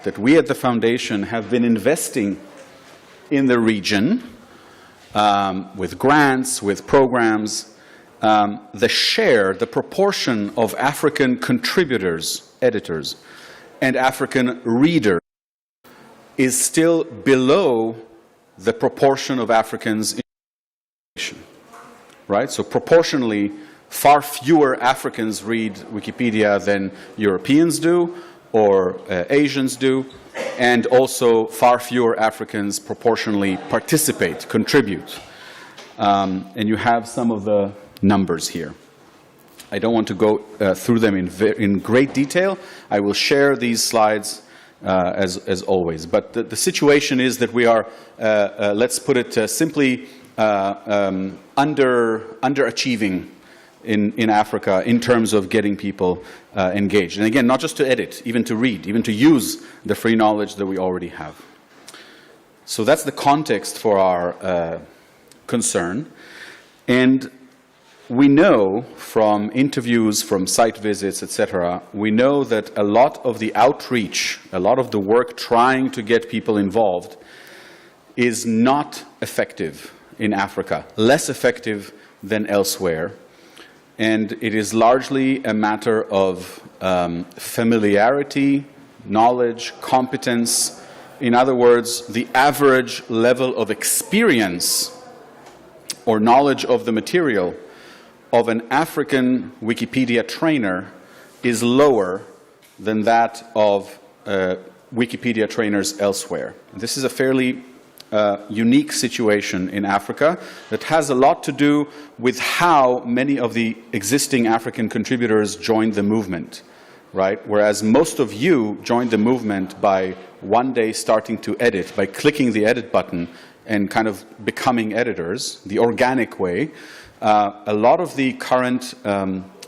that we at the Foundation have been investing in the region with grants, with programs, the proportion of African contributors, editors, and African readers is still below the proportion of Africans in education, right? So proportionally, far fewer Africans read Wikipedia than Europeans do, or Asians do, and also far fewer Africans proportionally participate, contribute. And you have some of the numbers here. I don't want to go through them in great detail. I will share these slides as always. But the situation is that we are, let's put it simply, underachieving in Africa in terms of getting people engaged. And again, not just to edit, even to read, even to use the free knowledge that we already have. So that's the context for our concern. And we know from interviews, from site visits, etc., we know that a lot of the outreach, a lot of the work trying to get people involved is not effective in Africa, less effective than elsewhere. And it is largely a matter of familiarity, knowledge, competence. In other words, the average level of experience or knowledge of the material of an African Wikipedia trainer is lower than that of Wikipedia trainers elsewhere. This is a fairly unique situation in Africa that has a lot to do with how many of the existing African contributors joined the movement, right? Whereas most of you joined the movement by one day starting to edit, by clicking the edit button and kind of becoming editors, the organic way. A lot of the current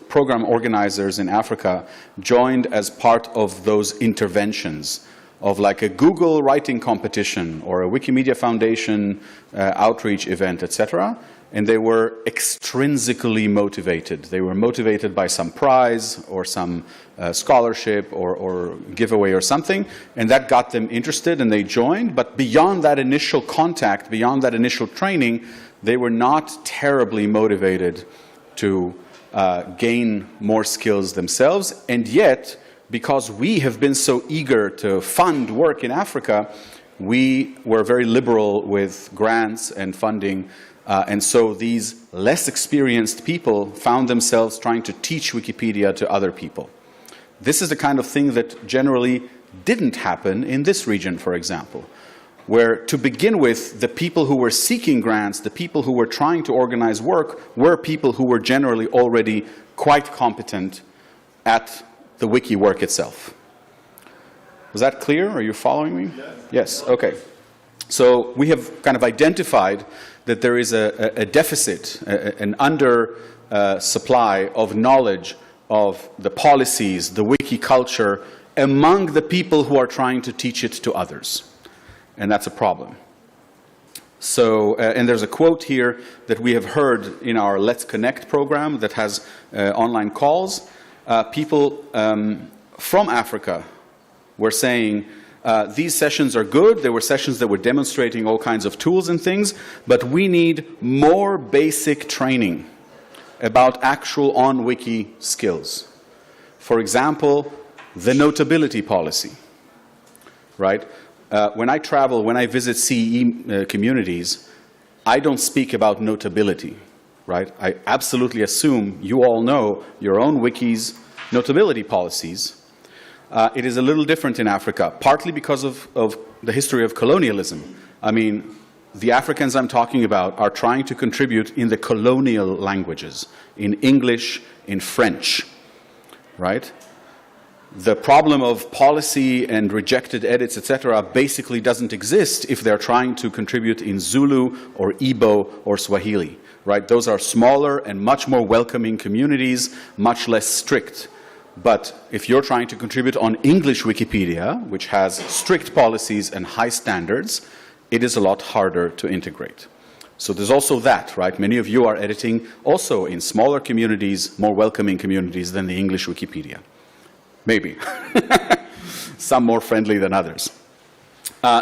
program organizers in Africa joined as part of those interventions of like a Google writing competition or a Wikimedia Foundation outreach event, etc. And they were extrinsically motivated. They were motivated by some prize or some scholarship or giveaway or something, and that got them interested and they joined. But beyond that initial contact, beyond that initial training, they were not terribly motivated to gain more skills themselves. And yet, because we have been so eager to fund work in Africa, we were very liberal with grants and funding. And so these less experienced people found themselves trying to teach Wikipedia to other people. This is the kind of thing that generally didn't happen in this region, for example, where to begin with, the people who were seeking grants, the people who were trying to organize work, were people who were generally already quite competent at the wiki work itself. Was that clear? Are you following me? Yes. Okay. So we have kind of identified that there is a deficit, an under supply of knowledge of the policies, the wiki culture, among the people who are trying to teach it to others. And that's a problem. So, and there's a quote here that we have heard in our Let's Connect program that has online calls. People from Africa were saying, these sessions are good. There were sessions that were demonstrating all kinds of tools and things, but we need more basic training about actual on-wiki skills. For example, the notability policy, right? When I travel, when I visit CEE communities, I don't speak about notability, right? I absolutely assume you all know your own wiki's notability policies. It is a little different in Africa, partly because of the history of colonialism. I mean, the Africans I'm talking about are trying to contribute in the colonial languages, in English, in French, right? The problem of policy and rejected edits, etc., basically doesn't exist if they're trying to contribute in Zulu or Igbo or Swahili, right? Those are smaller and much more welcoming communities, much less strict. But if you're trying to contribute on English Wikipedia, which has strict policies and high standards, it is a lot harder to integrate. So there's also that, right? Many of you are editing also in smaller communities, more welcoming communities than the English Wikipedia. Maybe. some more friendly than others.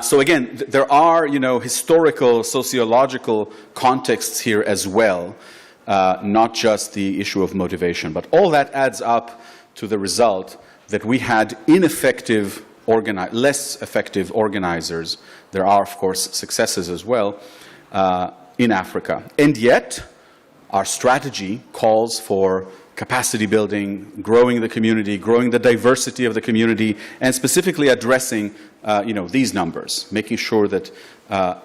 So again, there are, historical, sociological contexts here as well, not just the issue of motivation. But all that adds up to the result that we had ineffective, less effective organizers. There are, of course, successes as well in Africa. And yet, our strategy calls for capacity building, growing the community, growing the diversity of the community, and specifically addressing these numbers, making sure that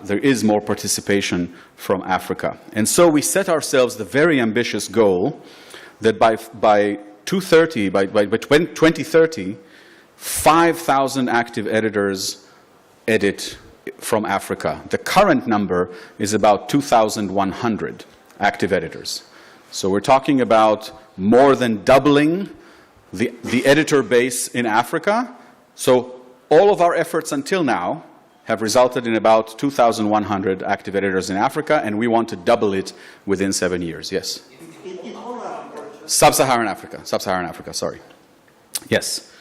there is more participation from Africa. And so we set ourselves the very ambitious goal that by 2030, 5,000 active editors edit from Africa. The current number is about 2,100 active editors. So we're talking about more than doubling the editor base in Africa. So all of our efforts until now have resulted in about 2,100 active editors in Africa, and we want to double it within 7 years. Yes? In all Africa? Sub-Saharan Africa, sorry. Yes.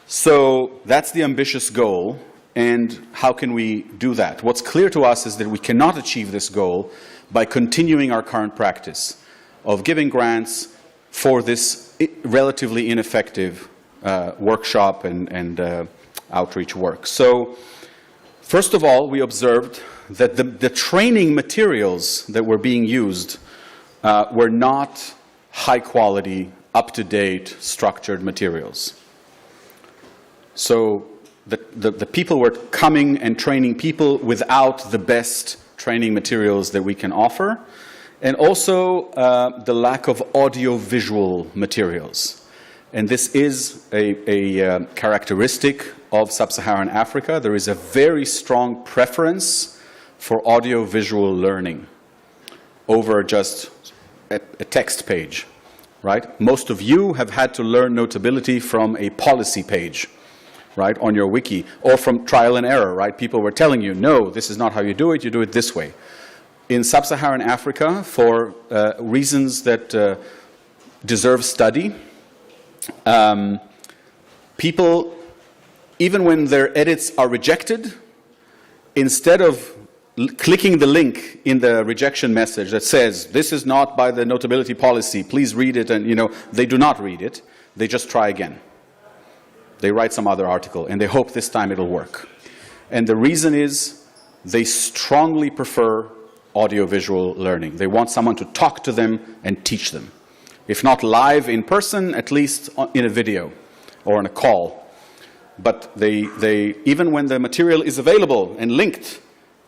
So that's the ambitious goal, and how can we do that? What's clear to us is that we cannot achieve this goal by continuing our current practice of giving grants for this relatively ineffective workshop and outreach work. So, first of all, we observed that the training materials that were being used were not high-quality, up-to-date, structured materials. So the people were coming and training people without the best training materials that we can offer, and also the lack of audio-visual materials. And this is a characteristic of Sub-Saharan Africa. There is a very strong preference for audio-visual learning over just a text page, right? Most of you have had to learn Notability from a policy page, right, on your wiki, or from trial and error, right? People were telling you, no, this is not how you do it this way. In Sub-Saharan Africa, for reasons that deserve study, people, even when their edits are rejected, instead of clicking the link in the rejection message that says, this is not by the Notability policy, please read it, and they do not read it, they just try again. They write some other article, and they hope this time it'll work. And the reason is they strongly prefer audiovisual learning. They want someone to talk to them and teach them. If not live in person, at least in a video or on a call. But they even when the material is available and linked,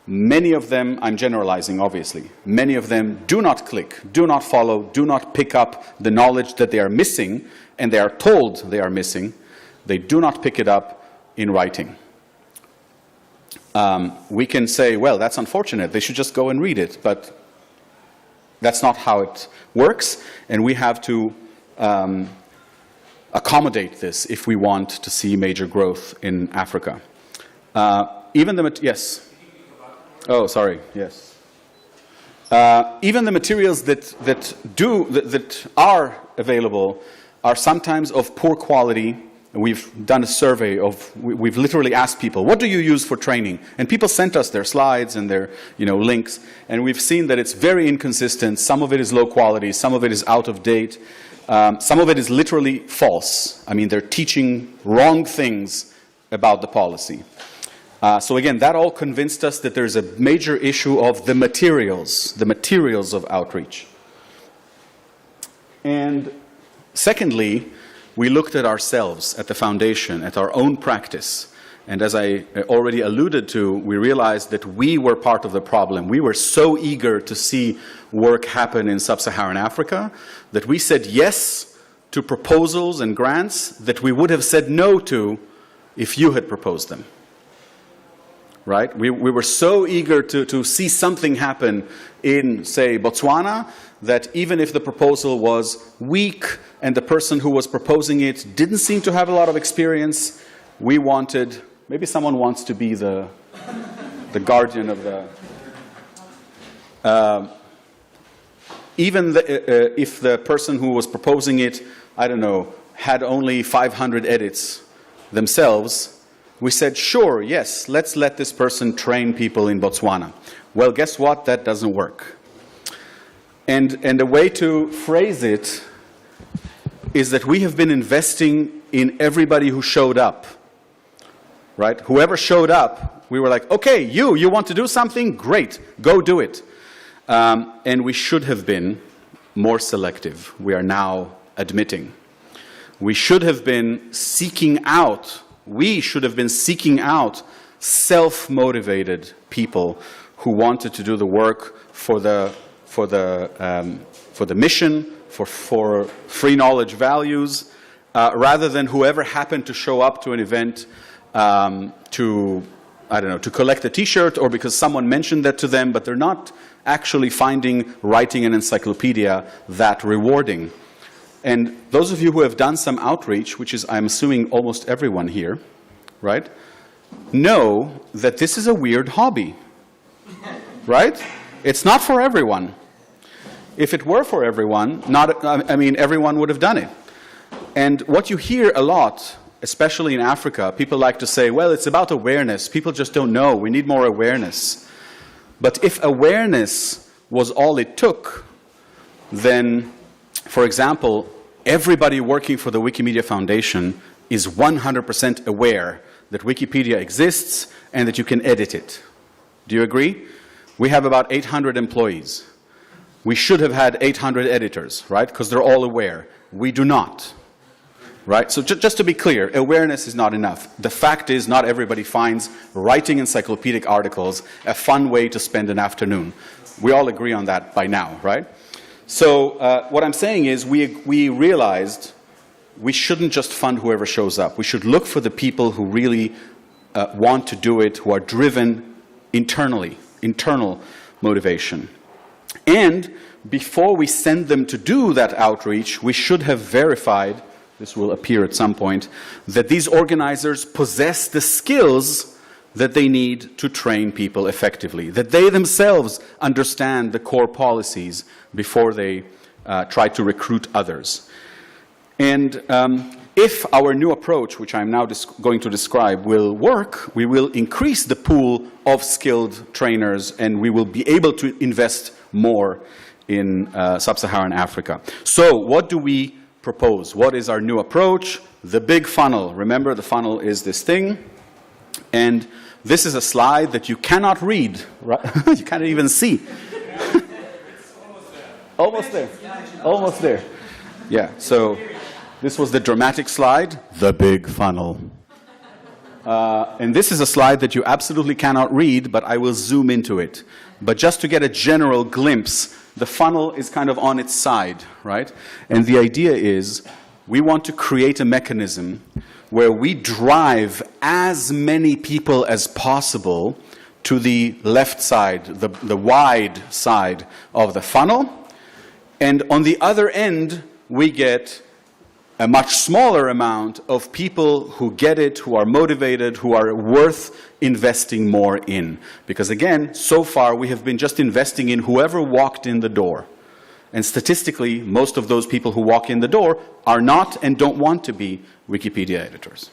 many of them, I'm generalizing obviously, many of them do not click, do not follow, do not pick up the knowledge that they are missing, and they are told they are missing. They do not pick it up in writing. We can say, well, that's unfortunate. They should just go and read it. But that's not how it works. And we have to accommodate this if we want to see major growth in Africa. Yes. Oh, sorry. Yes. Even the materials that are available are sometimes of poor quality. We've done a survey we've literally asked people, what do you use for training? And people sent us their slides and their, links, and we've seen that it's very inconsistent. Some of it is low quality, some of it is out of date, some of it is literally false. I mean, they're teaching wrong things about the policy. So again, that all convinced us that there's a major issue of the materials of outreach. And secondly, we looked at ourselves, at the foundation, at our own practice. And as I already alluded to, we realized that we were part of the problem. We were so eager to see work happen in Sub-Saharan Africa that we said yes to proposals and grants that we would have said no to if you had proposed them. Right? We were so eager to see something happen in, say, Botswana, that even if the proposal was weak and the person who was proposing it didn't seem to have a lot of experience, we wanted, maybe someone wants to be the guardian of the, if the person who was proposing it, I don't know, had only 500 edits themselves, we said, sure, yes, let's let this person train people in Botswana. Well, guess what? That doesn't work. And the way to phrase it is that we have been investing in everybody who showed up, right? Whoever showed up, we were like, okay, you want to do something? Great, go do it. And we should have been more selective, we are now admitting. We should have been seeking out self-motivated people who wanted to do the work for the mission, for free knowledge values, rather than whoever happened to show up to an event to collect a T-shirt, or because someone mentioned that to them, but they're not actually finding writing an encyclopedia that rewarding. And those of you who have done some outreach, which is, I'm assuming, almost everyone here, right, know that this is a weird hobby, right? It's not for everyone. If it were for everyone, everyone would have done it. And what you hear a lot, especially in Africa, people like to say, well, it's about awareness. People just don't know. We need more awareness. But if awareness was all it took, then, for example, everybody working for the Wikimedia Foundation is 100% aware that Wikipedia exists and that you can edit it. Do you agree? We have about 800 employees. We should have had 800 editors, right? Because they're all aware. We do not. Right? So just to be clear, awareness is not enough. The fact is, not everybody finds writing encyclopedic articles a fun way to spend an afternoon. We all agree on that by now, right? So what I'm saying is we realized we shouldn't just fund whoever shows up. We should look for the people who really want to do it, who are driven internally, internal motivation. And before we send them to do that outreach, we should have verified, this will appear at some point, that these organizers possess the skills that they need to train people effectively, that they themselves understand the core policies before they try to recruit others. And if our new approach, which I'm now going to describe, will work, we will increase the pool of skilled trainers and we will be able to invest more in sub-Saharan Africa. So what do we propose? What is our new approach? The big funnel. Remember, the funnel is this thing. And this is a slide that you cannot read, right? You can't even see. Almost there. Almost there. Yeah, so this was the dramatic slide, the big funnel. And this is a slide that you absolutely cannot read, but I will zoom into it. But just to get a general glimpse, the funnel is kind of on its side, right? And the idea is we want to create a mechanism where we drive as many people as possible to the left side, the wide side of the funnel. And on the other end, we get a much smaller amount of people who get it, who are motivated, who are worth investing more in. Because again, so far we have been just investing in whoever walked in the door. And statistically, most of those people who walk in the door are not and don't want to be Wikipedia editors.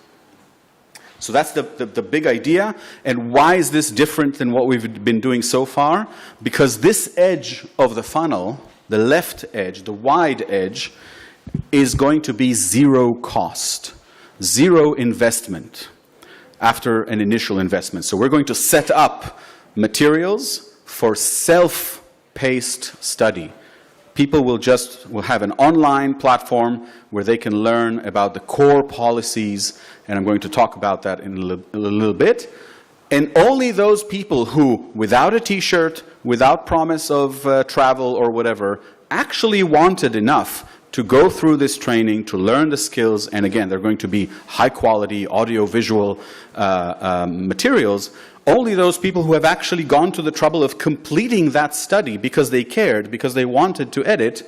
So that's the big idea. And why is this different than what we've been doing so far? Because this edge of the funnel, the left edge, the wide edge, is going to be zero cost, zero investment after an initial investment. So we're going to set up materials for self-paced study. People will have an online platform where they can learn about the core policies, and I'm going to talk about that in a little bit. And only those people who, without a T-shirt, without promise of travel or whatever, actually wanted enough to go through this training, to learn the skills, and again, they're going to be high-quality audio-visual materials. Only those people who have actually gone to the trouble of completing that study because they cared, because they wanted to edit,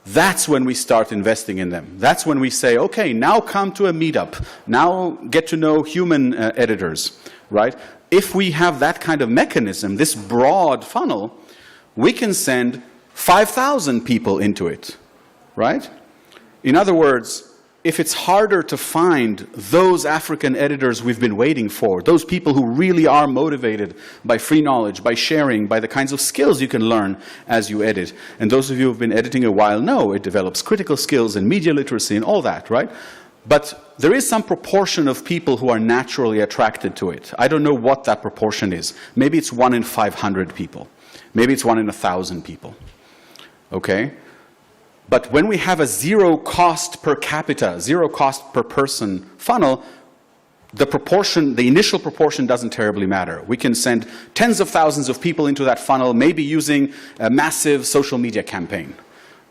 that's when we start investing in them. That's when we say, okay, now come to a meetup. Now get to know human editors, right? If we have that kind of mechanism, this broad funnel, we can send 5,000 people into it. Right? In other words, if it's harder to find those African editors we've been waiting for, those people who really are motivated by free knowledge, by sharing, by the kinds of skills you can learn as you edit. And those of you who have been editing a while know it develops critical skills and media literacy and all that, right? But there is some proportion of people who are naturally attracted to it. I don't know what that proportion is. Maybe it's 1 in 500 people. Maybe it's 1 in 1,000 people. Okay? But when we have a zero cost per capita, zero cost per person funnel, the proportion, the initial proportion doesn't terribly matter. We can send tens of thousands of people into that funnel, maybe using a massive social media campaign,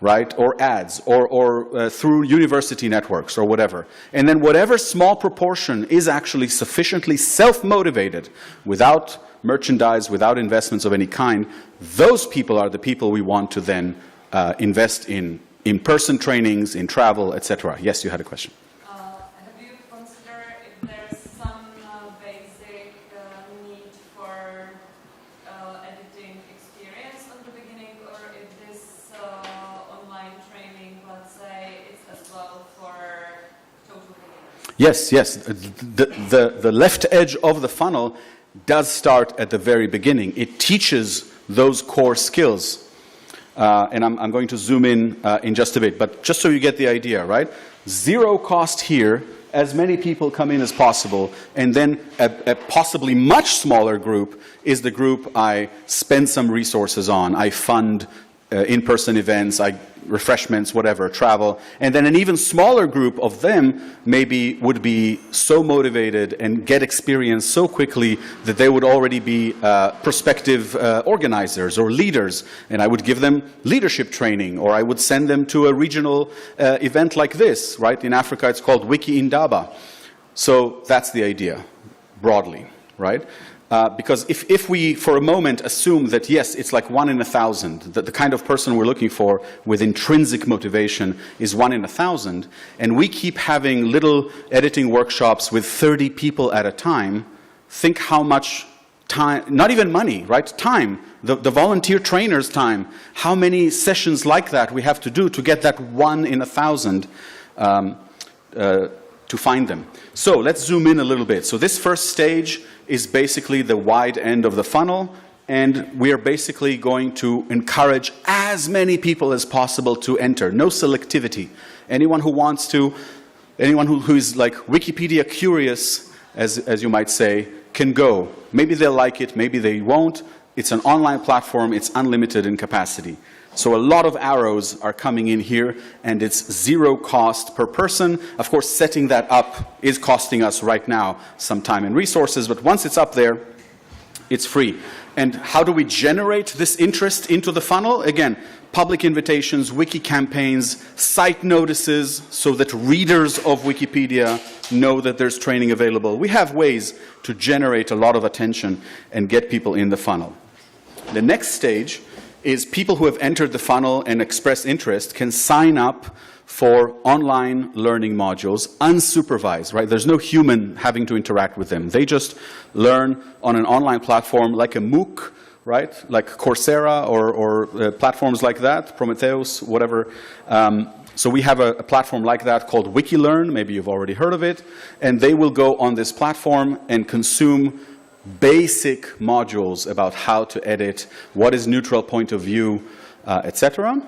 right? Or ads, or through university networks, or whatever. And then whatever small proportion is actually sufficiently self-motivated, without merchandise, without investments of any kind, those people are the people we want to then invest in in-person trainings, in travel, etc. Yes, you had a question. Have you considered if there's some basic need for editing experience at the beginning, or if this online training, let's say, is as well for total beginners? Yes, yes. The left edge of the funnel does start at the very beginning. It teaches those core skills. And I'm going to zoom in just a bit, but just so you get the idea, right? Zero cost here, as many people come in as possible, and then a possibly much smaller group is the group I spend some resources on. I fund in-person events, refreshments, whatever, travel, and then an even smaller group of them maybe would be so motivated and get experience so quickly that they would already be prospective organizers or leaders, and I would give them leadership training, or I would send them to a regional event like this, right? In Africa it's called Wiki Indaba. So that's the idea, broadly, right? Because if we, for a moment, assume that, yes, it's like 1 in 1,000, that the kind of person we're looking for with intrinsic motivation is 1 in 1,000, and we keep having little editing workshops with 30 people at a time, think how much time, not even money, right? Time, the volunteer trainer's time, how many sessions like that we have to do to get that 1 in 1,000 to find them. So let's zoom in a little bit. So this first stage is basically the wide end of the funnel, and we are basically going to encourage as many people as possible to enter. No selectivity. Anyone who wants to, anyone who is like Wikipedia curious, as you might say, can go. Maybe they'll like it, maybe they won't. It's an online platform, it's unlimited in capacity. So a lot of arrows are coming in here, and it's zero cost per person. Of course, setting that up is costing us right now some time and resources, but once it's up there, it's free. And how do we generate this interest into the funnel? Again, public invitations, wiki campaigns, site notices, so that readers of Wikipedia know that there's training available. We have ways to generate a lot of attention and get people in the funnel. The next stage is people who have entered the funnel and expressed interest can sign up for online learning modules, unsupervised, right? There's no human having to interact with them. They just learn on an online platform like a MOOC, right? Like Coursera or platforms like that, Prometheus, whatever. So we have a platform like that called WikiLearn, maybe you've already heard of it, and they will go on this platform and consume basic modules about how to edit, what is neutral point of view, etc.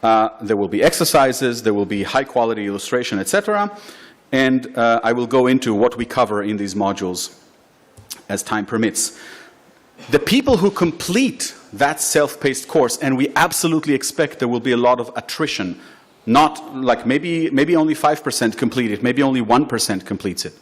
There will be exercises, there will be high quality illustration, etc. And I will go into what we cover in these modules as time permits. The people who complete that self-paced course, and we absolutely expect there will be a lot of attrition, not like maybe only 5% complete it, maybe only 1% completes it.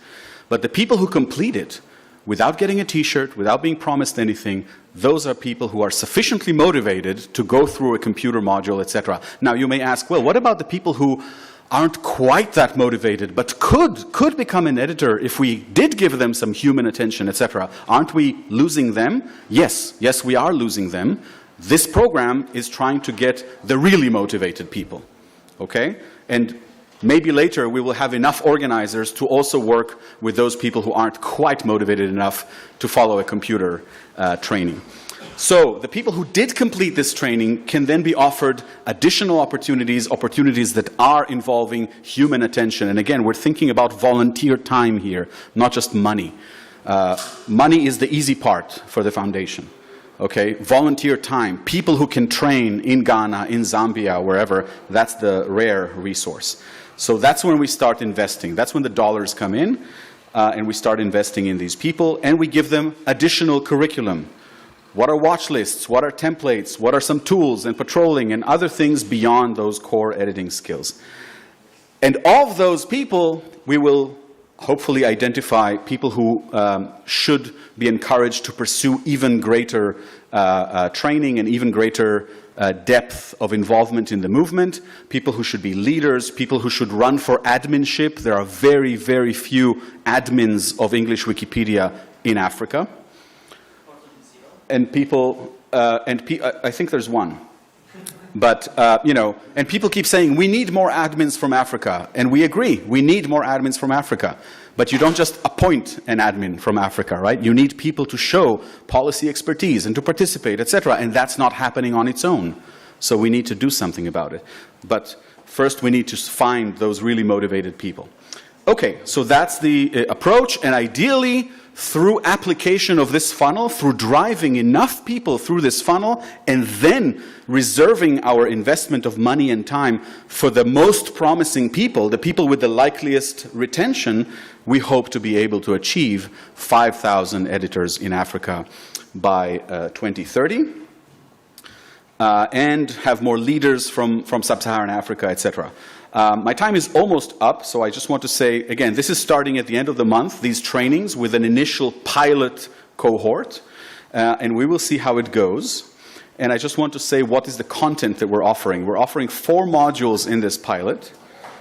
But the people who complete it without getting a t-shirt, without being promised anything, those are people who are sufficiently motivated to go through a computer module, etc. Now you may ask, well, what about the people who aren't quite that motivated, but could become an editor if we did give them some human attention, etc. Aren't we losing them? Yes, yes, we are losing them. This program is trying to get the really motivated people, okay? And maybe later we will have enough organizers to also work with those people who aren't quite motivated enough to follow a computer training. So the people who did complete this training can then be offered additional opportunities, opportunities that are involving human attention. And again, we're thinking about volunteer time here, not just money. Money is the easy part for the foundation. Okay, volunteer time, people who can train in Ghana, in Zambia, wherever, that's the rare resource. So that's when we start investing. That's when the dollars come in, and we start investing in these people, and we give them additional curriculum. What are watch lists? What are templates? What are some tools and patrolling and other things beyond those core editing skills? And of those people, we will hopefully identify people who should be encouraged to pursue even greater training and even greater depth of involvement in the movement, people who should be leaders, people who should run for adminship. There are very, very few admins of English Wikipedia in Africa. And people, I think there's one. But, you know, and people keep saying, we need more admins from Africa. And we agree, we need more admins from Africa. But you don't just appoint an admin from Africa, right? You need people to show policy expertise and to participate, etc. And that's not happening on its own. So we need to do something about it. But first we need to find those really motivated people. Okay, so that's the approach, and ideally, through application of this funnel, through driving enough people through this funnel, and then reserving our investment of money and time for the most promising people, the people with the likeliest retention, we hope to be able to achieve 5,000 editors in Africa by 2030, and have more leaders from sub-Saharan Africa, etc. My time is almost up, so I just want to say, again, this is starting at the end of the month, these trainings with an initial pilot cohort, and we will see how it goes. And I just want to say what is the content that we're offering. We're offering 4 modules in this pilot.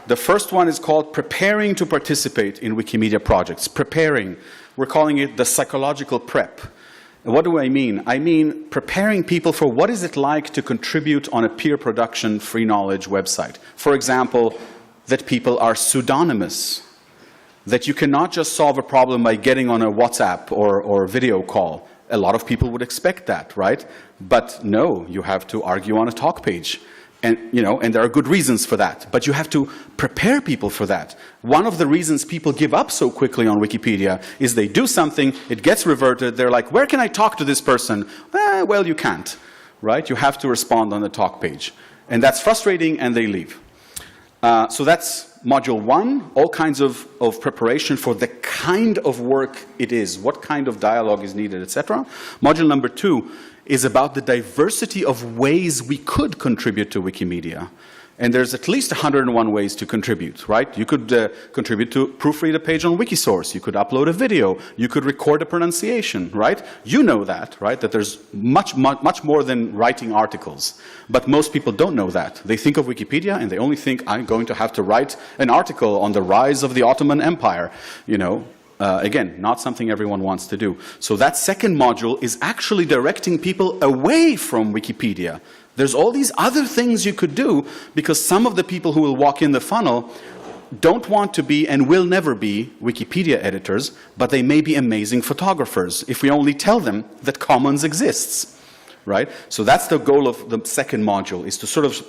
The first one is called Preparing to Participate in Wikimedia Projects. Preparing. We're calling it the psychological prep. And what do I mean? I mean preparing people for what is it like to contribute on a peer production free knowledge website. For example, that people are pseudonymous, that you cannot just solve a problem by getting on a WhatsApp or video call. A lot of people would expect that, right? But no, you have to argue on a talk page. And, you know, and there are good reasons for that. But you have to prepare people for that. One of the reasons people give up so quickly on Wikipedia is they do something, it gets reverted, they're like, where can I talk to this person? Well, you can't, right? You have to respond on the talk page. And that's frustrating, and they leave. So that's module 1, all kinds of preparation for the kind of work it is, what kind of dialogue is needed, etc. Module number 2 is about the diversity of ways we could contribute to Wikimedia. And there's at least 101 ways to contribute, right? You could contribute to proofread a page on Wikisource. You could upload a video. You could record a pronunciation, right? You know that, right? That there's much more than writing articles. But most people don't know that. They think of Wikipedia and they only think, I'm going to have to write an article on the rise of the Ottoman Empire, you know. Again, not something everyone wants to do. So that second module is actually directing people away from Wikipedia. There's all these other things you could do, because some of the people who will walk in the funnel don't want to be and will never be Wikipedia editors, but they may be amazing photographers if we only tell them that Commons exists, right? So that's the goal of the second module, is to sort of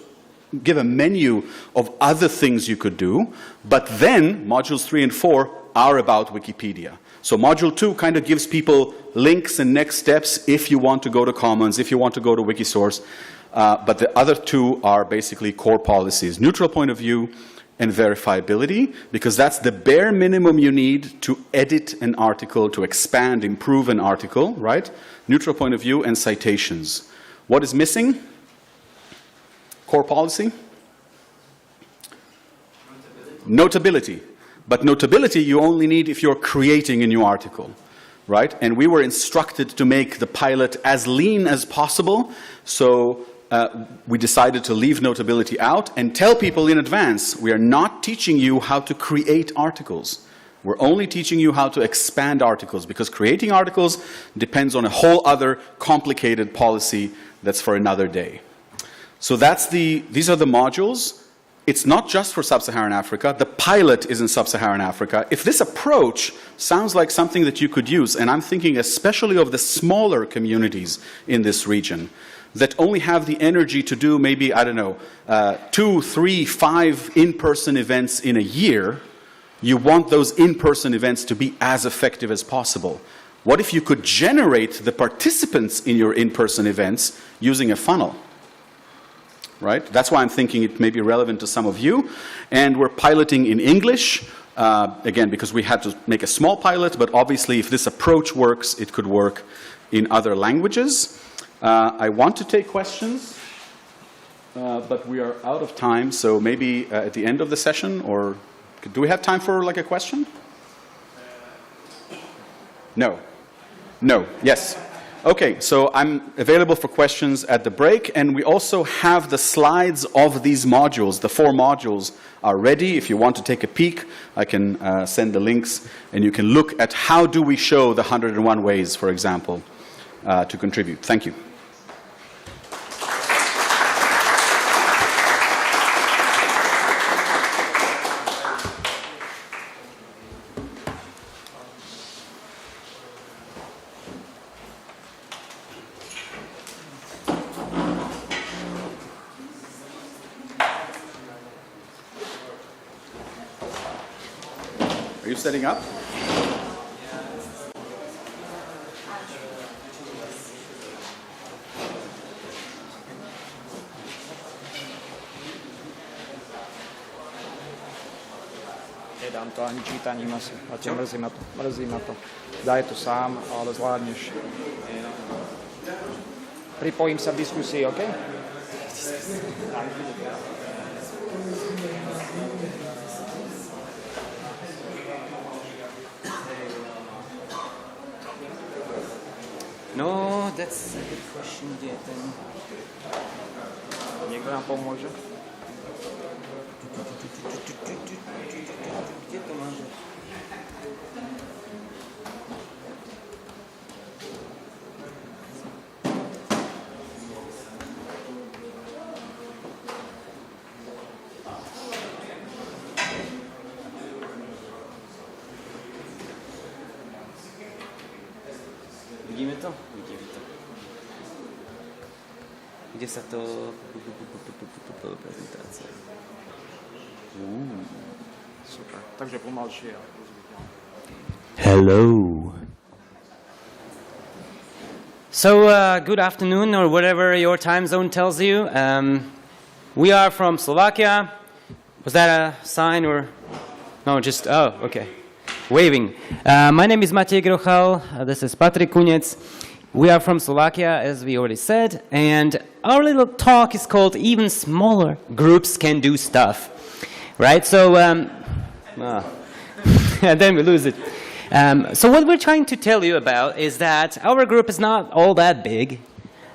give a menu of other things you could do, but then modules 3 and 4 are about Wikipedia. So module 2 kind of gives people links and next steps if you want to go to Commons, if you want to go to Wikisource. But the other 2 are basically core policies, neutral point of view and verifiability, because that's the bare minimum you need to edit an article, to expand, improve an article, right? Neutral point of view and citations. What is missing? Core policy? Notability. But notability you only need if you're creating a new article, right? And we were instructed to make the pilot as lean as possible, so we decided to leave notability out and tell people in advance, we are not teaching you how to create articles. We're only teaching you how to expand articles, because creating articles depends on a whole other complicated policy that's for another day. So these are the modules. it's not just for Sub-Saharan Africa. The pilot is in Sub-Saharan Africa. If this approach sounds like something that you could use, and I'm thinking especially of the smaller communities in this region that only have the energy to do maybe, I don't know, 2, 3, 5 in-person events in a year, you want those in-person events to be as effective as possible. What if you could generate the participants in your in-person events using a funnel? Right? That's why I'm thinking it may be relevant to some of you. And we're piloting in English, again, because we had to make a small pilot, but obviously if this approach works, it could work in other languages. I want to take questions, but we are out of time, so maybe at the end of the session, or do we have time for like a question? No. No. Yes. Okay, so I'm available for questions at the break, and we also have the slides of these modules. The 4 modules are ready. If you want to take a peek, I can send the links, and you can look at how do we show the 101 ways, for example, to contribute. Thank you. Are you setting up? Nedám to ani čítaním asi. A tě mrzí ma to. Daj to sám, ale zvládneš. Pripojím sa v diskusii, OK? No, that's a good question, kde ten... Niekto nám pomôže? Kde to máš? Vidíme to? Vidíme to. Kde sa to... prezentácia. Super. Takže pomalšie. Hello. So, good afternoon, or whatever your time zone tells you. We are from Slovakia. Was that a sign or... No, just... Oh, okay. Waving. My name is Matej Grochal. This is Patrik Kunec. We are from Slovakia, as we already said, and our little talk is called Even Smaller Groups Can Do Stuff. Right? So, and then we lose it. So what we're trying to tell you about is that our group is not all that big,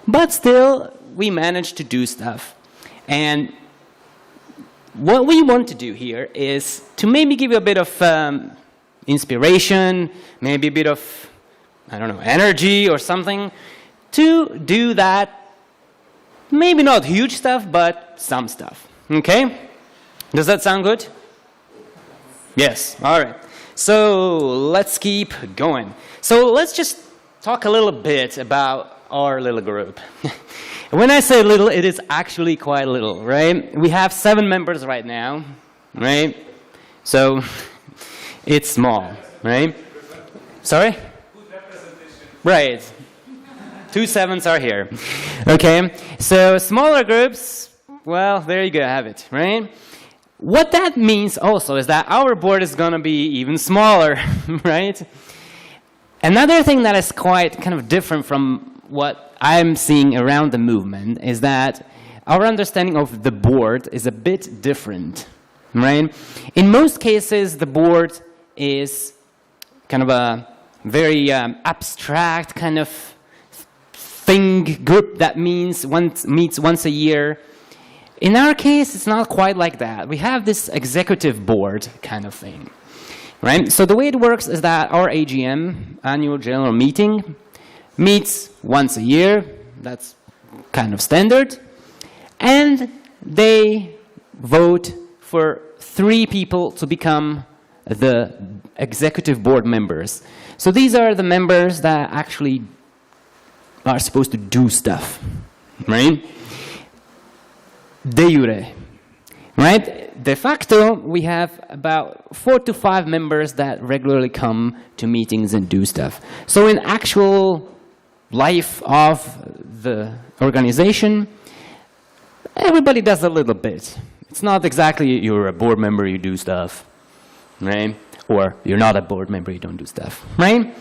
but still we manage to do stuff. And what we want to do here is to maybe give you a bit of inspiration, maybe a bit of, I don't know, energy or something to do that, maybe not huge stuff, but some stuff. Okay? Does that sound good? Yes. All right. So let's keep going. So let's just talk a little bit about our little group. When I say little, it is actually quite little, right? We have 7 members right now, right? So it's small, right? Sorry? Right. 2 7s are here. Okay. So smaller groups, well, there you go, have it, right? What that means also is that our board is going to be even smaller, right? Another thing that is quite kind of different from what I'm seeing around the movement is that our understanding of the board is a bit different, right? In most cases, the board is kind of a very abstract kind of thing, group that meets once a year. In our case, it's not quite like that. We have this executive board kind of thing, right? So the way it works is that our AGM, annual general meeting, meets once a year. That's kind of standard. And they vote for 3 people to become the executive board members. So these are the members that actually are supposed to do stuff, right? De jure, right? De facto, we have about 4 to 5 members that regularly come to meetings and do stuff. So in actual life of the organization, everybody does a little bit. It's not exactly you're a board member, you do stuff, right? Or you're not a board member, you don't do stuff, right?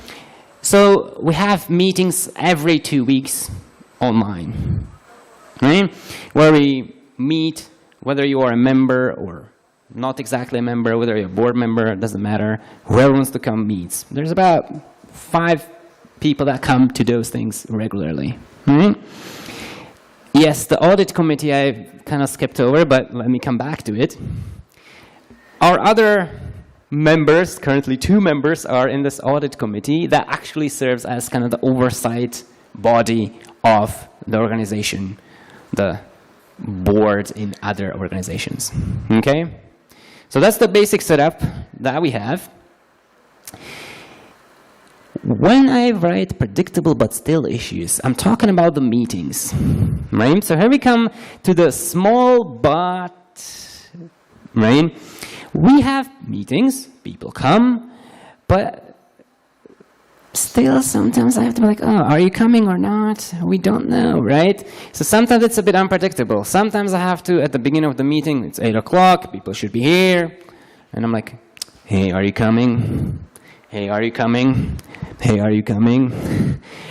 So we have meetings every 2 weeks online, right? Where we meet, whether you are a member or not exactly a member, whether you're a board member, it doesn't matter. Whoever wants to come meets. There's about 5 people that come to those things regularly, right? Yes, the audit committee I kind of skipped over, but let me come back to it. Our other members, currently 2 members, are in this audit committee that actually serves as kind of the oversight body of the organization, the board in other organizations. Okay? So that's the basic setup that we have. When I write predictable but still issues, I'm talking about the meetings, right? So here we come to the small but, right? We have meetings, people come, but still sometimes I have to be like, oh, are you coming or not? We don't know, right? So sometimes it's a bit unpredictable. Sometimes I have to, at the beginning of the meeting, it's 8 o'clock, people should be here, and I'm like, hey, are you coming? Hey, are you coming? Hey, are you coming?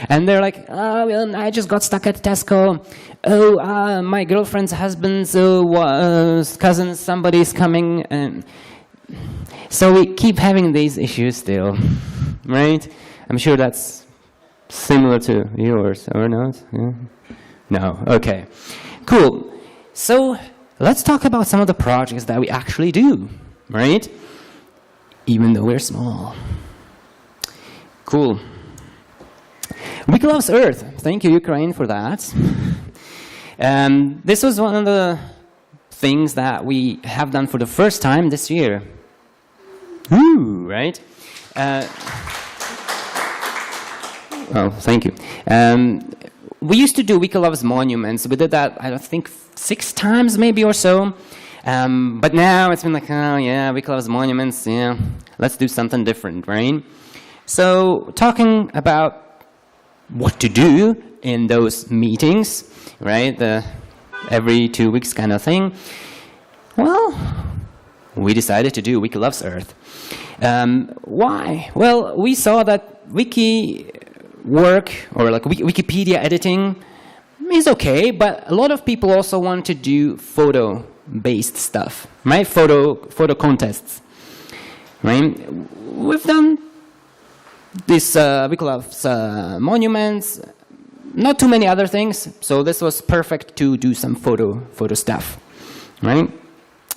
And they're like, oh, well, I just got stuck at Tesco. Oh, my girlfriend's husband's cousin, somebody's coming. And so we keep having these issues still, right? I'm sure that's similar to yours, or not? Yeah? No, okay. Cool. So let's talk about some of the projects that we actually do, right? Even though we're small. Cool. Wiki Loves Earth. Thank you, Ukraine, for that. This was one of the things that we have done for the first time this year. Woo, right? Oh, thank you. We used to do Wiki Loves Monuments. We did that, I think, 6 times maybe or so. But now it's been like, oh yeah, Wiki Loves Monuments, yeah, let's do something different, right? So talking about what to do in those meetings, right, the every 2 weeks kind of thing, well, we decided to do Wiki Loves Earth. Why? Well, we saw that wiki work, or like Wikipedia editing, is okay, but a lot of people also want to do photo-based stuff, right? Photo contests, right? We've done this Wiki Loves Monuments, not too many other things, so this was perfect to do some photo stuff, right?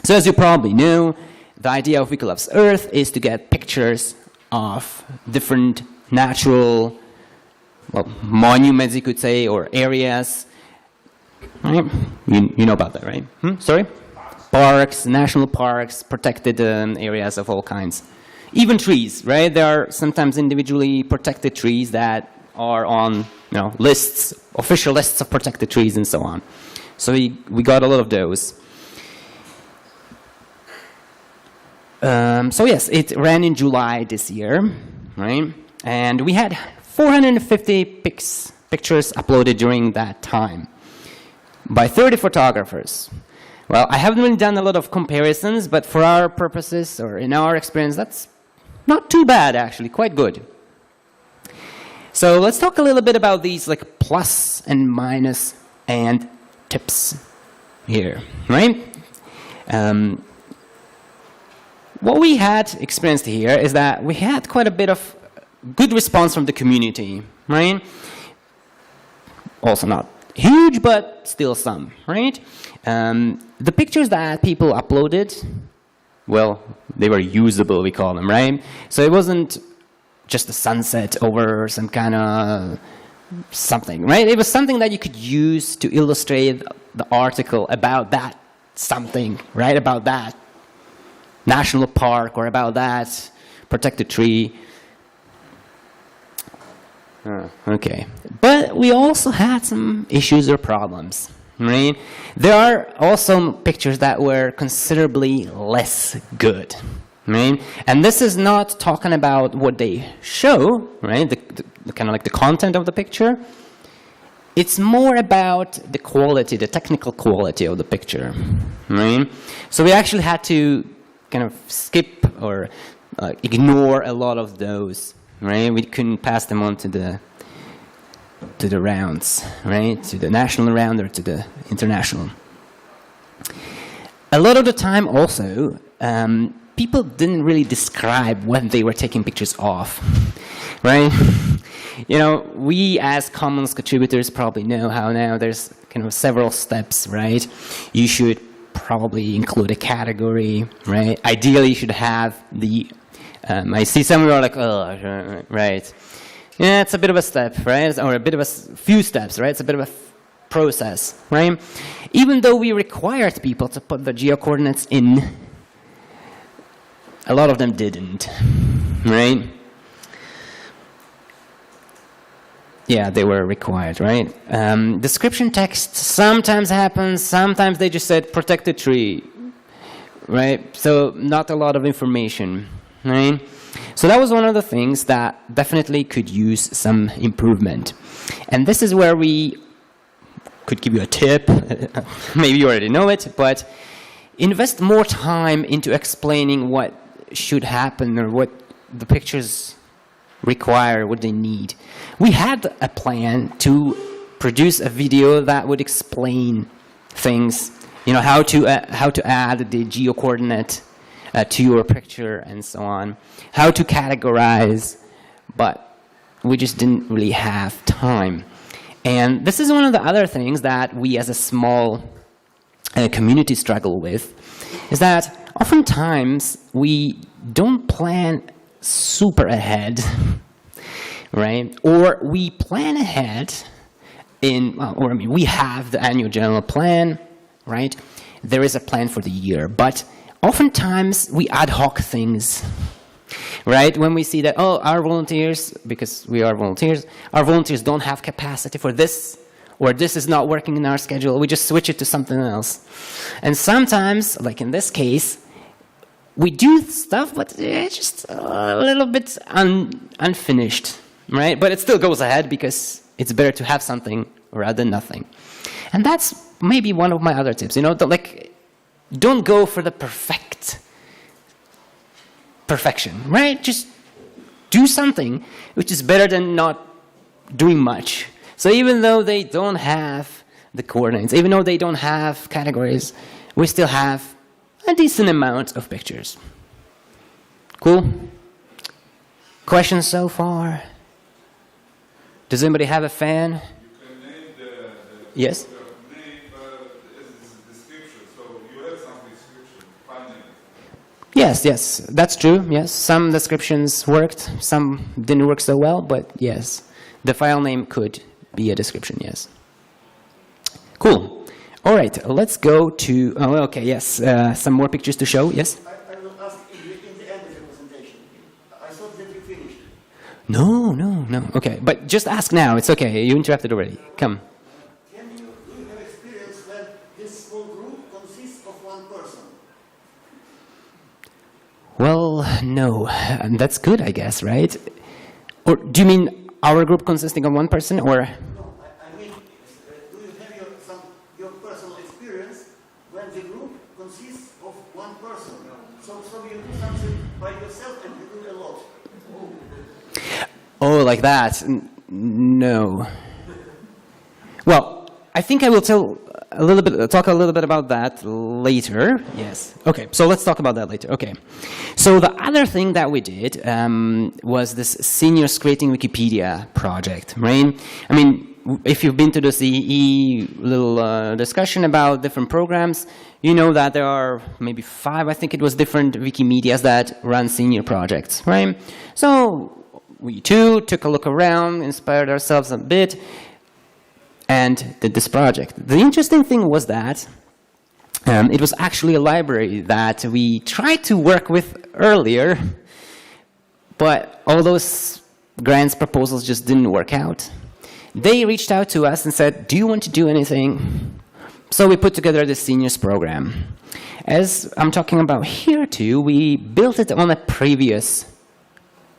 So as you probably know, the idea of Wiki Loves Earth is to get pictures of different natural, well, monuments, you could say, or areas. Right? You know about that, right? Sorry? Parks, national parks, protected areas of all kinds. Even trees, right? There are sometimes individually protected trees that are on, lists, official lists of protected trees and so on. So we got a lot of those. So yes, it ran in July this year, right? And we had 450 pictures uploaded during that time by 30 photographers. Well, I haven't really done a lot of comparisons, but for our purposes, or in our experience, that's not too bad, actually, quite good. So let's talk a little bit about these like plus and minus and tips here, right? What we had experienced here is that we had quite a bit of good response from the community, right? Also not huge, but still some, right? The pictures that people uploaded, well, they were usable, we call them, right? So it wasn't just a sunset over some kind of something, right? It was something that you could use to illustrate the article about that something, right? About that national park or about that, protected tree. Okay. But we also had some issues or problems, right? There are also pictures that were considerably less good, right? And this is not talking about what they show, right? The kind of like the content of the picture. It's more about the quality, the technical quality of the picture, right? So we actually had to kind of skip or ignore a lot of those, right? We couldn't pass them on to the rounds, right? To the national round or to the international. A lot of the time also, people didn't really describe when they were taking pictures off, right? You know, we as commons contributors probably know how now there's kind of several steps, right? You should probably include a category, right? Ideally, you should have the, I see some who are like, oh, right. Yeah, it's a bit of a step, right? Or a bit of a few steps, right? It's a bit of a process, right? Even though we required people to put the geocoordinates in, a lot of them didn't, right? Yeah, they were required, right? Description text sometimes happens, sometimes they just said protected tree, right? So not a lot of information, right? So that was one of the things that definitely could use some improvement. And this is where we could give you a tip, maybe you already know it, but invest more time into explaining what should happen or what the pictures require, what they need. We had a plan to produce a video that would explain things, you know, how to add the geocoordinate to your picture and so on, how to categorize, but we just didn't really have time. And this is one of the other things that we as a small community struggle with, is that oftentimes we don't plan super ahead, right? Or we plan ahead we have the annual general plan, right? There is a plan for the year, but oftentimes we ad hoc things, right? When we see that, oh, our volunteers, because we are volunteers, our volunteers don't have capacity for this, or this is not working in our schedule, we just switch it to something else. And sometimes, like in this case, we do stuff, but it's just a little bit unfinished, right? But it still goes ahead because it's better to have something rather than nothing. And that's maybe one of my other tips, you know, don't go for the perfection, right? Just do something which is better than not doing much. So even though they don't have the coordinates, even though they don't have categories, we still have a decent amount of pictures. Cool? Questions so far? Does anybody have a fan? You can name the yes? name as a description, so you have some description, file name. Yes, that's true, yes. Some descriptions worked, some didn't work so well, but yes. The file name could be a description, yes. Cool. All right, let's go to, oh, okay, yes, some more pictures to show, yes? I will ask in the end of the presentation. I thought that you finished. No. Okay, but just ask now. It's okay. You interrupted already. Come. Do you have experience when this small group consists of one person? Well, no. And that's good, I guess, right? Or do you mean our group consisting of one person, or? No, I mean, do you have your personal experience when the group consists of one person? So you do something by yourself and you do a lot. Oh, like that? No. Well, I think I will talk a little bit about that later. Yes. Okay, so let's talk about that later. Okay. So the other thing that we did was this Seniors Creating Wikipedia project, right? I mean, if you've been to the CEE little discussion about different programs, you know that there are maybe 5, I think it was, different Wikimedias that run senior projects, right? So we too took a look around, inspired ourselves a bit, and did this project. The interesting thing was that It was actually a library that we tried to work with earlier, but all those grants proposals just didn't work out. They reached out to us and said, do you want to do anything? So we put together the seniors program. As I'm talking about here too, we built it on a previous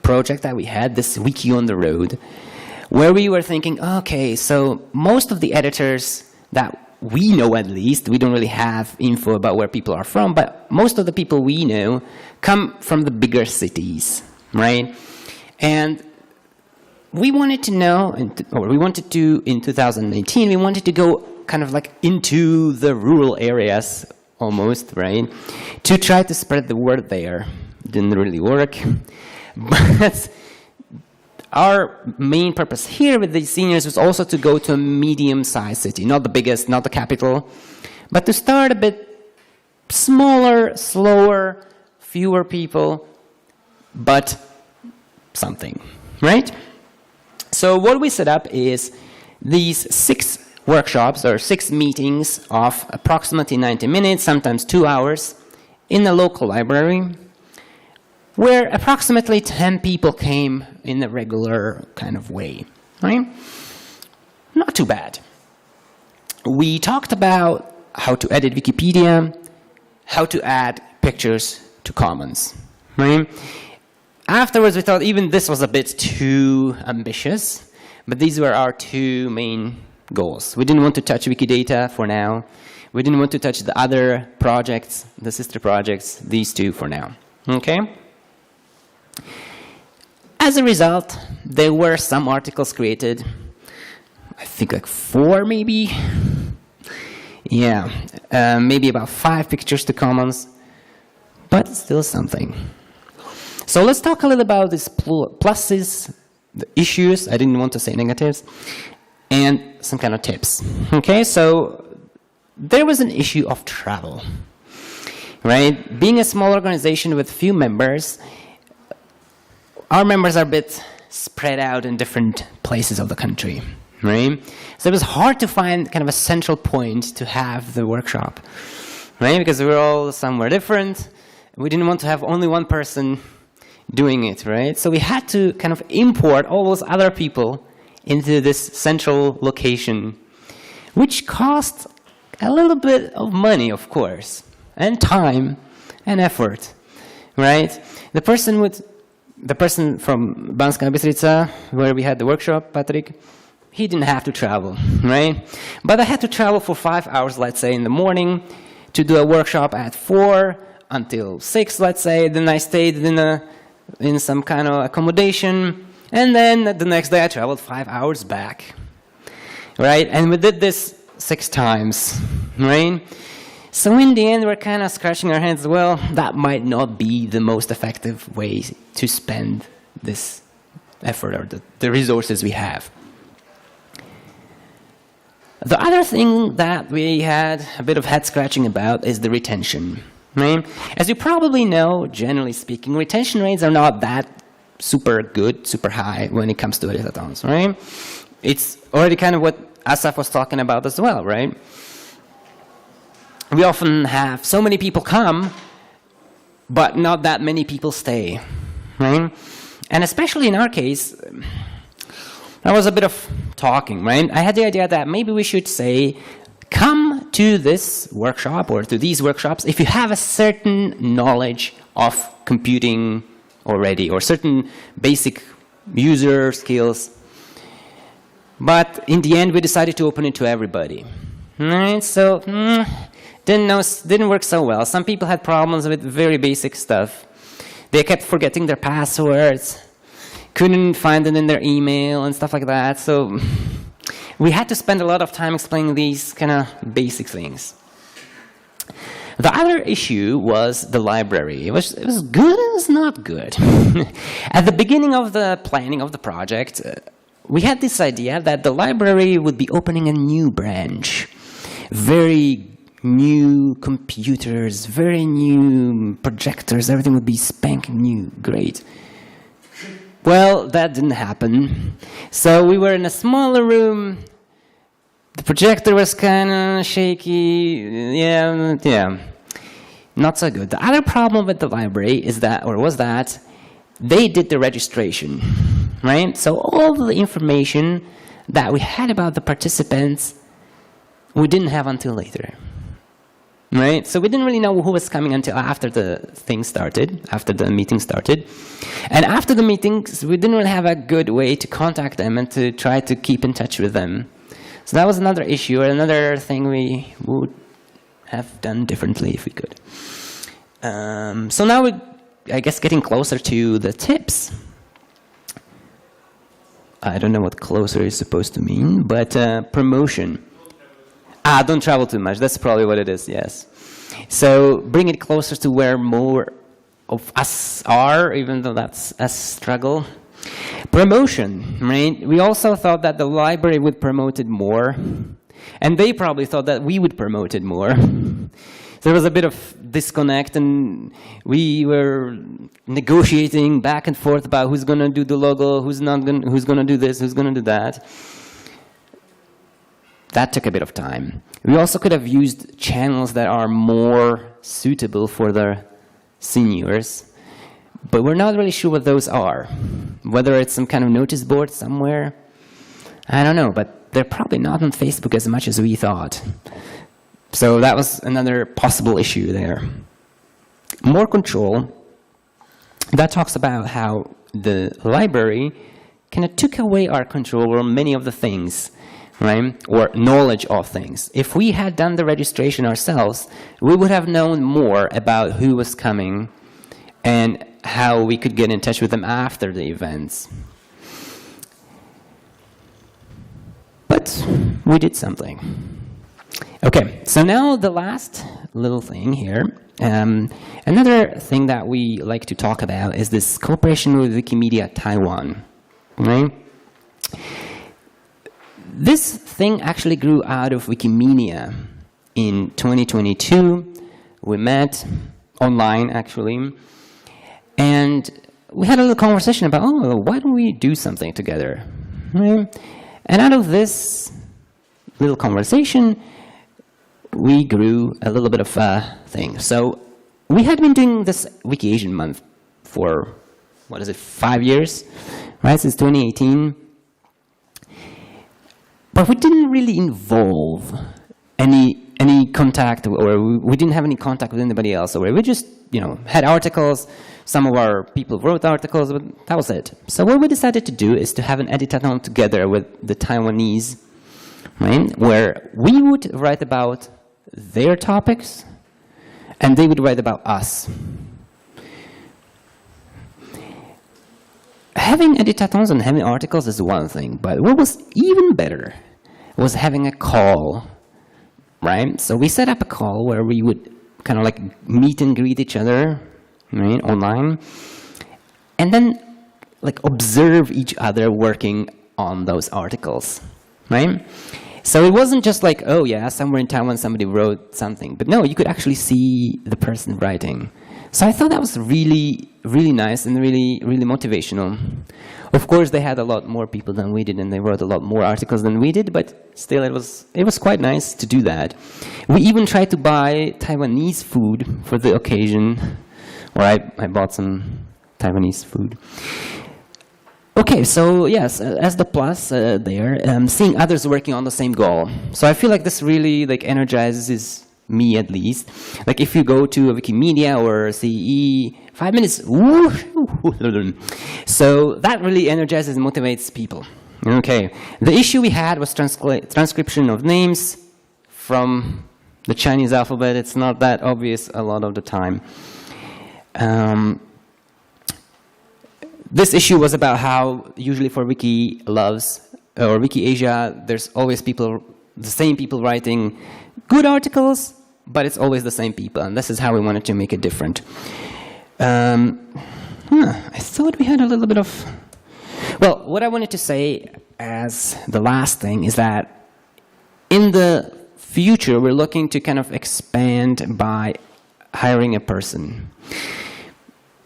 project that we had, this Wiki on the Road, where we were thinking, okay, so most of the editors that we know, at least, we don't really have info about where people are from, but most of the people we know come from the bigger cities, right? And we wanted to know, or we wanted to, in 2018, we wanted to go kind of like into the rural areas, almost, right? To try to spread the word there. Didn't really work. But our main purpose here with the seniors was also to go to a medium-sized city, not the biggest, not the capital, but to start a bit smaller, slower, fewer people, but something, right? So what we set up is these 6 workshops or 6 meetings of approximately 90 minutes, sometimes 2 hours, in a local library, where approximately 10 people came in a regular kind of way, right? Not too bad. We talked about how to edit Wikipedia, how to add pictures to Commons, right? Afterwards, we thought even this was a bit too ambitious, but these were our 2 main goals. We didn't want to touch Wikidata for now. We didn't want to touch the other projects, the sister projects, these 2 for now, okay? As a result, there were some articles created, I think like 4 maybe. Yeah, maybe about 5 pictures to Commons, but still something. So let's talk a little about these pluses, the issues, I didn't want to say negatives, and some kind of tips. Okay, so there was an issue of travel, right? Being a small organization with few members, our members are a bit spread out in different places of the country, right? So it was hard to find kind of a central point to have the workshop, right? Because we're all somewhere different. We didn't want to have only one person doing it, right? So we had to kind of import all those other people into this central location, which cost a little bit of money, of course, and time and effort, right? The person from Banská Bystrica, where we had the workshop, Patrick, he didn't have to travel, right? But I had to travel for 5 hours, let's say, in the morning to do a workshop at 4 until 6, let's say. Then I stayed in some kind of accommodation, and then the next day I traveled 5 hours back, right? And we did this 6 times, right? So in the end, we're kind of scratching our heads, well, that might not be the most effective way to spend this effort or the resources we have. The other thing that we had a bit of head scratching about is the retention, right? As you probably know, generally speaking, retention rates are not that super good, super high when it comes to editathons, right? It's already kind of what Asaf was talking about as well, right? We often have so many people come, but not that many people stay, right? And especially in our case, there was a bit of talking, right? I had the idea that maybe we should say, come to this workshop or to these workshops if you have a certain knowledge of computing already or certain basic user skills. But in the end, we decided to open it to everybody, right? So, didn't work so well. Some people had problems with very basic stuff. They kept forgetting their passwords, couldn't find it in their email and stuff like that. So we had to spend a lot of time explaining these kind of basic things. The other issue was the library. It was good, it was not good. At the beginning of the planning of the project, we had this idea that the library would be opening a new branch. Very new computers, very new projectors, everything would be spanking new, great. Well, that didn't happen. So we were in a smaller room, The projector was kind of shaky. Yeah, not so good. The other problem with the library is that, or was that, they did the registration, right? So all the information that we had about the participants, we didn't have until later, right? So we didn't really know who was coming until after the thing started, after the meeting started. And after the meetings, we didn't really have a good way to contact them and to try to keep in touch with them. So that was another issue, or another thing we would have done differently if we could. So now we're, I guess, getting closer to the tips. I don't know what closer is supposed to mean, but promotion. Don't travel too much. That's probably what it is, yes. So bring it closer to where more of us are, even though that's a struggle. Promotion, right? We also thought that the library would promote it more, and they probably thought that we would promote it more. There was a bit of disconnect, and we were negotiating back and forth about who's going to do the logo, who's going to do this, who's going to do that. That took a bit of time. We also could have used channels that are more suitable for the seniors, but we're not really sure what those are. Whether it's some kind of notice board somewhere, I don't know, but they're probably not on Facebook as much as we thought. So that was another possible issue there. More control. That talks about how the library kind of took away our control over many of the things, right? Or knowledge of things. If we had done the registration ourselves, we would have known more about who was coming and how we could get in touch with them after the events. But we did something. Okay, so now the last little thing here. Another thing that we like to talk about is this cooperation with Wikimedia Taiwan, right? This thing actually grew out of Wikimedia in 2022. We met online, actually, and we had a little conversation about, oh, why don't we do something together, right? And out of this little conversation, we grew a little bit of a thing. So we had been doing this Wiki Asian month for, 5 years, right, since 2018. But we didn't really involve any contact, or we didn't have any contact with anybody else. Or we just, had articles. Some of our people wrote articles, but that was it. So what we decided to do is to have an editathon together with the Taiwanese, right, where we would write about their topics, and they would write about us. Having editathons and having articles is one thing, but what was even better was having a call, right? So we set up a call where we would kind of like meet and greet each other, right, online, and then like observe each other working on those articles, right? So it wasn't just like, oh yeah, somewhere in Taiwan somebody wrote something, but no, you could actually see the person writing. So I thought that was really, really nice and really, really motivational. Of course, they had a lot more people than we did, and they wrote a lot more articles than we did, but still it was quite nice to do that. We even tried to buy Taiwanese food for the occasion, or I bought some Taiwanese food. Okay, so yes, as the plus there, seeing others working on the same goal. So I feel like this really energizes me, at least. Like if you go to a Wikimedia or CEE, 5 minutes, woo, so that really energizes and motivates people. Okay, the issue we had was transcription of names from the Chinese alphabet. It's not that obvious a lot of the time. This issue was about how usually for Wiki Loves or Wiki Asia, there's always the same people writing good articles, but it's always the same people, and this is how we wanted to make it different. I thought we had a little bit of... Well, what I wanted to say as the last thing is that in the future, we're looking to kind of expand by hiring a person.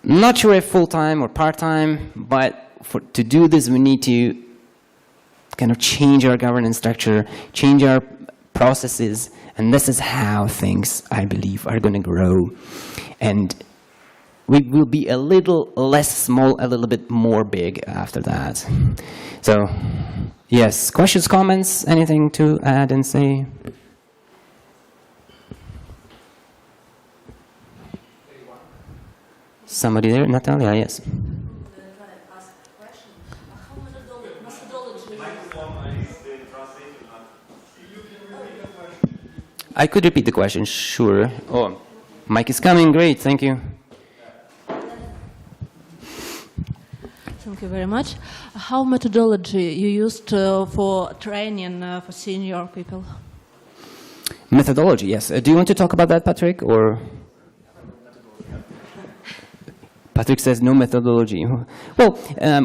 Not sure if full-time or part-time, but to do this, we need to kind of change our governance structure, change our processes, and this is how things, I believe, are going to grow. And we will be a little less small, a little bit more big after that. So, yes, questions, comments, anything to add and say? Somebody there? Natalia, yes. I could repeat the question, sure. Oh, mic is coming, great, thank you. Thank you very much. How methodology you used for training for senior people? Methodology, yes. Do you want to talk about that, Patrick, or? Patrick says no methodology. Well,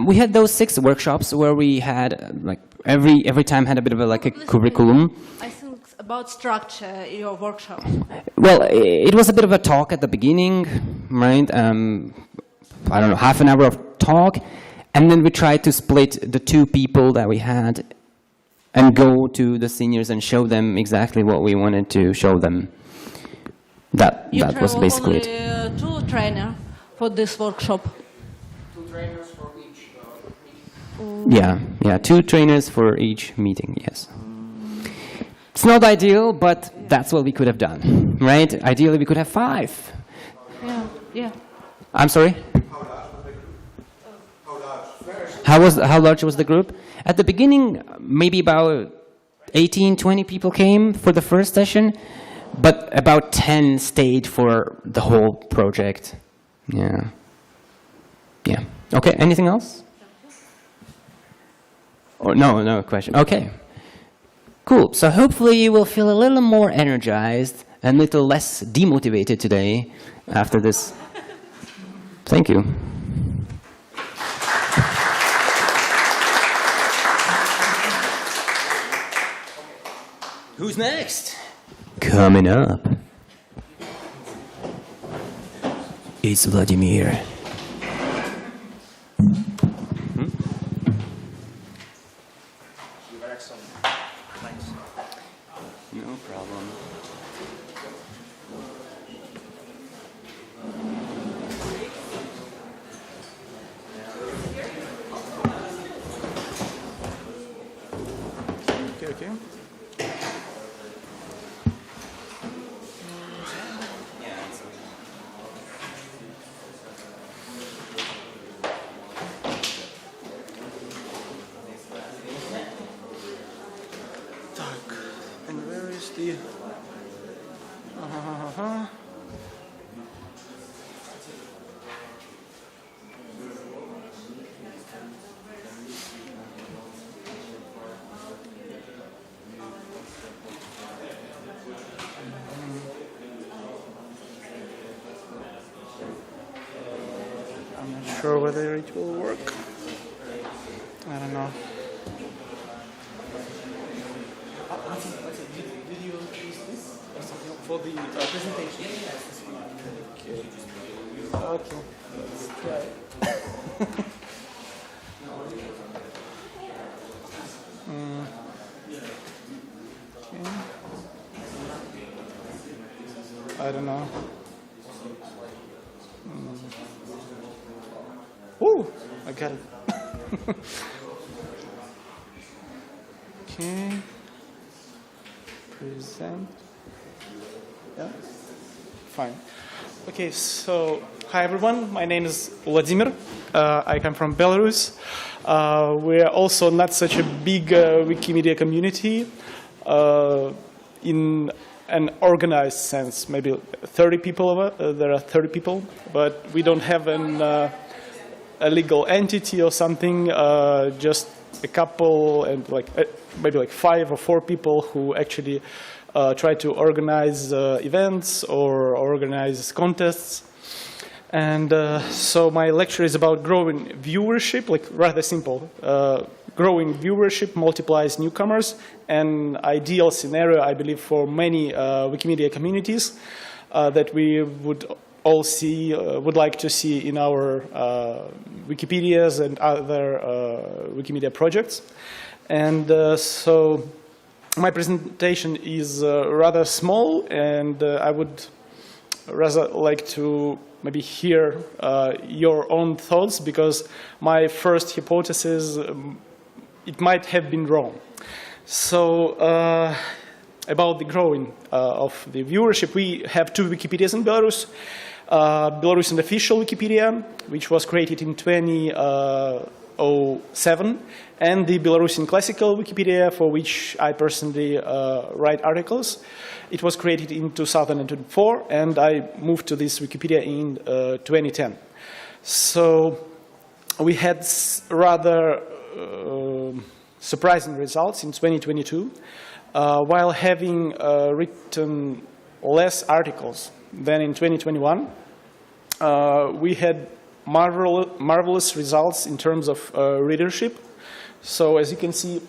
we had those 6 workshops where we had like every time had a bit of a curriculum. I think about structure your workshop. Well, it was a bit of a talk at the beginning, right? I don't know, half an hour of talk, and then we tried to split the 2 people that we had and go to the seniors and show them exactly what we wanted to show them. That was basically it. You travel only 2 trainers for this workshop. 2 trainers for each Yeah, 2 trainers for each meeting, yes. It's not ideal, but that's what we could have done, right? Ideally, we could have 5. Yeah. I'm sorry? How large was the group? At the beginning, maybe about 18, 20 people came for the first session, but about 10 stayed for the whole project. Yeah. Okay, anything else? Or no question. Okay. Cool. So hopefully you will feel a little more energized and a little less demotivated today after this. Thank you. Who's next? Coming up, it's Vladimir. No problem. Okay. And where is the... I'm not sure whether it will work. I don't know. Did you use this or something for the presentation? Okay. Let's try. Okay. I don't know. Ooh, I got it. Okay. Present. Yeah. Fine. Okay, so hi everyone. My name is Vladimir. I come from Belarus. We're also not such a big Wikimedia community in an organized sense. Maybe 30 people. There are 30 people, but we don't have a legal entity or something. Just a couple and maybe 5 or 4 people who actually try to organize events or organize contests. And so my lecture is about growing viewership, rather simple. Growing viewership multiplies newcomers, an ideal scenario, I believe, for many Wikimedia communities that we would all see, would like to see in our Wikipedias and other Wikimedia projects. And so my presentation is rather small, and I would rather like to maybe hear your own thoughts, because my first hypothesis, it might have been wrong. So about the growing of the viewership, we have two Wikipedias in Belarus. Belarusian official Wikipedia, which was created in 2007, and the Belarusian classical Wikipedia, for which I personally write articles. It was created in 2004, and I moved to this Wikipedia in 2010. So we had rather surprising results in 2022, while having written less articles than in 2021. We had marvelous results in terms of readership. So as you can see,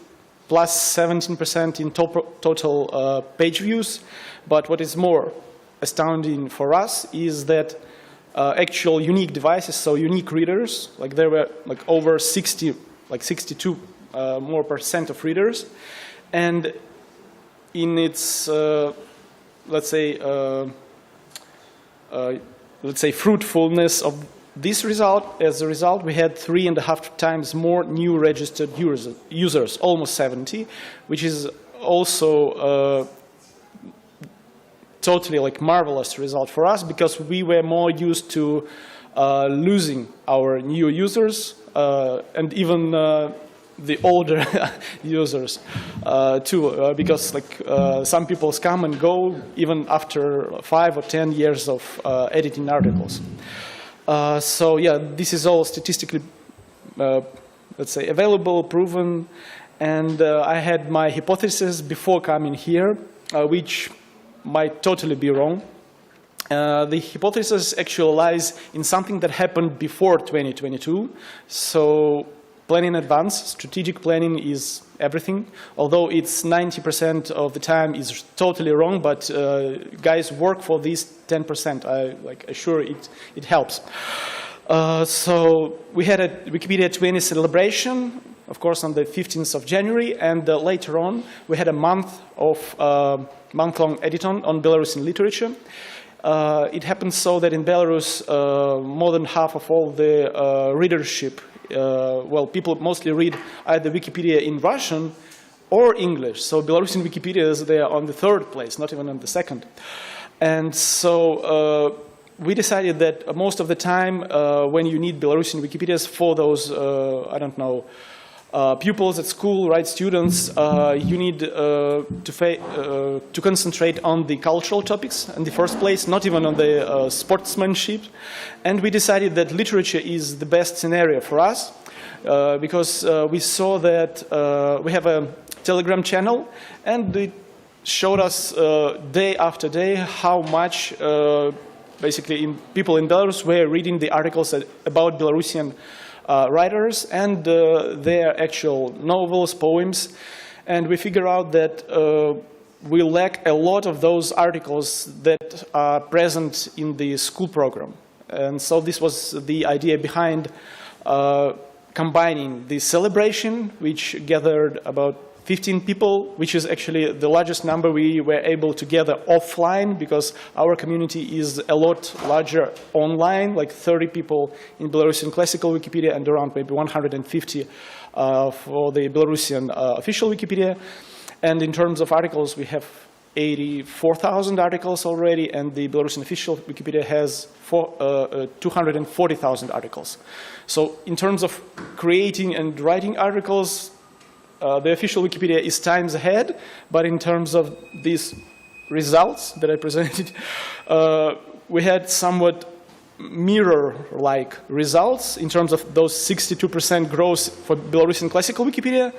plus 17% in total page views. But what is more astounding for us is that actual unique devices, so unique readers, like there were like over 60, like 62 more % of readers. And in its, let's say fruitfulness of this result, as a result, we had 3.5 times more new registered users, almost 70, which is also totally like marvelous result for us, because we were more used to losing our new users and even the older users too, because like some people come and go even after 5 or 10 years of editing articles. So yeah, this is all statistically, let's say, available, proven, and I had my hypothesis before coming here, which might totally be wrong. The hypothesis actually lies in something that happened before 2022. So planning in advance, strategic planning is everything, although it's 90% of the time is totally wrong, but guys work for this 10%. I assure it helps. So we had a Wikipedia 20 celebration, of course, on the 15th of January, and later on we had a month-long edit-on on Belarusian literature. It happens so that in Belarus, more than half of all the readership, well, people mostly read either Wikipedia in Russian or English. So Belarusian Wikipedias, they are on the 3rd place, not even on the 2nd. And so we decided that most of the time when you need Belarusian Wikipedias for those, I don't know, pupils at school, right, students, you need to concentrate on the cultural topics in the first place, not even on the sportsmanship. And we decided that literature is the best scenario for us because we saw that we have a Telegram channel, and it showed us day after day how much basically people in Belarus were reading the articles about Belarusian writers and their actual novels, poems, and we figure out that we lack a lot of those articles that are present in the school program. And so this was the idea behind combining the celebration, which gathered about 15 people, which is actually the largest number we were able to gather offline, because our community is a lot larger online, like 30 people in Belarusian classical Wikipedia and around maybe 150 for the Belarusian official Wikipedia. And in terms of articles, we have 84,000 articles already, and the Belarusian official Wikipedia has 240,000 articles. So in terms of creating and writing articles, the official Wikipedia is times ahead, but in terms of these results that I presented, we had somewhat mirror-like results in terms of those 62% growth for Belarusian classical Wikipedia.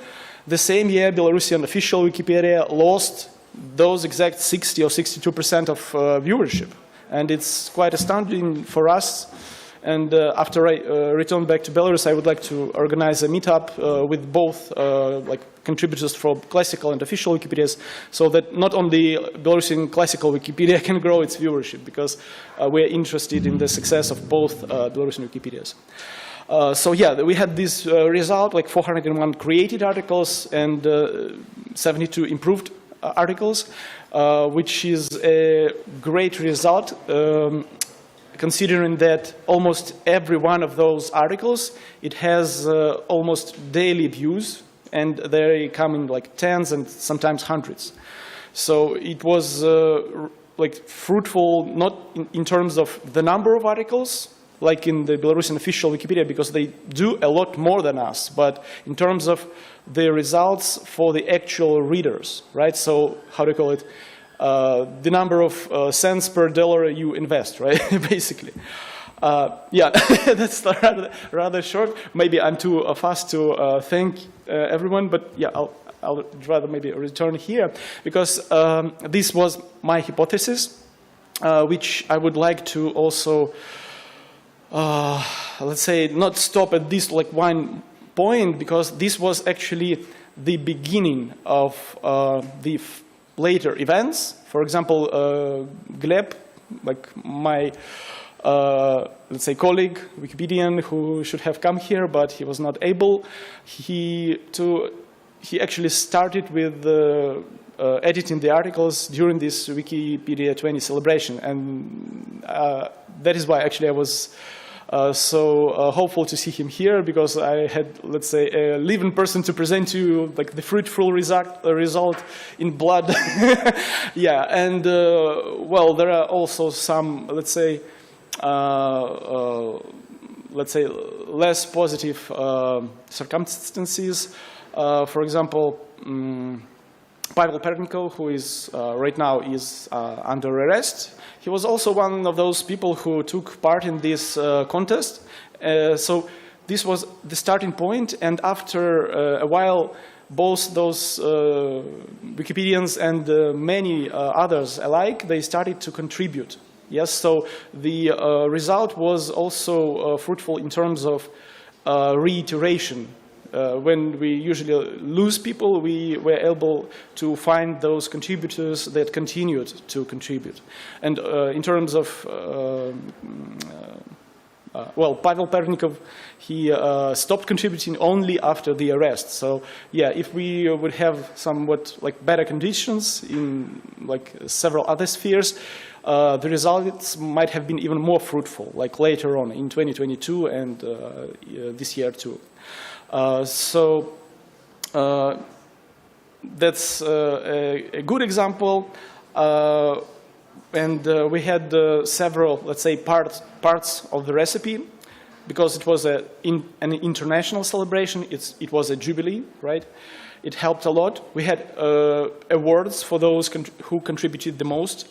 The same year, Belarusian official Wikipedia lost those exact 60 or 62% of viewership. And it's quite astounding for us. And after I return back to Belarus, I would like to organize a meetup with both like contributors from classical and official Wikipedias, so that not only Belarusian classical Wikipedia can grow its viewership, because we're interested in the success of both Belarusian Wikipedias. So yeah, we had this result, like 401 created articles and 72 improved articles, which is a great result, considering that almost every one of those articles, it has almost daily views, and they come in like tens and sometimes hundreds. So it was like fruitful, not in terms of the number of articles, like in the Belarusian official Wikipedia, because they do a lot more than us, but in terms of the results for the actual readers, right? So how do you call it? The number of cents per dollar you invest, right? Basically. Yeah, that's rather short. Maybe I'm too fast to thank everyone, but yeah, I'll rather maybe return here, because this was my hypothesis, which I would like to also, let's say, not stop at this like one point, because this was actually the beginning of the later events. For example, Gleb, like my, let's say, colleague, Wikipedian, who should have come here, but he was not able. He actually started with editing the articles during this Wikipedia 20 celebration, and that is why actually I was so hopeful to see him here, because I had, let's say, a living person to present to you, like the fruitful result in blood. Yeah, and well, there are also some, let's say, less positive circumstances. For example, Pavel Pernikov, who is right now is under arrest. He was also one of those people who took part in this contest. So this was the starting point, and after a while, both those Wikipedians and many others alike, they started to contribute. Yes, so the result was also fruitful in terms of reiteration. When we usually lose people, we were able to find those contributors that continued to contribute. And in terms of, well, Pavel Pernikov, he stopped contributing only after the arrest. So, yeah, if we would have somewhat like better conditions in like several other spheres, the results might have been even more fruitful, like later on in 2022 and this year too. So that's a good example, and we had several, let's say, parts of the recipe, because it was an international celebration. It was a jubilee, right? It helped a lot. We had awards for those who contributed the most.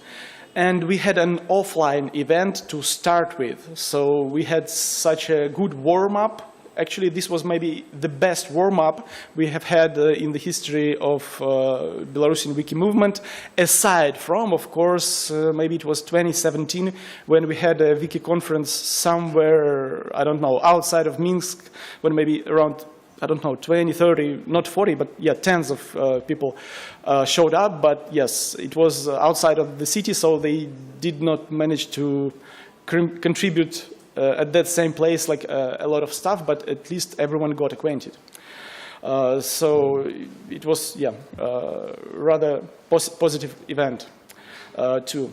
And we had an offline event to start with. So we had such a good warm-up. Actually, this was maybe the best warm-up we have had in the history of Belarusian Wiki movement, aside from, of course, maybe it was 2017, when we had a Wiki conference somewhere, I don't know, outside of Minsk, when maybe around, I don't know, 20, 30, not 40, but yeah, tens of people showed up. But yes, it was outside of the city, so they did not manage to contribute at that same place, like a lot of stuff, but at least everyone got acquainted. So it was, yeah, rather positive event too.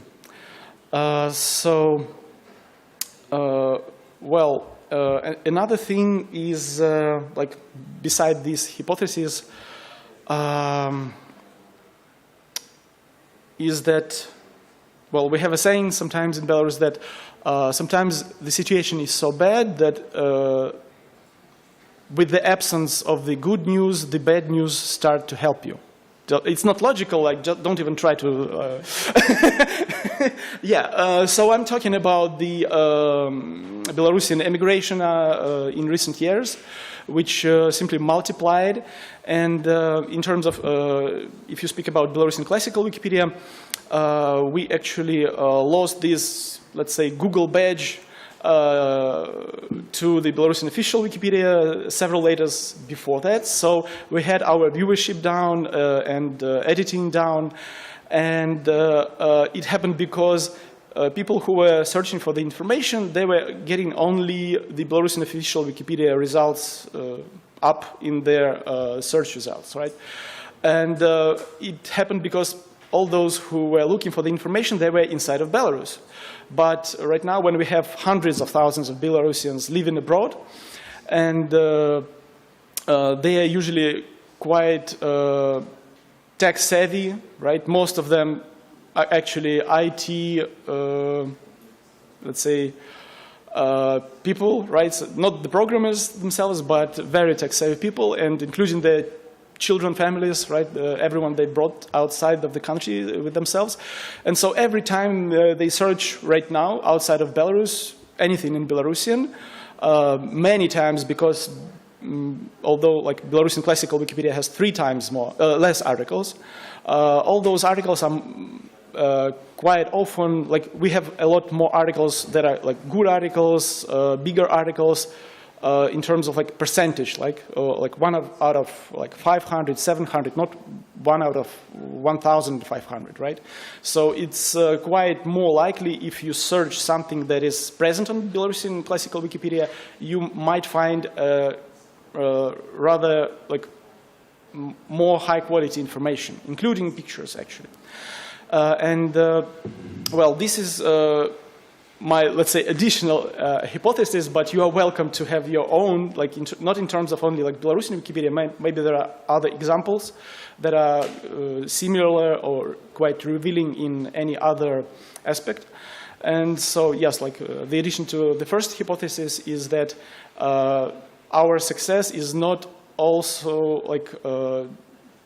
Well, another thing is, like, beside this hypothesis, is that, well, we have a saying sometimes in Belarus that sometimes the situation is so bad that with the absence of the good news, the bad news start to help you. It's not logical, like, just don't even try to... Yeah, so I'm talking about the Belarusian emigration in recent years, which simply multiplied. And in terms of, if you speak about Belarusian classical Wikipedia, we actually lost this, let's say, Google badge to the Belarusian official Wikipedia several years before that. So we had our viewership down and editing down. And it happened because people who were searching for the information, they were getting only the Belarusian official Wikipedia results up in their search results, right? And it happened because all those who were looking for the information, they were inside of Belarus. But right now, when we have hundreds of thousands of Belarusians living abroad, and they are usually quite tech-savvy, right? Most of them are actually IT, let's say, people, right? So not the programmers themselves, but very tech-savvy people, and including their children, families, right? Everyone they brought outside of the country with themselves. And so every time they search right now outside of Belarus, anything in Belarusian, many times because although like Belarusian classical Wikipedia has 3 times less articles, all those articles are quite often, like we have a lot more articles that are like good articles, bigger articles, in terms of like percentage, like 1 out of like 500, 700, not 1 out of 1,500, right? So it's quite more likely if you search something that is present on Belarusian classical Wikipedia, you might find rather like more high quality information, including pictures actually. Well, this is my, let's say, additional hypothesis, but you are welcome to have your own, like, not in terms of only like Belarusian Wikipedia, maybe there are other examples that are similar or quite revealing in any other aspect. And so, yes, like the addition to the first hypothesis is that our success is not also like,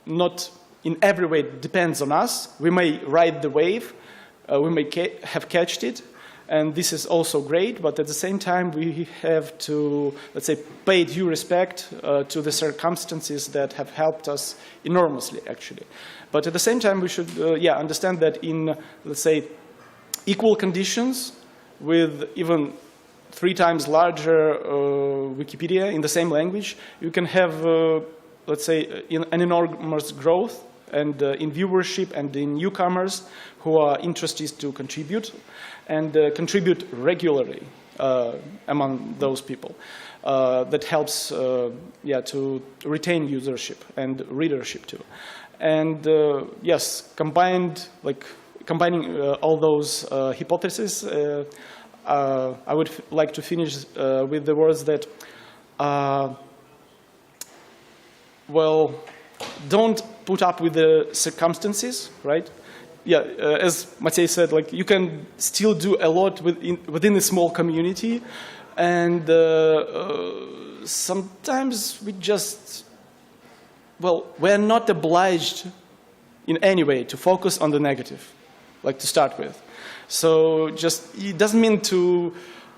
not in every way depends on us. We may ride the wave, we may have catched it, and this is also great, but at the same time we have to, let's say, pay due respect to the circumstances that have helped us enormously, actually. But at the same time we should, understand that in, let's say, equal conditions with even 3 times larger Wikipedia in the same language, you can have, let's say, an enormous growth and in viewership and in newcomers who are interested to contribute and contribute regularly among those people. That helps, to retain usership and readership too. And yes, combining all those hypotheses, I would like to finish with the words that, well, don't put up with the circumstances, right? Yeah, as Matej said, like you can still do a lot within a small community, and sometimes we just, well, we're not obliged in any way to focus on the negative, like to start with. So just, it doesn't mean to,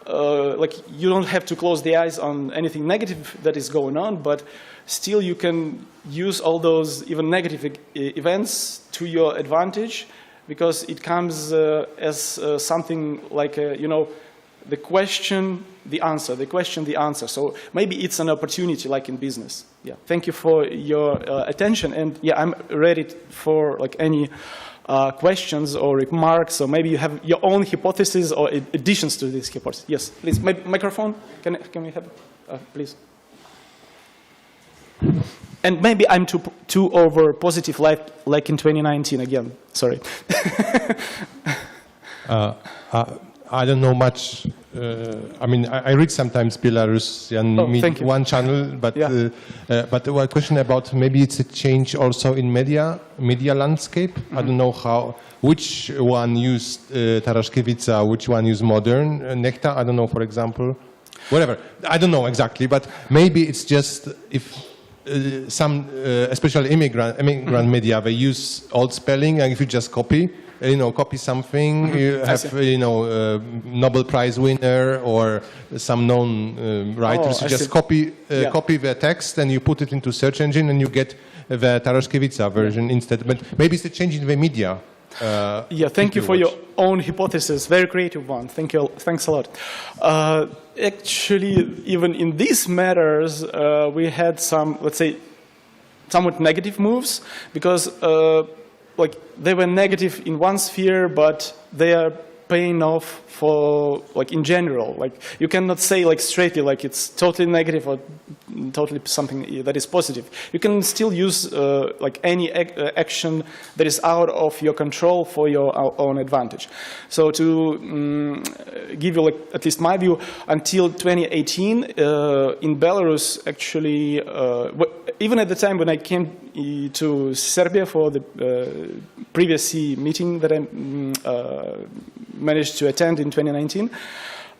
like you don't have to close the eyes on anything negative that is going on, but still you can use all those even negative events to your advantage, because it comes as something like, the question, the answer, the question, the answer. So maybe it's an opportunity like in business. Yeah, thank you for your attention, and yeah, I'm ready for like any questions or remarks, or maybe you have your own hypotheses or additions to this hypothesis. Yes, please, microphone, can we have it, please? And maybe I'm too over positive, like in 2019 again. Sorry. I don't know much. I mean, I read sometimes Belarusian one channel, but yeah. But a question about maybe it's a change also in media landscape. Mm-hmm. I don't know which one used Taraszkiewicza, which one used modern Nekta. I don't know, for example, whatever. I don't know exactly, but maybe it's just if. Some, especially immigrant media, they use old spelling, and if you just copy something, you have, Nobel Prize winner or some known writers. You just copy the text and you put it into search engine and you get the Taraszkiewicza version instead. But maybe it's a change in the media. Thank you for your own hypothesis. Very creative one. Thank you. Thanks a lot. Actually, even in these matters, we had some, let's say, somewhat negative moves, because like they were negative in one sphere, but they are paying off for, like, in general. Like, you cannot say, like, straightly, like, it's totally negative or totally something that is positive. You can still use, like, any action that is out of your control for your own advantage. So to give you, like, at least my view, until 2018, in Belarus, actually, even at the time when I came to Serbia for the previous CEE meeting that I managed to attend in 2019,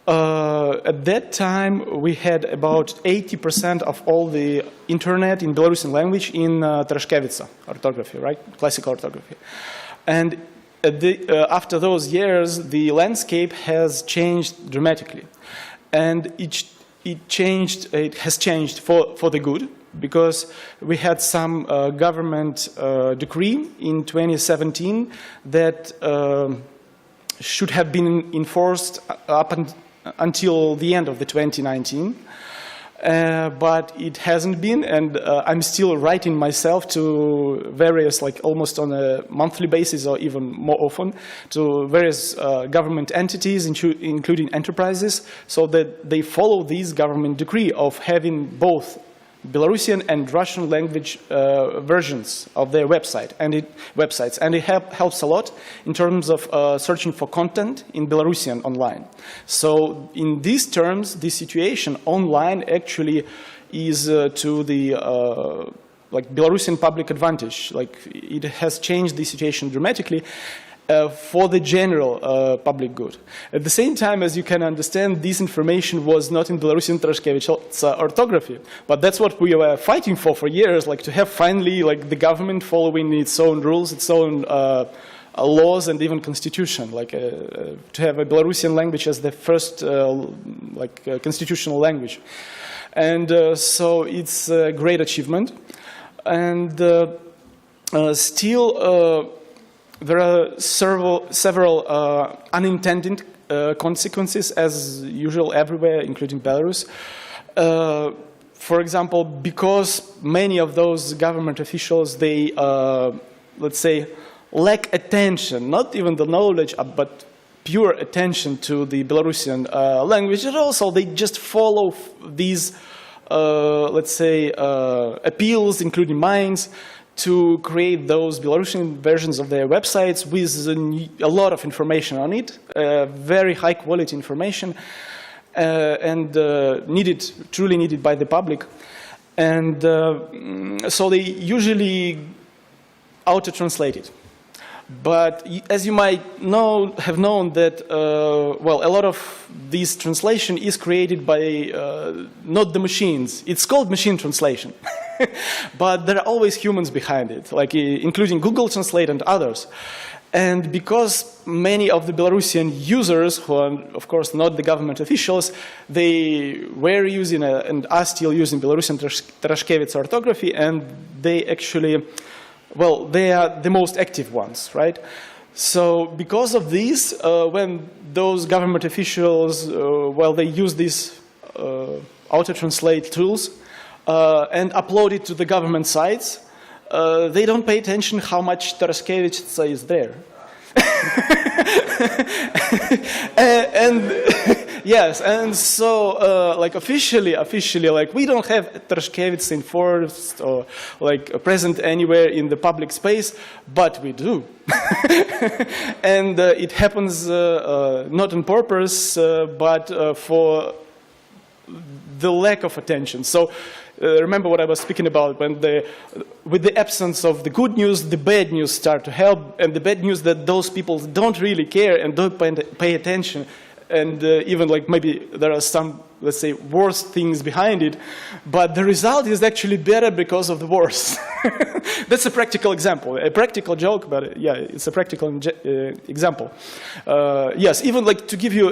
at that time we had about 80% of all the internet in Belarusian language in Tarashkevitsa orthography, right? Classical orthography. And after those years, the landscape has changed dramatically. And it has changed for the good, because we had some government decree in 2017 that should have been enforced up until the end of the 2019. But it hasn't been, and I'm still writing myself to various, like almost on a monthly basis or even more often, to various government entities, including enterprises, so that they follow this government decree of having both Belarusian and Russian language versions of their websites, and it helps a lot in terms of searching for content in Belarusian online. So in these terms, the situation online actually is to the like Belarusian public advantage. Like, it has changed the situation dramatically. For the general public good. At the same time, as you can understand, this information was not in Belarusian Tarashkevitsa orthography, but that's what we were fighting for years, like to have finally, like, the government following its own rules, its own laws, and even constitution, like to have a Belarusian language as the first constitutional language. And so it's a great achievement. And still, there are several unintended consequences, as usual everywhere, including Belarus. For example, because many of those government officials, they, let's say, lack attention, not even the knowledge, but pure attention to the Belarusian language at all. So they just follow these, let's say, appeals, including mine, to create those Belarusian versions of their websites with a lot of information on it, very high quality information, and truly needed by the public. And so they usually auto-translate it. But as you might have known that, well, a lot of this translation is created by not the machines. It's called machine translation. But there are always humans behind it, like including Google Translate and others. And because many of the Belarusian users, who are, of course, not the government officials, they were using and are still using Belarusian Tarashkevitsa orthography, and they actually, well, they are the most active ones, right? So because of this, when those government officials, well, they use these auto-translate tools and upload it to the government sites, they don't pay attention how much Tarashkevitsa is there. And yes, and so like officially, like we don't have Tarashkevitsa enforced or like present anywhere in the public space, but we do. And it happens not on purpose, but for the lack of attention. So remember what I was speaking about, when with the absence of the good news, the bad news start to help, and the bad news that those people don't really care and don't pay attention, and even like maybe there are some, let's say, worse things behind it, but the result is actually better because of the worse. That's a practical example, a practical joke, but yeah, it's a practical example. Yes, even like to give you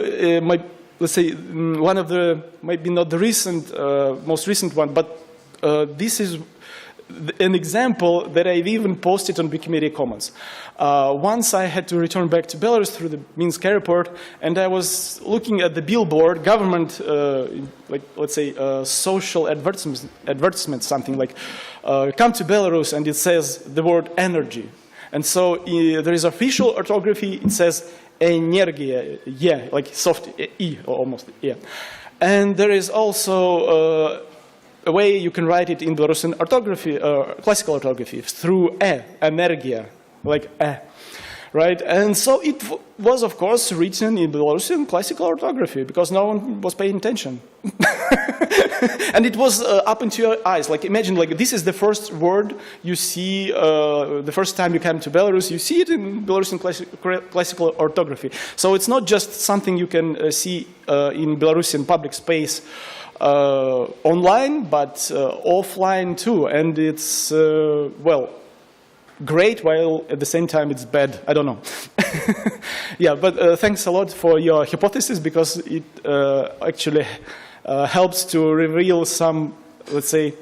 let's say, one of the, maybe not the recent, most recent one, but this is an example that I've even posted on Wikimedia Commons. Once I had to return back to Belarus through the Minsk airport, and I was looking at the billboard, government, like, let's say, social advertisement, something like, come to Belarus, and it says the word energy. And so there is official orthography, it says energia, yeah, like soft E, almost, yeah. And there is also a way you can write it in Belarusian orthography, classical orthography, through energia, like right? And so it was, of course, written in Belarusian classical orthography because no one was paying attention. And it was up into your eyes. Like, imagine, like, this is the first word you see the first time you come to Belarus. You see it in Belarusian classical orthography. So it's not just something you can see in Belarusian public space online, but offline too. And it's, well, great, while at the same time it's bad. I don't know. Yeah, but thanks a lot for your hypothesis, because it actually helps to reveal some, let's say,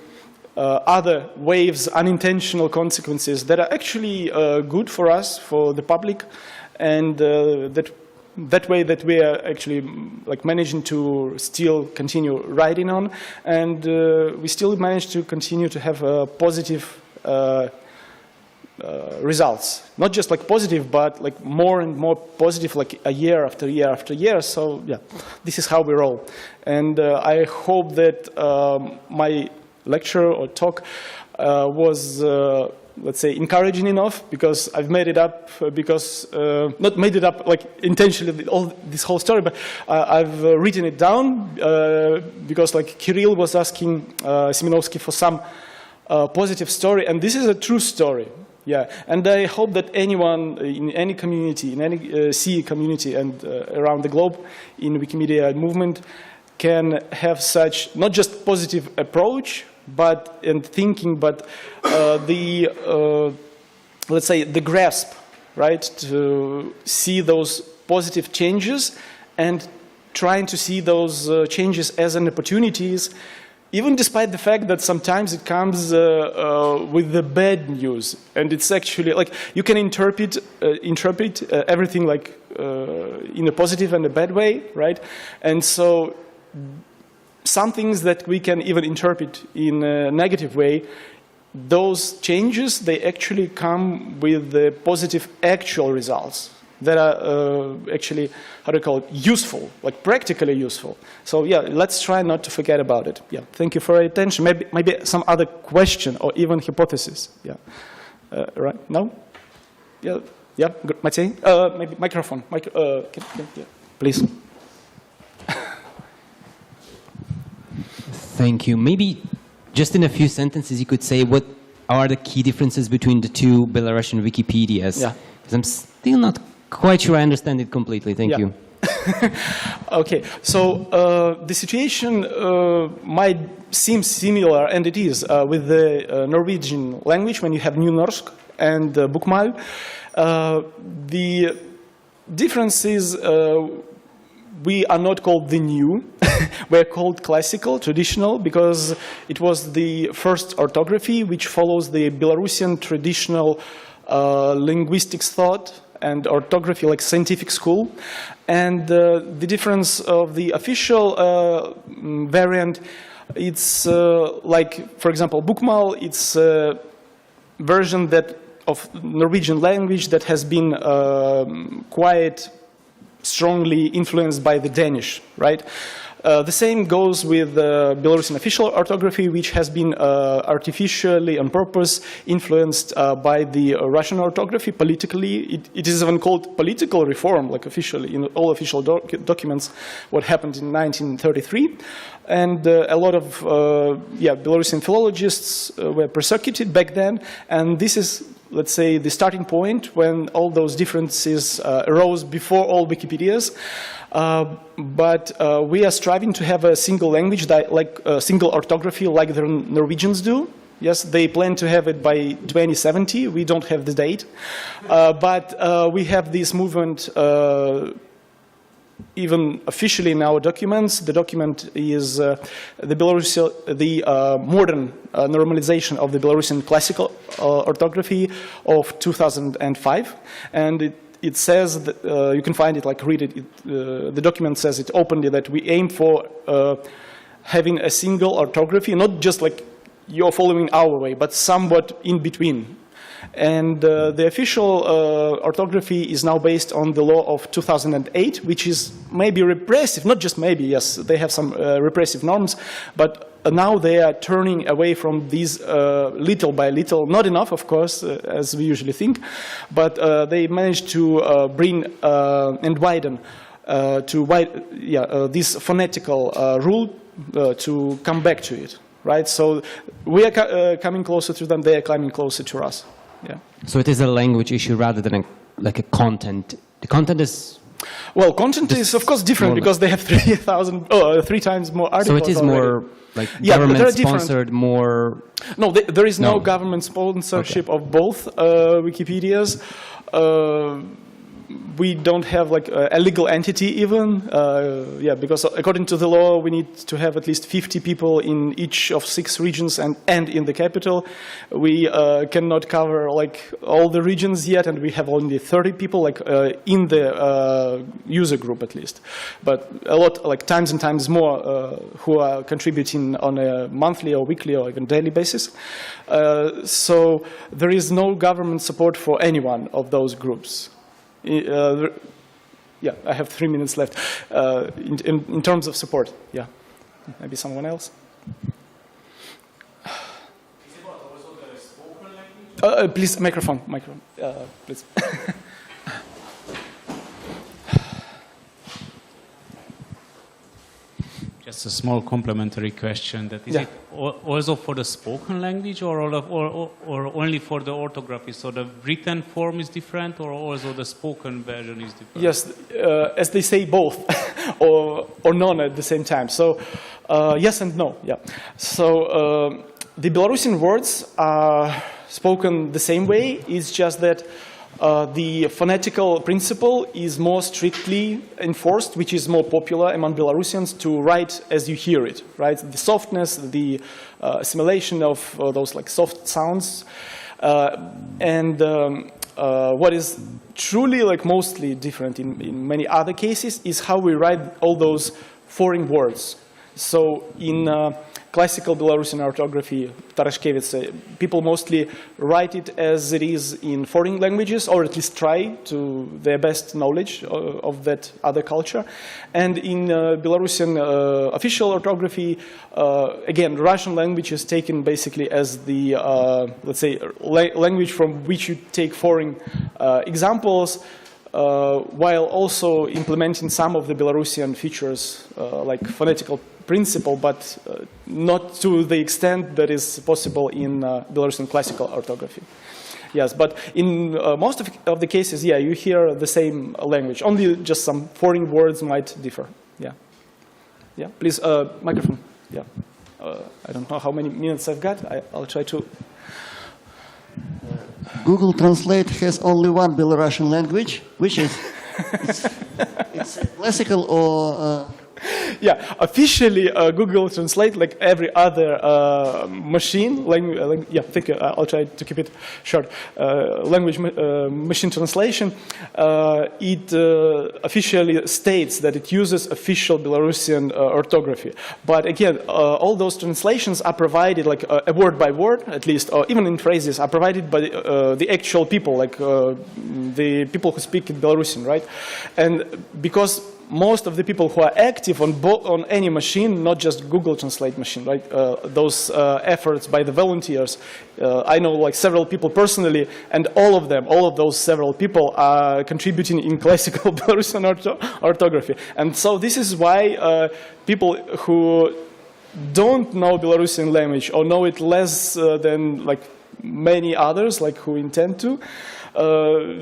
other waves, unintentional consequences that are actually good for us, for the public, and that way that we are actually like managing to still continue writing on, and we still manage to continue to have positive results. Not just like positive, but like more and more positive, like a year after year after year. So yeah, this is how we roll. And I hope that my lecture or talk was, let's say, encouraging enough, because I've made it up because, not made it up like intentionally, this whole story, but I've written it down because like Kirill was asking Seminovsky for some positive story, and this is a true story. Yeah, and I hope that anyone in any community, in any CEE community and around the globe in Wikimedia movement can have such, not just positive approach, but and thinking, but let's say the grasp, right, to see those positive changes and trying to see those changes as an opportunities, even despite the fact that sometimes it comes with the bad news, and it's actually like you can interpret everything like in a positive and a bad way, right? And so some things that we can even interpret in a negative way, those changes, they actually come with the positive actual results that are actually, how do you call it, useful, like practically useful. So yeah, let's try not to forget about it. Yeah, thank you for your attention. Maybe some other question or even hypothesis. Yeah, right? No? Yeah, yeah. Good. Matej, maybe microphone. Yeah, please. Thank you. Maybe just in a few sentences, you could say what are the key differences between the two Belarusian Wikipedias? Yeah. Because I'm still not quite sure I understand it completely. Thank you. Okay, so the situation might seem similar, and it is, with the Norwegian language when you have Nynorsk and Bokmål. The difference is we are not called the new, we're called classical, traditional, because it was the first orthography which follows the Belarusian traditional linguistics thought and orthography, like scientific school. And the difference of the official variant, it's like, for example, Bokmål, it's a version that of Norwegian language that has been quite strongly influenced by the Danish, right? The same goes with Belarusian official orthography, which has been artificially, on purpose, influenced by the Russian orthography politically. It is even called political reform, like officially, in all official documents, what happened in 1933. And a lot of Belarusian philologists were persecuted back then, and this is, let's say, the starting point when all those differences arose before all Wikipedias. But we are striving to have a single language, like a single orthography, like the Norwegians do. Yes, they plan to have it by 2070. We don't have the date. But we have this movement even officially in our documents. The document is the modern normalization of the Belarusian classical orthography of 2005. And it says that, you can find it, like read it, the document says it openly that we aim for having a single orthography, not just like you're following our way, but somewhat in between. And the official orthography is now based on the law of 2008, which is maybe repressive, not just maybe, yes, they have some repressive norms, but now they are turning away from these little by little, not enough, of course, as we usually think, but they managed to bring and widen this phonetical rule to come back to it, right? So we are coming closer to them, they are coming closer to us. Yeah. So it is a language issue rather than like a content. The content is... Well, content is of course different because they have 3 times more articles. So it is already. more like government-sponsored, more... No, there is no government sponsorship of both Wikipedias. We don't have like a legal entity even, because according to the law we need to have at least 50 people in each of 6 regions and in the capital. We cannot cover like all the regions yet, and we have only 30 people like in the user group at least. But a lot, like times and times more who are contributing on a monthly or weekly or even daily basis. So there is no government support for any one of those groups. I have 3 minutes left in terms of support. Yeah, maybe someone else. Please, microphone, please. Just a small complementary question. That is it also for the spoken language or only for the orthography? So the written form is different, or also the spoken version is different? Yes, as they say, both, or none at the same time. So yes and no. Yeah. So the Belarusian words are spoken the same way. It's just that the phonetical principle is more strictly enforced, which is more popular among Belarusians to write as you hear it, right? The softness, the assimilation of those like soft sounds, and what is truly like mostly different in many other cases is how we write all those foreign words. So in classical Belarusian orthography, Tarashkevitsa, people mostly write it as it is in foreign languages, or at least try to their best knowledge of that other culture. And in Belarusian official orthography, again, Russian language is taken basically as the, let's say, language from which you take foreign examples, while also implementing some of the Belarusian features, like phonetical principle, but not to the extent that is possible in Belarusian classical orthography. Yes, but in most of the cases, yeah, you hear the same language. Only just some foreign words might differ. Yeah. Yeah, please, microphone. Yeah. I don't know how many minutes I've got. I'll try to. Google Translate has only one Belarusian language, which is it's classical or. Yeah, officially Google Translate, like every other machine language. Yeah, thank you. I'll try to keep it short. Language machine translation. It officially states that it uses official Belarusian orthography. But again, all those translations are provided, like a word by word, at least, or even in phrases, are provided by the actual people, like the people who speak in Belarusian, right? And because most of the people who are active on any machine, not just Google Translate machine, right? Those efforts by the volunteers. I know like several people personally, and all of those several people are contributing in classical Belarusian orthography. And so this is why people who don't know Belarusian language or know it less than like many others, like who intend to,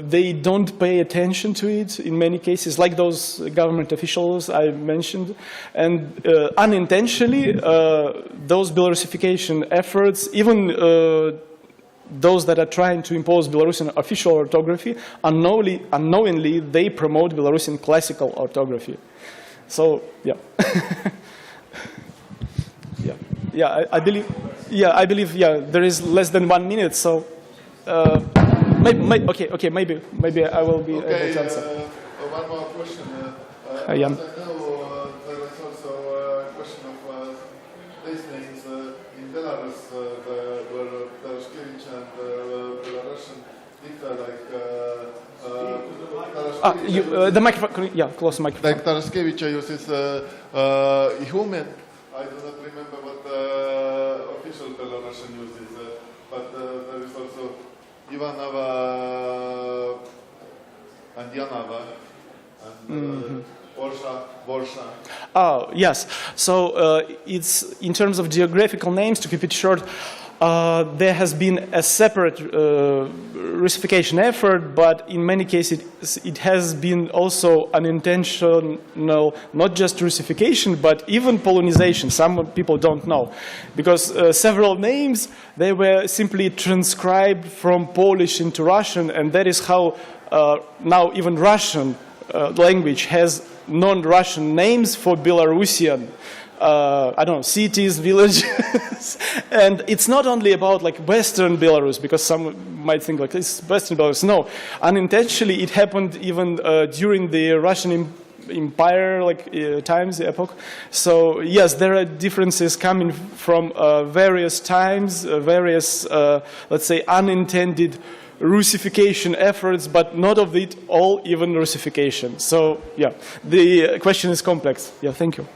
they don't pay attention to it in many cases, like those government officials I mentioned. And unintentionally, those Belarusification efforts, even those that are trying to impose Belarusian official orthography, unknowingly they promote Belarusian classical orthography. So, yeah. I believe, there is less than 1 minute, so maybe I will be able to answer. One more question. Jan. I know there is also a question of these names in Belarus, where Tarashkevich and Belarus The microphone, yeah, close the microphone. Like Tarashkevich uses human. I do not remember what official Belarusian uses, but there is also Ivanova and Yanova and Borsha. Oh, yes. So it's in terms of geographical names, to keep it short, there has been a separate Russification effort, but in many cases it has been also unintentional, not just Russification, but even Polonization. Some people don't know. Because several names, they were simply transcribed from Polish into Russian, and that is how now even Russian language has non-Russian names for Belarusian, I don't know, cities, villages. And it's not only about like Western Belarus, because some might think like it's Western Belarus. No, unintentionally it happened even during the Russian Empire times, the epoch. So yes, there are differences coming from various times, various, let's say, unintended Russification efforts, but not of it all even Russification. So yeah, the question is complex. Yeah, thank you.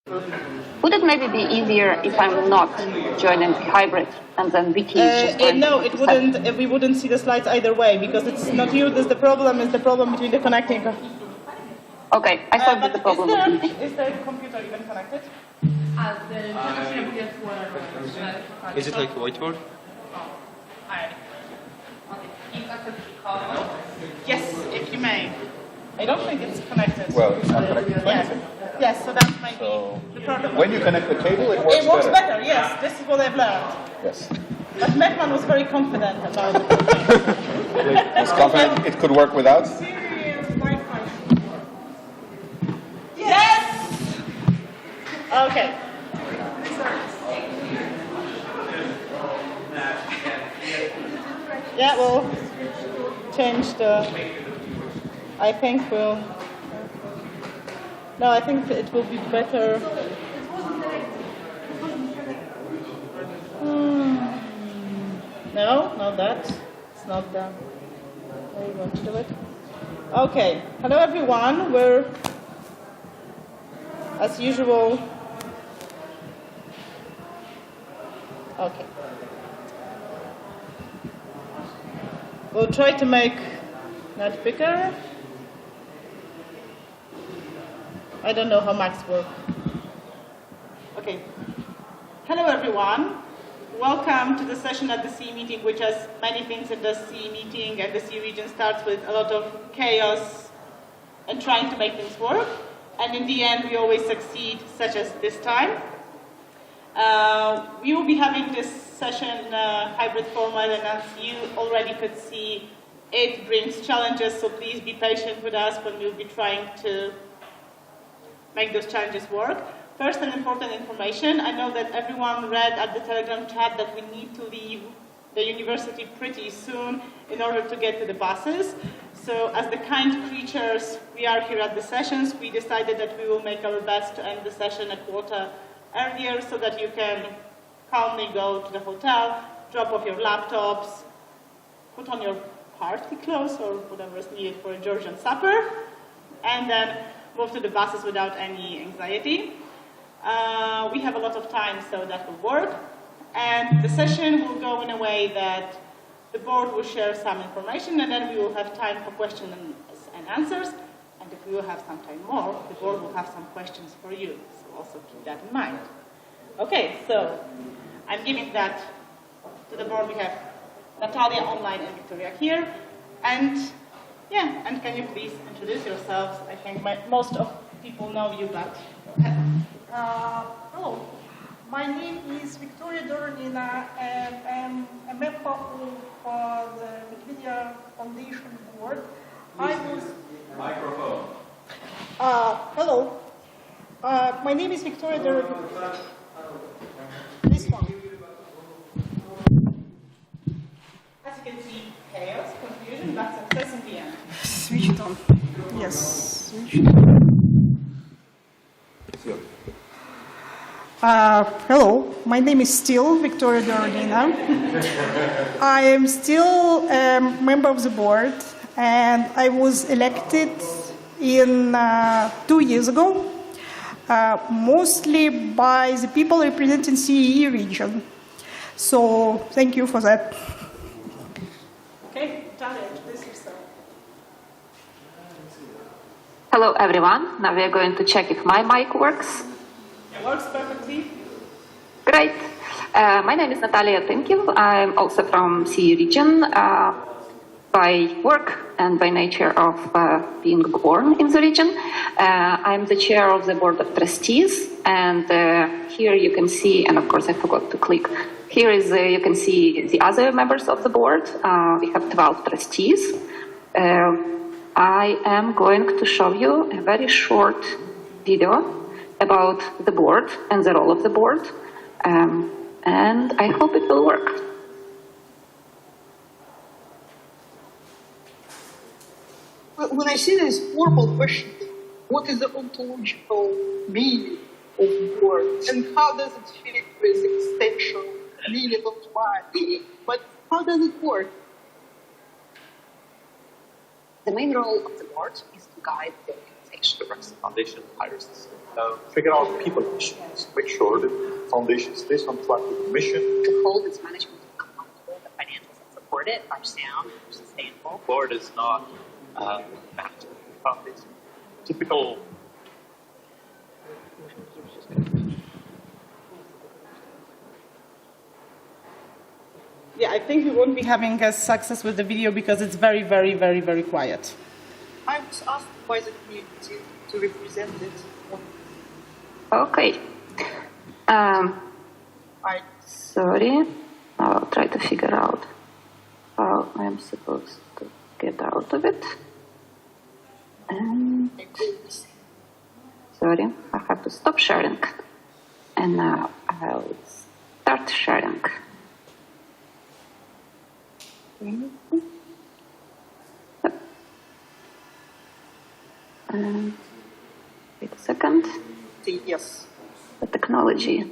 Would it maybe be easier if I'm not joining hybrid and then Vicky is just going No, it wouldn't. We wouldn't see the slides either way because it's not you that's the problem. It's the problem between the connecting. Okay, I thought that the problem was me. Is the computer even connected? Is it like whiteboard? Yes, if you may. I don't think it's connected. Well, it's not connected. Yes, so that might be the problem. When you connect the cable, it works better. It works better, yes. This is what I've learned. Yes. But Meckman was very confident about it. Was confident it could work without? Yes! Okay. Yeah, we'll change the... I think we'll... No, I think it will be better... No, not that. It's not the way we want to do it. Okay. Hello, everyone. We're, as usual... Okay. We'll try to make that bigger. I don't know how Macs work. Okay. Hello, everyone. Welcome to the session at the CEE meeting, which has many things in the CEE meeting, and the CEE region starts with a lot of chaos and trying to make things work. And in the end, we always succeed, such as this time. We will be having this session hybrid format, and as you already could see, it brings challenges, so please be patient with us when we'll be trying to make those challenges work. First, an important information. I know that everyone read at the Telegram chat that we need to leave the university pretty soon in order to get to the buses. So as the kind creatures we are here at the sessions, we decided that we will make our best to end the session a quarter earlier so that you can calmly go to the hotel, drop off your laptops, put on your party clothes or whatever is needed for a Georgian supper, and then move to the buses without any anxiety. We have a lot of time, so that will work. And the session will go in a way that the board will share some information, and then we will have time for questions and answers. And if we will have some time more, the board will have some questions for you. So also keep that in mind. Okay, so I'm giving that to the board. We have Natalia online and Victoria here. And yeah, and can you please introduce yourselves? I think most of people know you, but... Hello, my name is Victoria Doronina, and I'm a member of the Wikimedia Foundation board. Microphone. Hello, my name is Victoria Doronina. This one. As you can see, chaos, confusion, but success in the end. Switch it on. Yes, switch it on. Hello, my name is still Victoria Dorodina. I am still a member of the board, and I was elected in 2 years ago, mostly by the people representing CEE region. So thank you for that. Okay, Talia, introduce yourself. Hello, everyone. Now we are going to check if my mic works. It works perfectly. Great. My name is Natalia Tymkiv. I'm also from CEE region by work and by nature of being born in the region. I'm the chair of the board of trustees, and here you can see, and of course I forgot to click, here is you can see the other members of the board. We have 12 trustees. I am going to show you a very short video about the board and the role of the board, and I hope it will work. When I see this horrible question, what is the ontological meaning of board, and how does it fit with extension, meaning of why? But how does it work? The main role of the board is to guide the organization directs the foundation, hires us. Figure out people issues, make sure that the foundation stays on track with the mission. To hold its management accountable, the financials that support it are sound, they're sustainable. The board is not management foundation. Typical. Yeah, I think we won't be having a success with the video because it's very, very, very, very quiet. I was asked by the community to represent it. Okay. Sorry. I'll try to figure out how I'm supposed to get out of it. And sorry, I have to stop sharing. And now I'll start sharing. Wait a second. Yes. The technology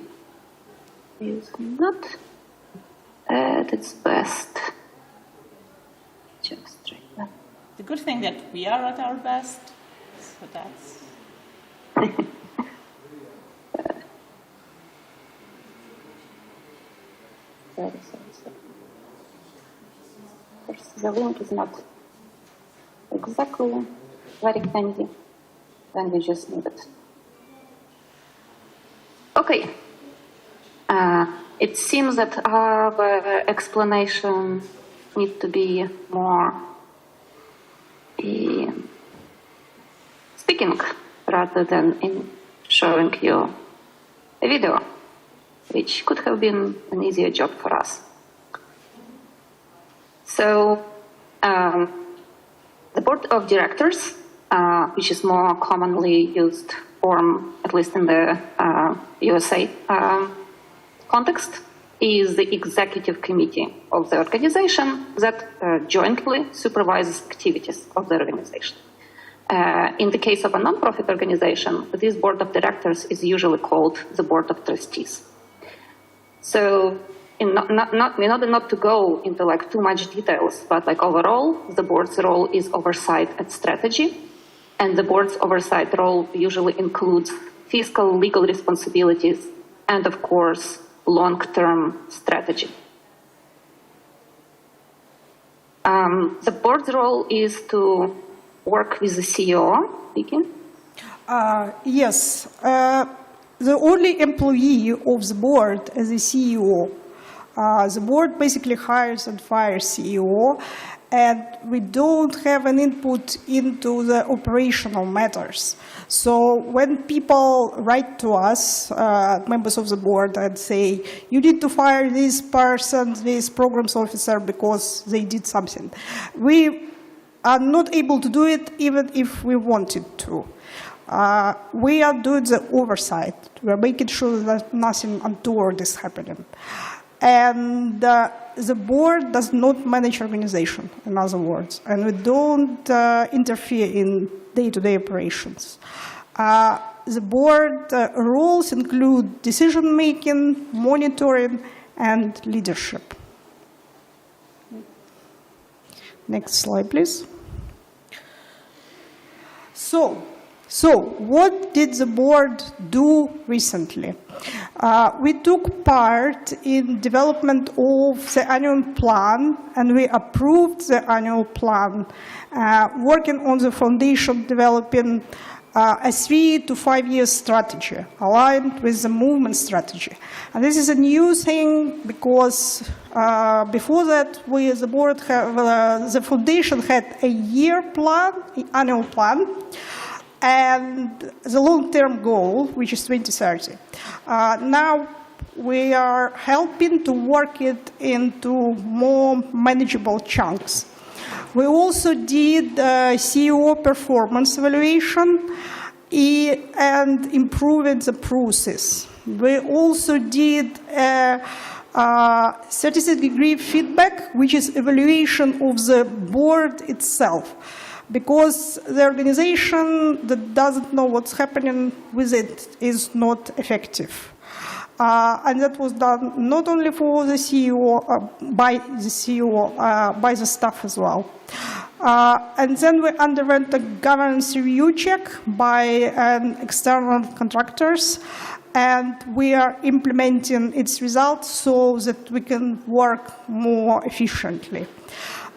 is not at its best. Just right now. The good thing that we are at our best, so that's... Sorry. Of course, the link is not exactly very handy. Then we just need it. Okay. It seems that our explanation needs to be more speaking rather than in showing you a video, which could have been an easier job for us. So, the board of directors, which is more commonly used form, at least in the USA context, is the executive committee of the organization that jointly supervises activities of the organization. In the case of a non-profit organization, this board of directors is usually called the board of trustees. So, in order not to go into like too much details, but like overall, the board's role is oversight and strategy, and the board's oversight role usually includes fiscal, legal responsibilities, and of course, long-term strategy. The board's role is to work with the CEO. Vicky? Yes. The only employee of the board is the CEO. The board basically hires and fires CEO, and we don't have an input into the operational matters. So when people write to us, members of the board, and say, you need to fire this person, this programs officer, because they did something, we are not able to do it even if we wanted to. We are doing the oversight. We are making sure that nothing untoward is happening. And the board does not manage organization, in other words, and we don't interfere in day-to-day operations. The board roles include decision-making, monitoring, and leadership. Next slide, please. So what did the board do recently? We took part in development of the annual plan, and we approved the annual plan, working on the foundation developing a 3 to 5 year strategy aligned with the movement strategy. And this is a new thing because before that, we as the board have, the foundation had a year plan, annual plan, and the long-term goal, which is 2030. Now we are helping to work it into more manageable chunks. We also did CEO performance evaluation and improving the process. We also did 30-degree feedback, which is evaluation of the board itself. Because the organization that doesn't know what's happening with it is not effective. And that was done not only for the CEO, by the CEO, by the staff as well. And then we underwent a governance review check by external contractors, and we are implementing its results so that we can work more efficiently.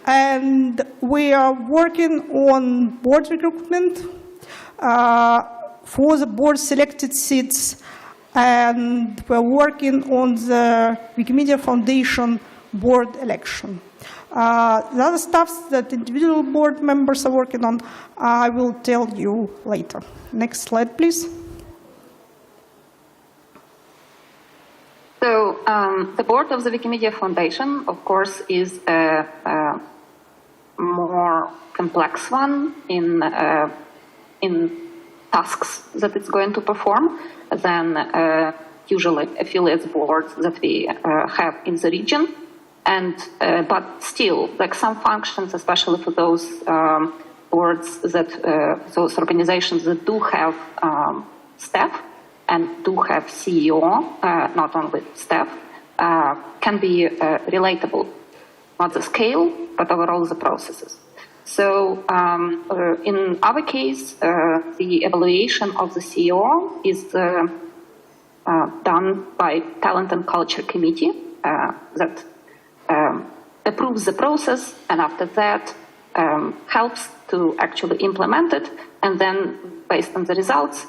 And we are working on board recruitment for the board selected seats, and we're working on the Wikimedia Foundation board election. The other stuff that individual board members are working on, I will tell you later. Next slide, please. So the board of the Wikimedia Foundation, of course, is a more complex one in tasks that it's going to perform than usually affiliates boards that we have in the region. And but still, like some functions, especially for those boards that those organizations that do have staff and do have CEO, not only staff, can be relatable, not the scale, but overall the processes. So in our case, the evaluation of the CEO is done by Talent and Culture Committee that approves the process, and after that helps to actually implement it, and then based on the results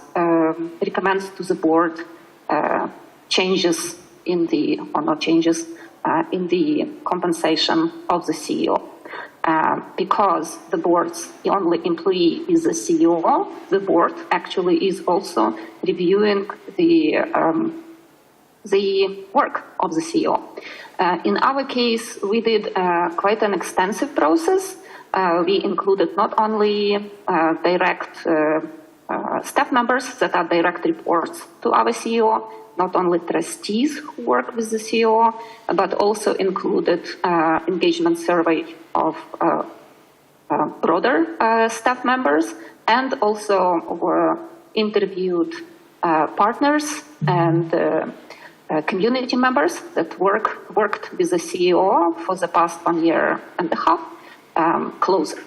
recommends to the board changes in the, or not changes, in the compensation of the CEO. Because the board's only employee is the CEO, the board actually is also reviewing the work of the CEO. In our case, we did quite an extensive process. We included not only direct staff members that are direct reports to our CEO, not only trustees who work with the CEO, but also included engagement survey of broader staff members, and also were interviewed partners and community members that worked with the CEO for the past 1.5 years closer.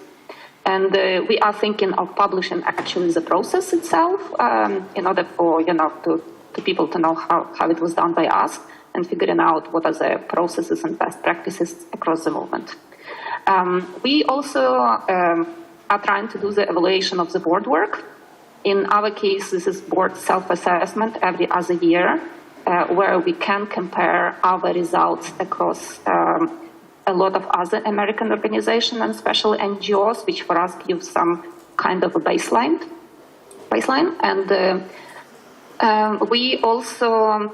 And we are thinking of publishing actually the process itself in order for to people to know how it was done by us, and figuring out what are the processes and best practices across the movement. We also are trying to do the evaluation of the board work. In our case, this is board self-assessment every other year, where we can compare our results across a lot of other American organizations and special NGOs, which for us gives some kind of a baseline. And we also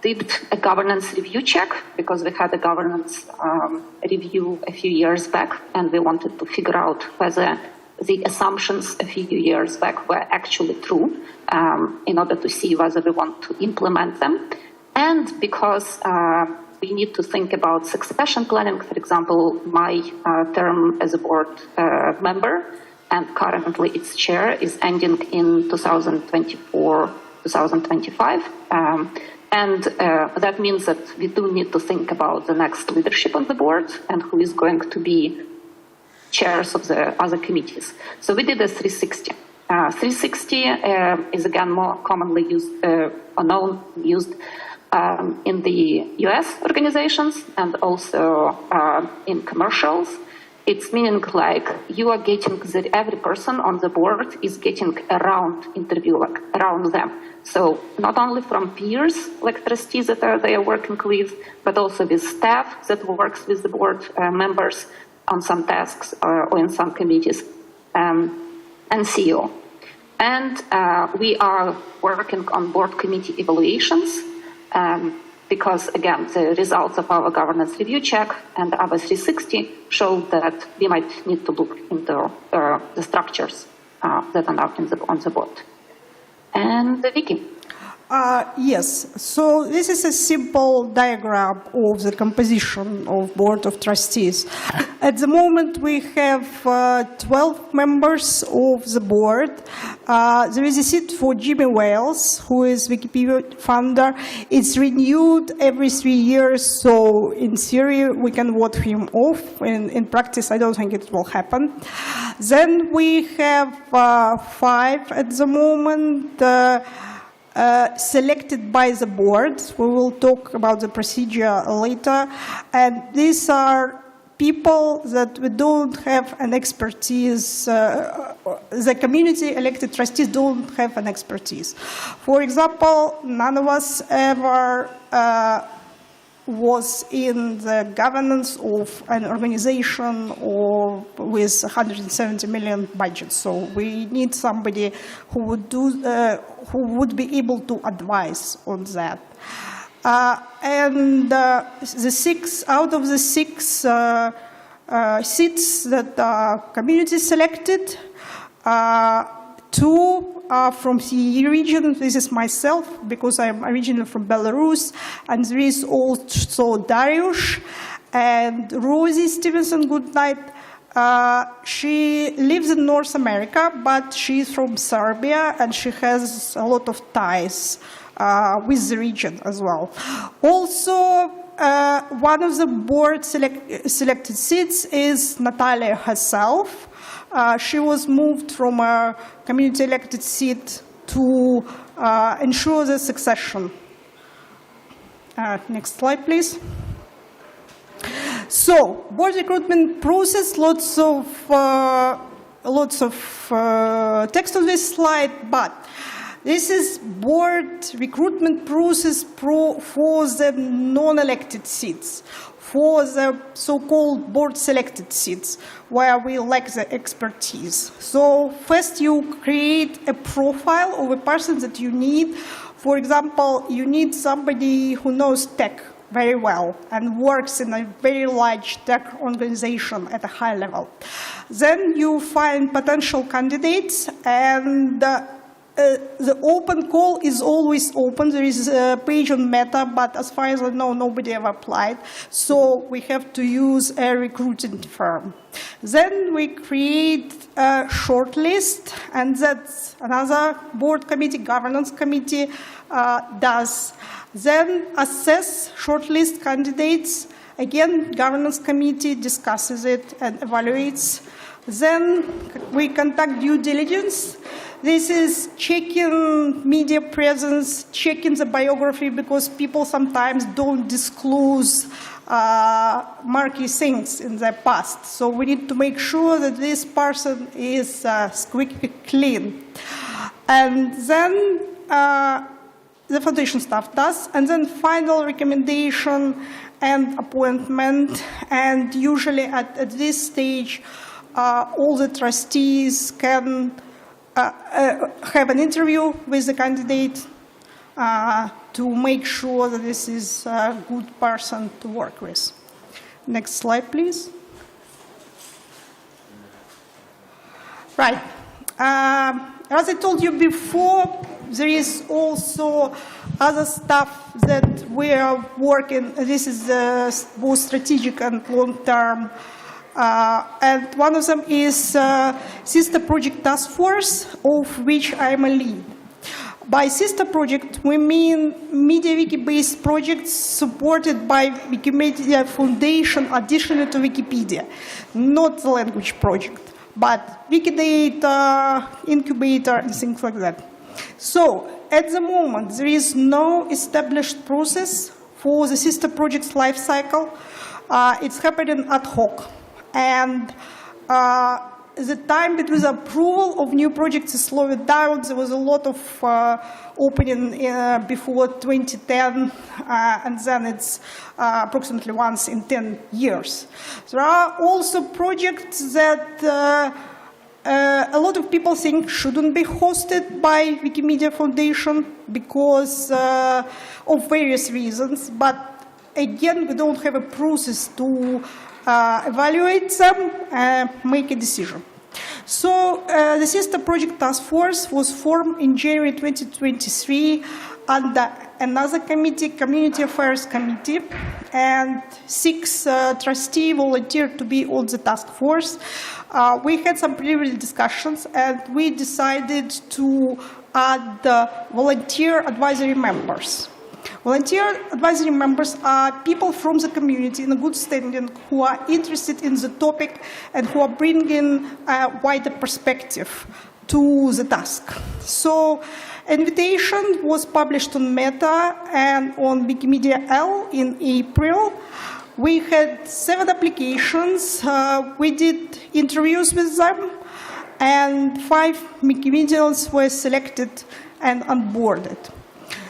did a governance review check, because we had a governance review a few years back, and we wanted to figure out whether the assumptions a few years back were actually true, in order to see whether we want to implement them. And because we need to think about succession planning, for example, my term as a board member, and currently its chair, is ending in 2024-2025. And that means that we do need to think about the next leadership on the board and who is going to be chairs of the other committees. So we did a 360. 360 is again more commonly used used in the US organizations and also in commercials. It's meaning like you are getting every person on the board is getting a round interview, like around them. So not only from peers, like trustees that they are working with, but also with staff that works with the board members on some tasks or in some committees, and CEO. And we are working on board committee evaluations, because again, the results of our governance review check and our 360 show that we might need to look into the structures that are now on the board. And Vicky. Yes, so this is a simple diagram of the composition of Board of Trustees. At the moment we have 12 members of the board. There is a seat for Jimmy Wales, who is Wikipedia founder. It's renewed every 3 years, so in theory we can vote him off. In practice I don't think it will happen. Then we have 5 at the moment. Selected by the board. We will talk about the procedure later. And these are people that we don't have an expertise, the community elected trustees don't have an expertise. For example, none of us ever was in the governance of an organization or with 170 million budget. So we need somebody who would who would be able to advise on that. The 6 out of the 6 seats that are community selected, 2 are from CEE region. This is myself, because I'm originally from Belarus, and there is also Dariusz and Rosie Stevenson Goodnight. She lives in North America, but she's from Serbia, and she has a lot of ties with the region as well. Also, one of the board selected seats is Natalia herself. She was moved from a community elected seat to ensure the succession. Next slide, please. So, board recruitment process, lots of text on this slide, but this is board recruitment process for the non-elected seats, for the so-called board-selected seats, where we lack the expertise. So first you create a profile of a person that you need. For example, you need somebody who knows tech very well and works in a very large tech organization at a high level. Then you find potential candidates, and the open call is always open. There is a page on Meta, but as far as I know, nobody ever applied. So we have to use a recruiting firm. Then we create a short list, and that's another board committee, governance committee does. Then assess shortlist candidates. Again, governance committee discusses it and evaluates. Then we conduct due diligence. This is checking media presence, checking the biography, because people sometimes don't disclose murky things in their past. So we need to make sure that this person is squeaky clean. And then the foundation staff does, and then final recommendation and appointment. And usually at this stage, all the trustees can have an interview with the candidate to make sure that this is a good person to work with. Next slide, please. Right. As I told you before, there is also other stuff that we are working. This is both strategic and long-term. And one of them is Sister Project Task Force, of which I am a lead. By Sister Project, we mean MediaWiki-based projects supported by Wikimedia Foundation additionally to Wikipedia, not the language project, but Wikidata, Incubator, and things like that. So, at the moment, there is no established process for the Sister Project's life cycle. It's happening ad hoc. And the time between the approval of new projects is slowing down. There was a lot of opening before 2010, and then it's approximately once in 10 years. There are also projects that a lot of people think shouldn't be hosted by Wikimedia Foundation because of various reasons, but again, we don't have a process to evaluate them, make a decision. So the Sister Project Task Force was formed in January 2023. under another committee, Community Affairs Committee, and 6 trustees volunteered to be on the task force. We had some preliminary discussions, and we decided to add volunteer advisory members. Volunteer advisory members are people from the community in a good standing who are interested in the topic and who are bringing a wider perspective to the task. So, invitation was published on Meta and on Wikimedia L in April. We had 7 applications. We did interviews with them, and 5 Wikimedians were selected and onboarded.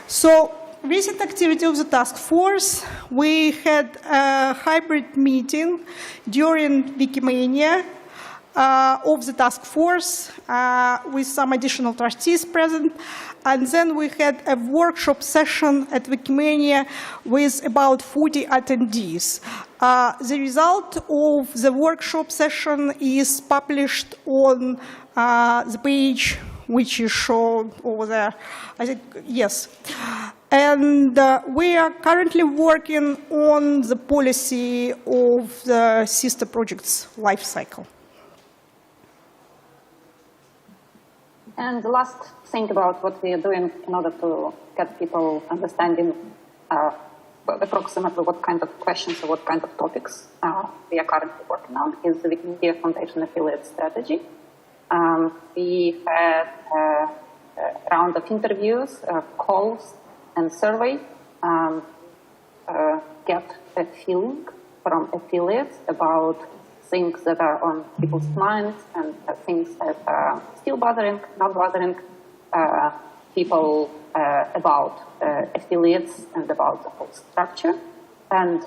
So, recent activity of the task force, we had a hybrid meeting during Wikimania of the task force with some additional trustees present. And then we had a workshop session at Wikimania with about 40 attendees. The result of the workshop session is published on the page which is shown over there. I think, yes. And we are currently working on the policy of the sister project's life cycle. And the last thing about what we are doing in order to get people understanding approximately what kind of questions or what kind of topics we are currently working on is the Wikimedia Foundation affiliate strategy. We had a round of interviews, calls, and survey, get a feeling from affiliates about things that are on people's minds and things that are still bothering, not bothering people about affiliates and about the whole structure, and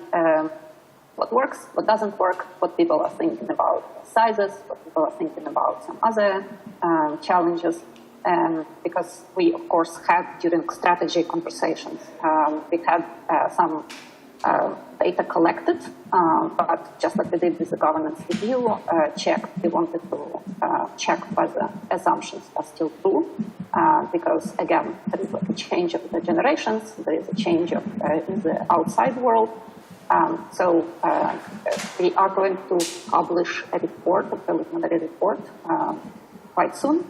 what works, what doesn't work, what people are thinking about sizes, what people are thinking about some other challenges. Because we, of course, had during strategy conversations, we had some data collected, but just like we did with the governance review check, we wanted to check whether assumptions are still true, because, again, there is like a change of the generations, there is a change of, in the outside world. So we are going to publish a report, a preliminary report, quite soon.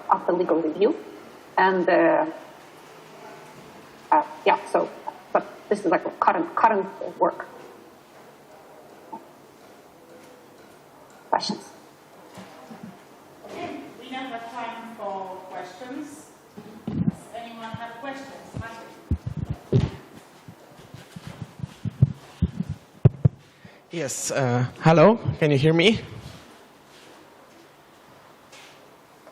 After legal review, and yeah. So, but this is like a current work. Questions? Okay, we now have time for questions. Does anyone have questions? Matthew? Yes. Hello. Can you hear me?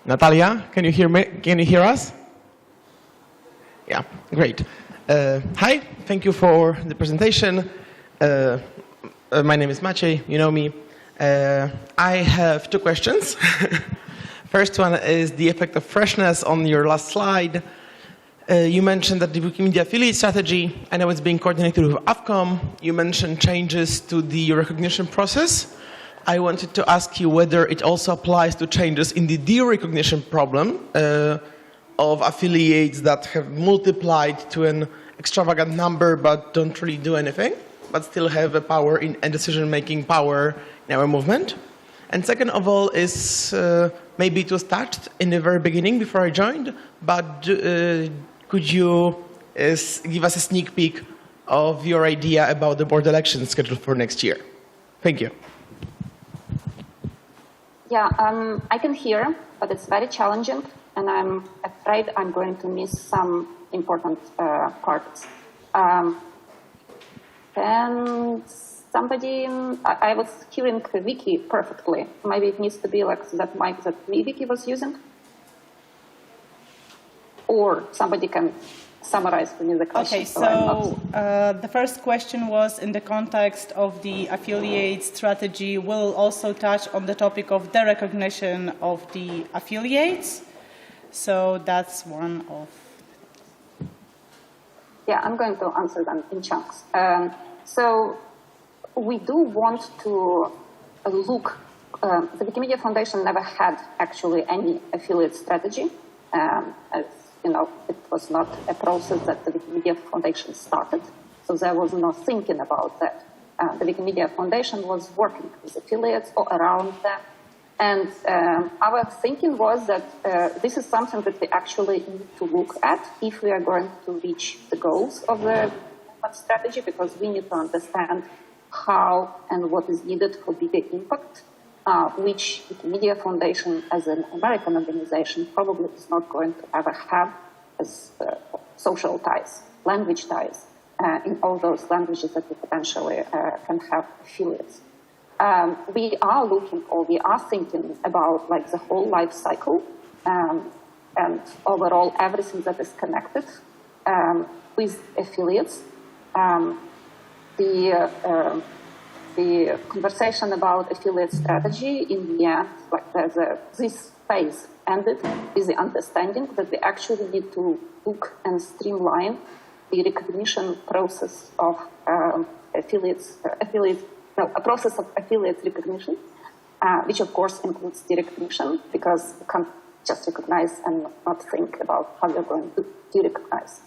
Natalia, can you hear me? Can you hear us? Yeah, great. Hi, thank you for the presentation. My name is Maciej, you know me. I have 2 questions. First one is the effect of freshness on your last slide. You mentioned that the Wikimedia affiliate strategy, I know it's being coordinated with AFCOM. You mentioned changes to the recognition process. I wanted to ask you whether it also applies to changes in the derecognition problem of affiliates that have multiplied to an extravagant number but don't really do anything, but still have a power and decision-making power in our movement. And second of all is maybe it was touched in the very beginning before I joined, but could you give us a sneak peek of your idea about the board elections scheduled for next year? Thank you. Yeah, I can hear, but it's very challenging, and I'm afraid I'm going to miss some important parts. And somebody, I was hearing Wiki perfectly. Maybe it needs to be like that mic that Wiki was using. Or somebody can summarize for me the question. Okay, so the first question was in the context of the affiliate strategy, will also touch on the topic of the recognition of the affiliates. So that's one of... Yeah, I'm going to answer them in chunks. So we do want to look, the Wikimedia Foundation never had actually any affiliate strategy. As it was not a process that the Wikimedia Foundation started, so there was no thinking about that. The Wikimedia Foundation was working with affiliates all around them, and our thinking was that this is something that we actually need to look at if we are going to reach the goals of the strategy, because we need to understand how and what is needed for bigger impact, which Wikimedia Foundation as an American organization probably is not going to ever have as social ties, language ties, in all those languages that we potentially can have affiliates. We are looking, or we are thinking about like the whole life cycle and overall everything that is connected with affiliates. The conversation about affiliate strategy in the end, like this phase ended with the understanding that we actually need to look and streamline the recognition process of a process of affiliate recognition, which of course includes de-recognition, because you can't just recognize and not think about how you're going to de-recognize.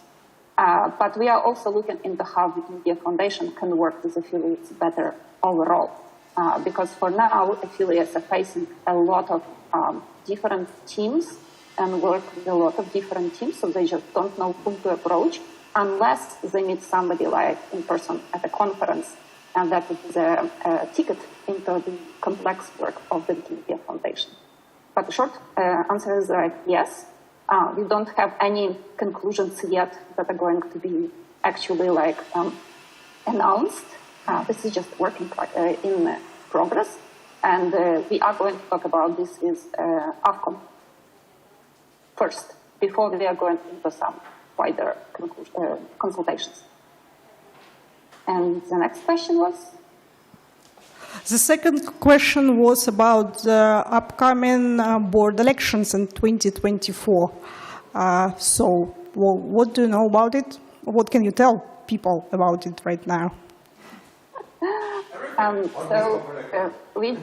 But we are also looking into how the Wikimedia Foundation can work with affiliates better overall. Because for now, affiliates are facing a lot of different teams and work with a lot of different teams, so they just don't know whom to approach unless they meet somebody like in person at a conference, and that is a ticket into the complex work of the Wikimedia Foundation. But the short answer is yes. We don't have any conclusions yet that are going to be actually announced. This is just work in progress, and we are going to talk about this with AFCOM first, before we are going into some wider consultations. And the next question was? The second question was about the upcoming board elections in 2024. So, what do you know about it? What can you tell people about it right now? We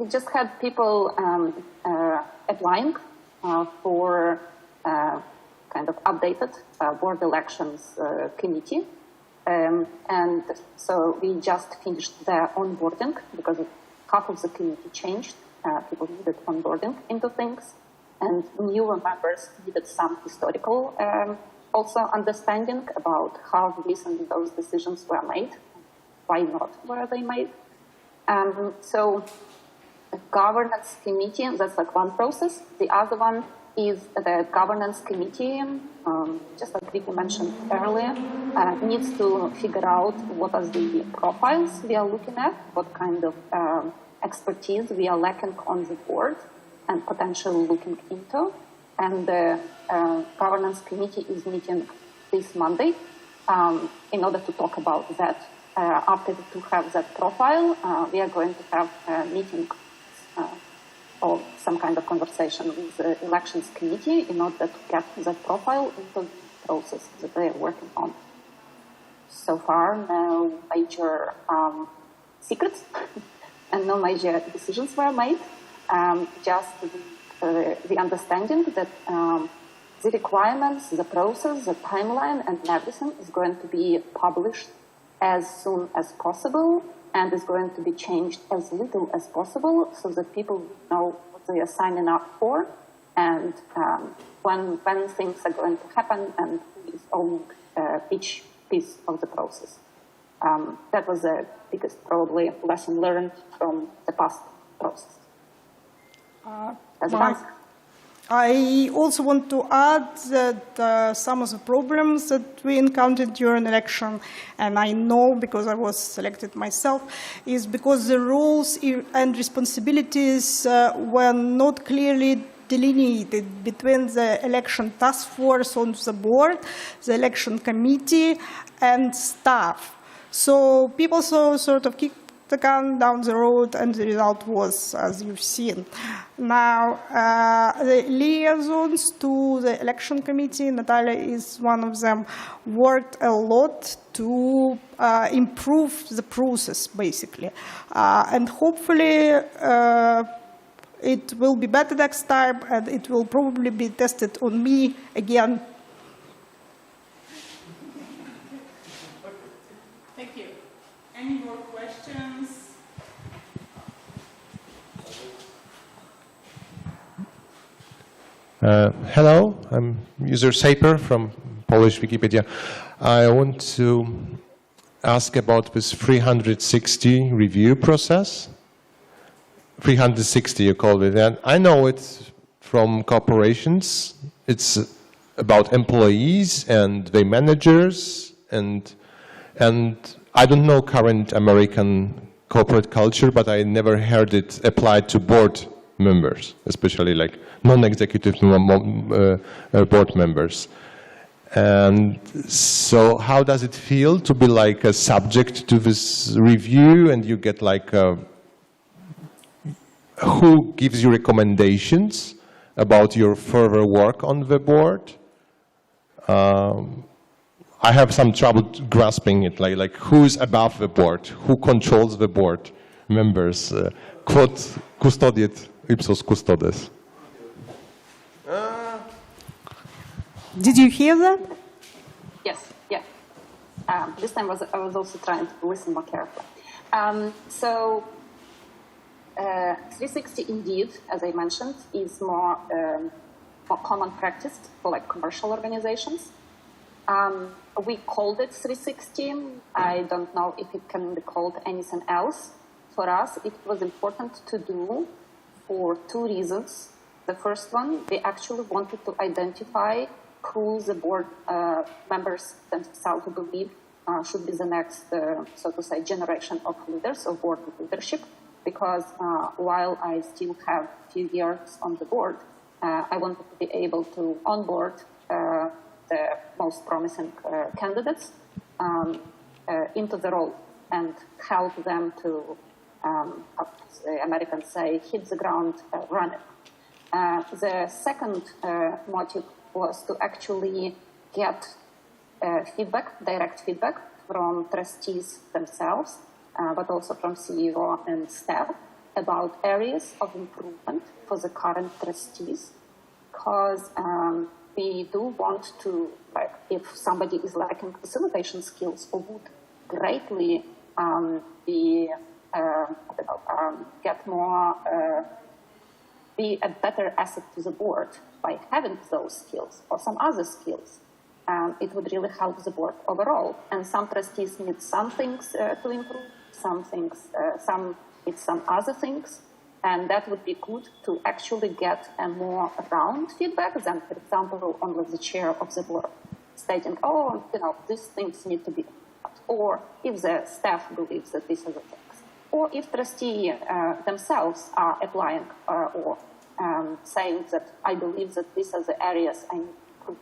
just had people applying for kind of updated board elections committee. And so we just finished the onboarding, because half of the committee changed. People needed onboarding into things, and newer members needed some historical also understanding about how these and those decisions were made, why not were they made. So the governance committee, that's like one process. The other one is the governance committee, just like Vicky mentioned earlier, needs to figure out what are the profiles we are looking at, what kind of expertise we are lacking on the board and potentially looking into. And the governance committee is meeting this Monday in order to talk about that. After to have that profile, we are going to have a meeting or some kind of conversation with the elections committee in order to get that profile into the process that they are working on. So far, no major secrets and no major decisions were made. Just the understanding that the requirements, the process, the timeline, and everything is going to be published as soon as possible, and is going to be changed as little as possible, so that people know what they are signing up for, and when things are going to happen, and who is owning each piece of the process. That was the biggest, probably, lesson learned from the past process. I also want to add that some of the problems that we encountered during election, and I know because I was selected myself, is because the roles and responsibilities were not clearly delineated between the election task force on the board, the election committee, and staff. So people sort of kicked the can down the road, and the result was, as you've seen. Now, the liaisons to the election committee, Natalia is one of them, worked a lot to improve the process, basically. And hopefully, it will be better next time, and it will probably be tested on me again. Thank you. Any more questions? Hello, I'm user Saper from Polish Wikipedia. I want to ask about this 360 review process. 360 you call it, and I know it from corporations. It's about employees and their managers, and I don't know current American corporate culture, but I never heard it applied to board members, especially like non-executive board members. And so how does it feel to be like a subject to this review, and you get like who gives you recommendations about your further work on the board? I have some trouble grasping it, like who's above the board, who controls the board members, quod custodiet ipsos custodes. Did you hear that? Yes, yeah. This time I was also trying to listen more carefully. 360 indeed, as I mentioned, is more common practice for like commercial organizations. We called it 360. I don't know if it can be called anything else. For us, it was important to do for two reasons. The first one, we actually wanted to identify who the board members themselves believe should be the next, so to say, generation of leaders of board leadership. Because while I still have a few years on the board, I wanted to be able to onboard the most promising candidates into the role and help them to, as the Americans say, hit the ground running. The second motive was to actually get feedback, direct feedback from trustees themselves, but also from CEO and staff about areas of improvement for the current trustees, because we do want to, like, if somebody is lacking facilitation skills or would greatly get more, be a better asset to the board by having those skills or some other skills, it would really help the board overall. And some trustees need some things to improve, some things, some need some other things, and that would be good to actually get a more round feedback than, for example, only the chair of the board stating, oh, you know, these things need to be, or if the staff believes that these are the things, or if trustees themselves are applying or saying that I believe that these are the areas I need to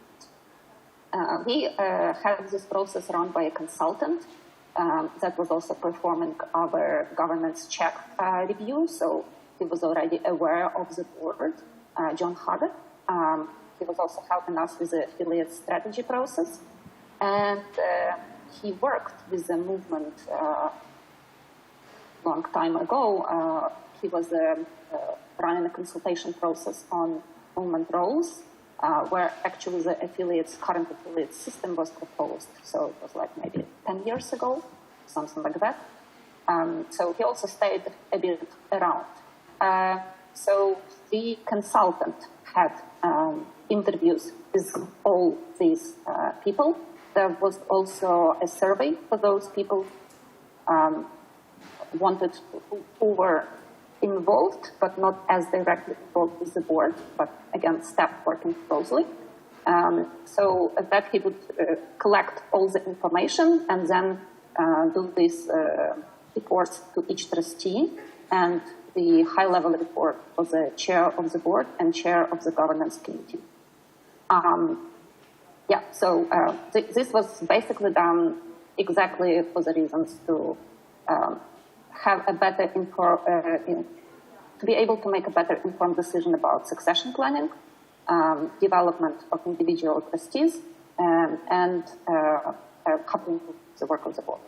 improve. We have this process run by a consultant that was also performing our governance check review, so he was already aware of the board, John Harder. He was also helping us with the affiliate strategy process, and he worked with the movement long time ago. He was running a consultation process on movement roles, where actually the current affiliate system was proposed. So it was like maybe 10 years ago, something like that. So he also stayed a bit around. So the consultant had interviews with all these people. There was also a survey for those people who were involved, but not as directly involved with the board, but again, staff working closely. So that he would collect all the information and then do these reports to each trustee, and the high-level report for the chair of the board and chair of the governance committee. This was basically done exactly for the reasons to have a better to be able to make a better informed decision about succession planning, development of individual trustees, and coupling the work of the board.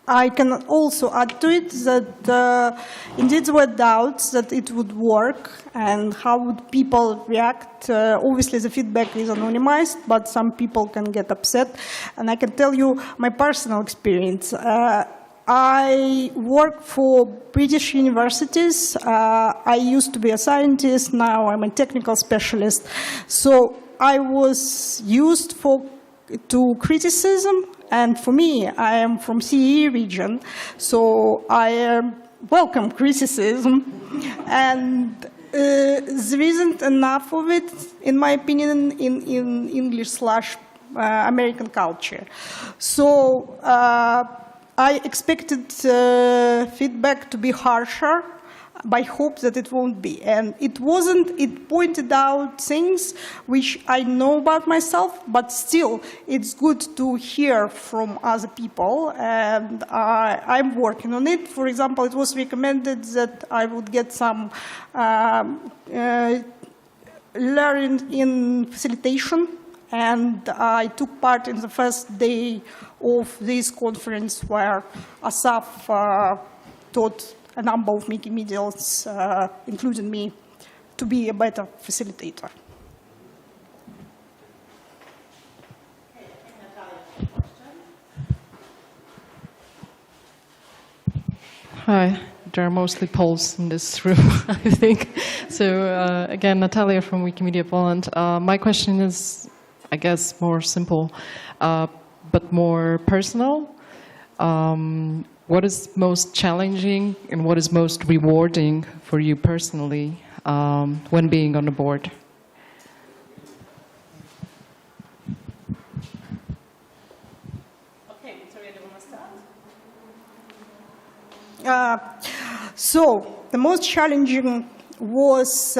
I can also add to it that indeed there were doubts that it would work and how would people react. Obviously the feedback is anonymized, but some people can get upset. And I can tell you my personal experience. I work for British universities. I used to be a scientist, now I'm a technical specialist. So I was used to criticism. And for me, I am from CEE region, so I welcome criticism. And there isn't enough of it, in my opinion, in English/American culture. So I expected feedback to be harsher, but I hope that it won't be. And it wasn't. It pointed out things which I know about myself, but still, it's good to hear from other people, and I'm working on it. For example, it was recommended that I would get some learning in facilitation, and I took part in the first day of this conference where Asaf taught a number of Wikimedians, including me, to be a better facilitator. Hi, there are mostly Poles in this room, I think. So again, Natalia from Wikimedia Poland. My question is, I guess, more simple, but more personal. What is most challenging and what is most rewarding for you personally when being on the board? Okay, Victoria, do you want to start? So the most challenging was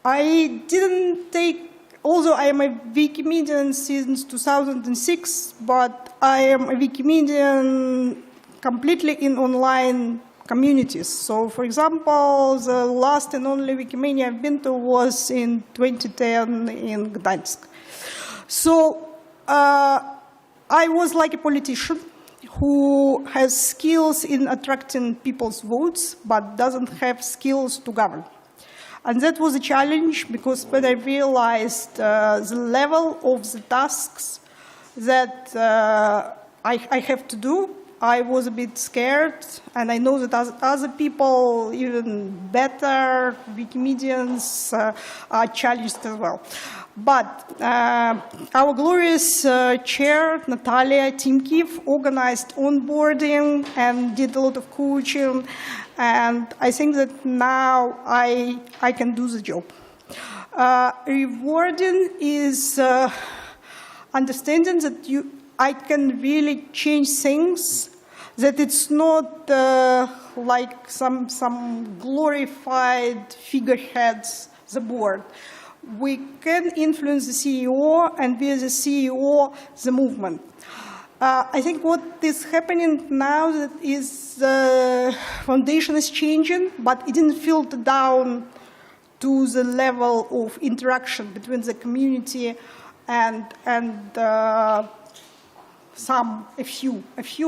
I didn't take, although I am a Wikimedian since 2006, but I am a Wikimedian completely in online communities. So, for example, the last and only Wikimedia I've been to was in 2010 in Gdańsk. So, I was like a politician who has skills in attracting people's votes, but doesn't have skills to govern. And that was a challenge, because when I realized the level of the tasks that I have to do, I was a bit scared. And I know that other people, even better Wikimedians, are challenged as well. But our glorious chair, Natalia Timkiv, organized onboarding and did a lot of coaching. And I think that now I can do the job. Rewarding is understanding that I can really change things, that it's not like some glorified figureheads, the board. We can influence the CEO, and with the CEO, the movement. I think what is happening now that is the foundation is changing, but it didn't filter down to the level of interaction between the community and a few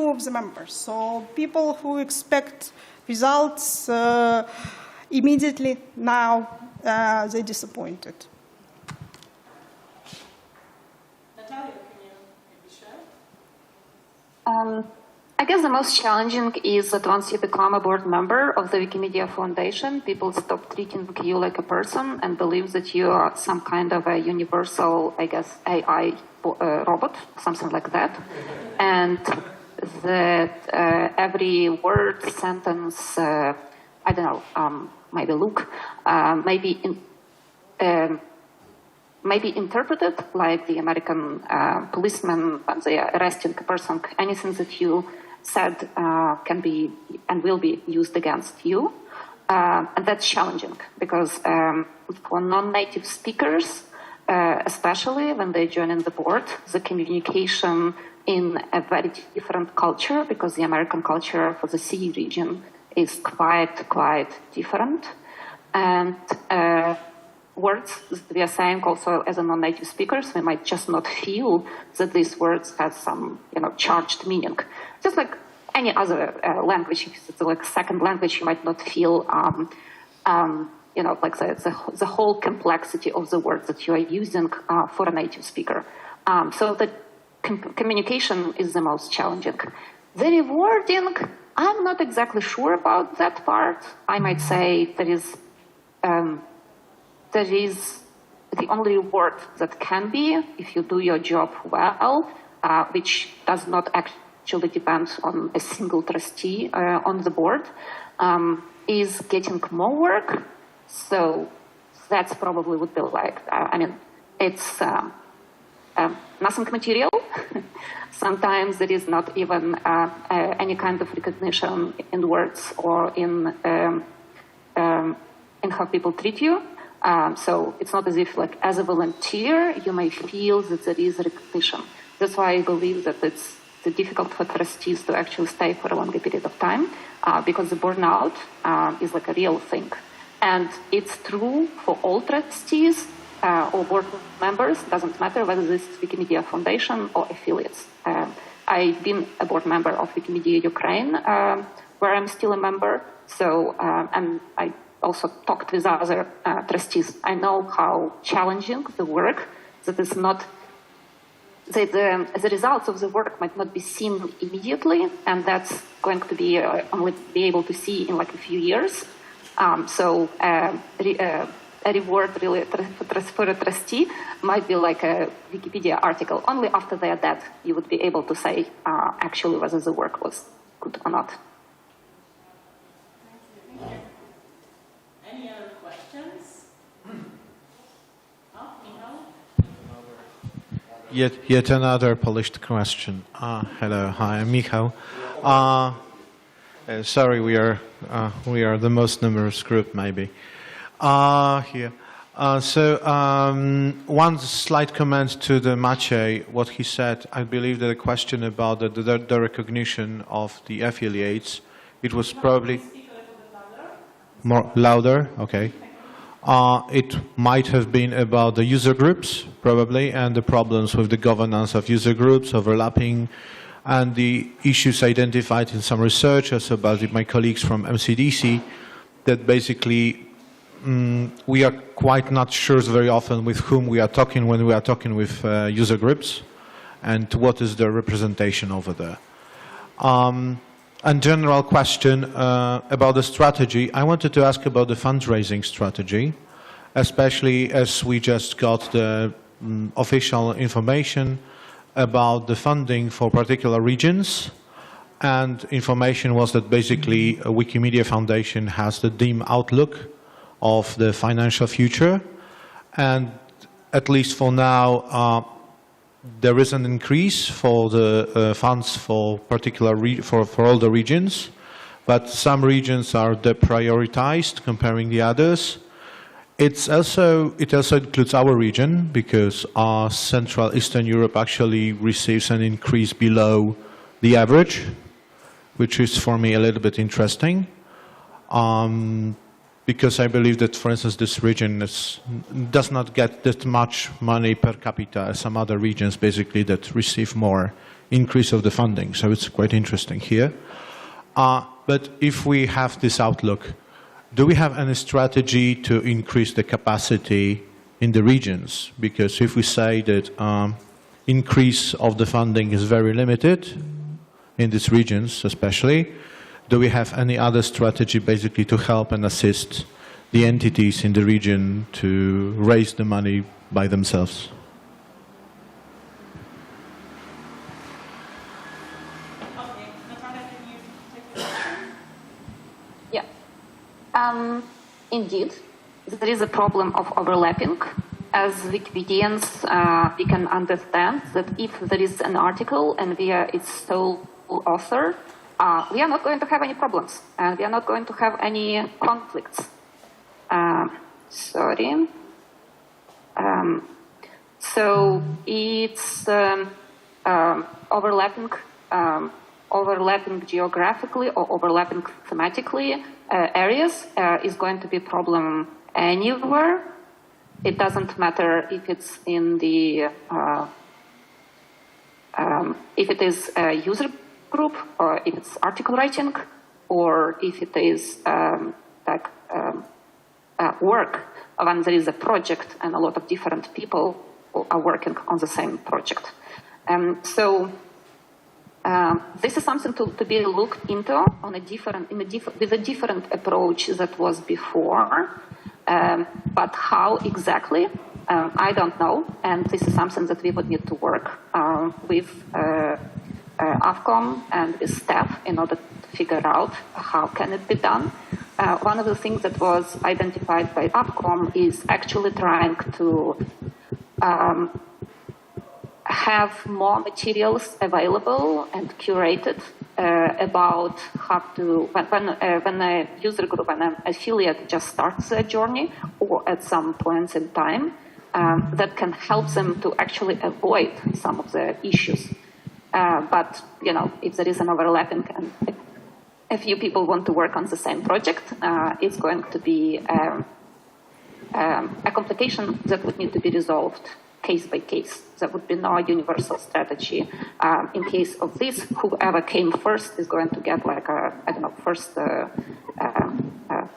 of the members. So people who expect results immediately now they're disappointed. Natalia, can you maybe share? I guess the most challenging is that once you become a board member of the Wikimedia Foundation, people stop treating you like a person and believe that you are some kind of a universal, I guess, AI robot, something like that. And that every word, sentence, I don't know, maybe look, maybe interpreted like the American policeman when they are arresting a person. Anything that you said can be and will be used against you. And that's challenging because for non-native speakers, especially when they join in the board, the communication in a very different culture, because the American culture for the CEE region is quite different. And words that we are saying also as a non-native speakers, we might just not feel that these words have some, charged meaning. Just like any other language, if it's like a second language, you might not feel, like the whole complexity of the words that you are using for a native speaker. So the communication is the most challenging. The rewarding, I'm not exactly sure about that part. I might say there is the only reward that can be if you do your job well, which does not actually depend on a single trustee on the board, is getting more work. So that's probably would be like, it's nothing material. Sometimes there is not even any kind of recognition in words or in how people treat you. So it's not as if, like, as a volunteer, you may feel that there is recognition. That's why I believe that it's difficult for trustees to actually stay for a longer period of time, because the burnout is like a real thing. And it's true for all trustees or board members, doesn't matter whether this is Wikimedia Foundation or affiliates. I've been a board member of Wikimedia Ukraine, where I'm still a member. So, and I also talked with other trustees. I know how challenging the work that is not, the results of the work might not be seen immediately, and that's going to be only be able to see in like a few years. So a reward really for a trustee might be like a Wikipedia article. Only after they are dead, you would be able to say actually whether the work was good or not. Thank you. Any other questions? Oh, Michał? Yet another polished question. Hello, hi, I'm Michał. Sorry, we are the most numerous group, maybe. Here. One slight comment to the Maciej, what he said. I believe that the question about the recognition of the affiliates, it was probably more louder. Okay. It might have been about the user groups, probably, and the problems with the governance of user groups, overlapping, and the issues identified in some research, also by my colleagues from MCDC, that basically we are quite not sure very often with whom we are talking when we are talking with user groups, and what is the representation over there. And general question about the strategy. I wanted to ask about the fundraising strategy, especially as we just got the official information about the funding for particular regions, and information was that basically a Wikimedia Foundation has the dim outlook of the financial future, and at least for now there is an increase for the funds for particular for all the regions, but some regions are deprioritized comparing the others. It also includes our region, because our Central Eastern Europe actually receives an increase below the average, which is for me a little bit interesting, because I believe that, for instance, this region does not get that much money per capita as some other regions, basically, that receive more increase of the funding. So it's quite interesting here. But if we have this outlook, do we have any strategy to increase the capacity in the regions? Because if we say that increase of the funding is very limited in these regions especially, do we have any other strategy basically to help and assist the entities in the region to raise the money by themselves? Indeed, there is a problem of overlapping. As Wikipedians, we can understand that if there is an article and we are its sole author, we are not going to have any problems, and we are not going to have any conflicts. Sorry. So it's overlapping geographically or overlapping thematically areas is going to be a problem anywhere. It doesn't matter if it's in the if it is a user group, or if it's article writing, or if it is work when there is a project and a lot of different people are working on the same project. So this is something to be looked into on with a different approach that was before. But how exactly, I don't know, and this is something that we would need to work with AFCOM and with staff in order to figure out how can it be done. One of the things that was identified by AFCOM is actually trying to have more materials available and curated about how to, when a user group, when an affiliate just starts their journey, or at some points in time, that can help them to actually avoid some of the issues. But, you know, if there is an overlapping and a few people want to work on the same project, it's going to be a complication that would need to be resolved case by case. There would be no universal strategy. In case of this, whoever came first is going to get like a, I don't know, first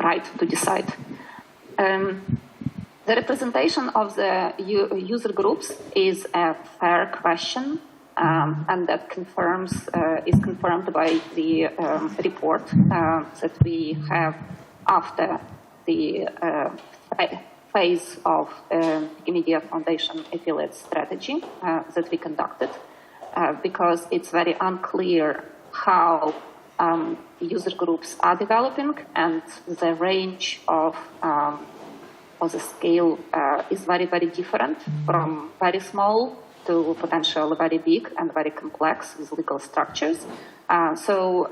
right to decide. The representation of the user groups is a fair question, and that is confirmed by the report that we have after the phase of Wikimedia Foundation affiliate strategy that we conducted, because it's very unclear how user groups are developing, and the range of the scale is very, very different, from very small to potentially very big and very complex with legal structures. So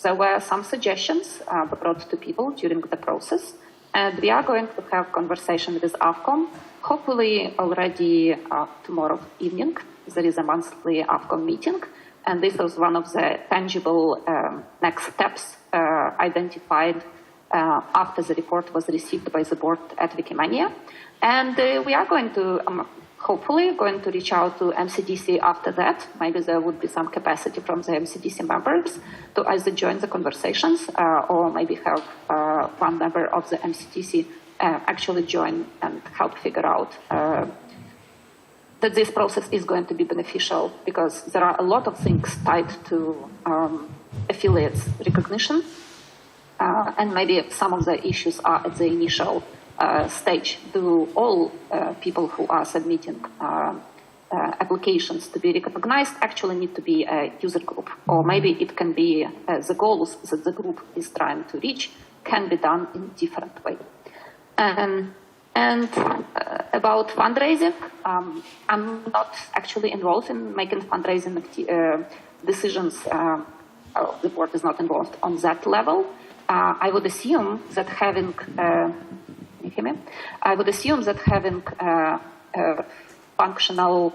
there were some suggestions brought to people during the process, and we are going to have conversation with AFCOM, hopefully already tomorrow evening. There is a monthly AFCOM meeting, and this was one of the tangible next steps identified after the report was received by the board at Wikimedia. And we are going to, hopefully, going to reach out to MCDC after that. Maybe there would be some capacity from the MCDC members to either join the conversations or maybe have one member of the MCDC actually join and help figure out that this process is going to be beneficial, because there are a lot of things tied to affiliates recognition. And maybe some of the issues are at the initial stage. Do all people who are submitting applications to be recognized actually need to be a user group? Or maybe it can be the goals that the group is trying to reach can be done in a different way. And about fundraising, I'm not actually involved in making fundraising decisions. The board is not involved on that level. I would assume that having functional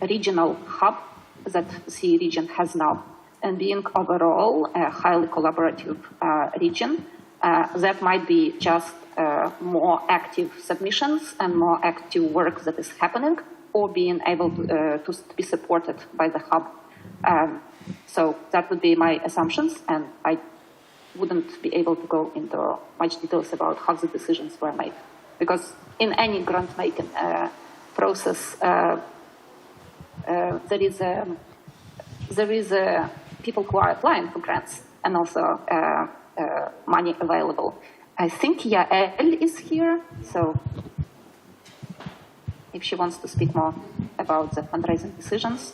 regional hub that the region has now, and being overall a highly collaborative region, that might be just more active submissions and more active work that is happening, or being able to be supported by the hub. So that would be my assumptions, and I wouldn't be able to go into much details about how the decisions were made, because in any grant-making process, there is people who are applying for grants and also money available. I think Yael is here, so if she wants to speak more about the fundraising decisions.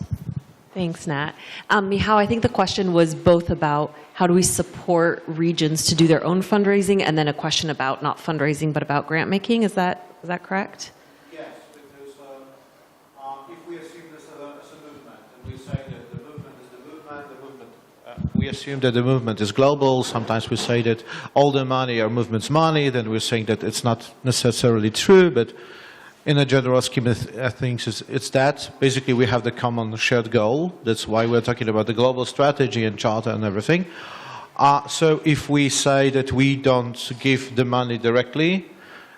Thanks, Nat. Michał, I think the question was both about how do we support regions to do their own fundraising, and then a question about not fundraising but about grant making. Is that correct? Yes, because if we assume this as a movement, and we say that the movement is the movement, we assume that the movement is global. Sometimes we say that all the money are movement's money. Then we're saying that it's not necessarily true, but in a general scheme of things, it's that. Basically, we have the common shared goal. That's why we're talking about the global strategy and charter and everything. So if we say that we don't give the money directly,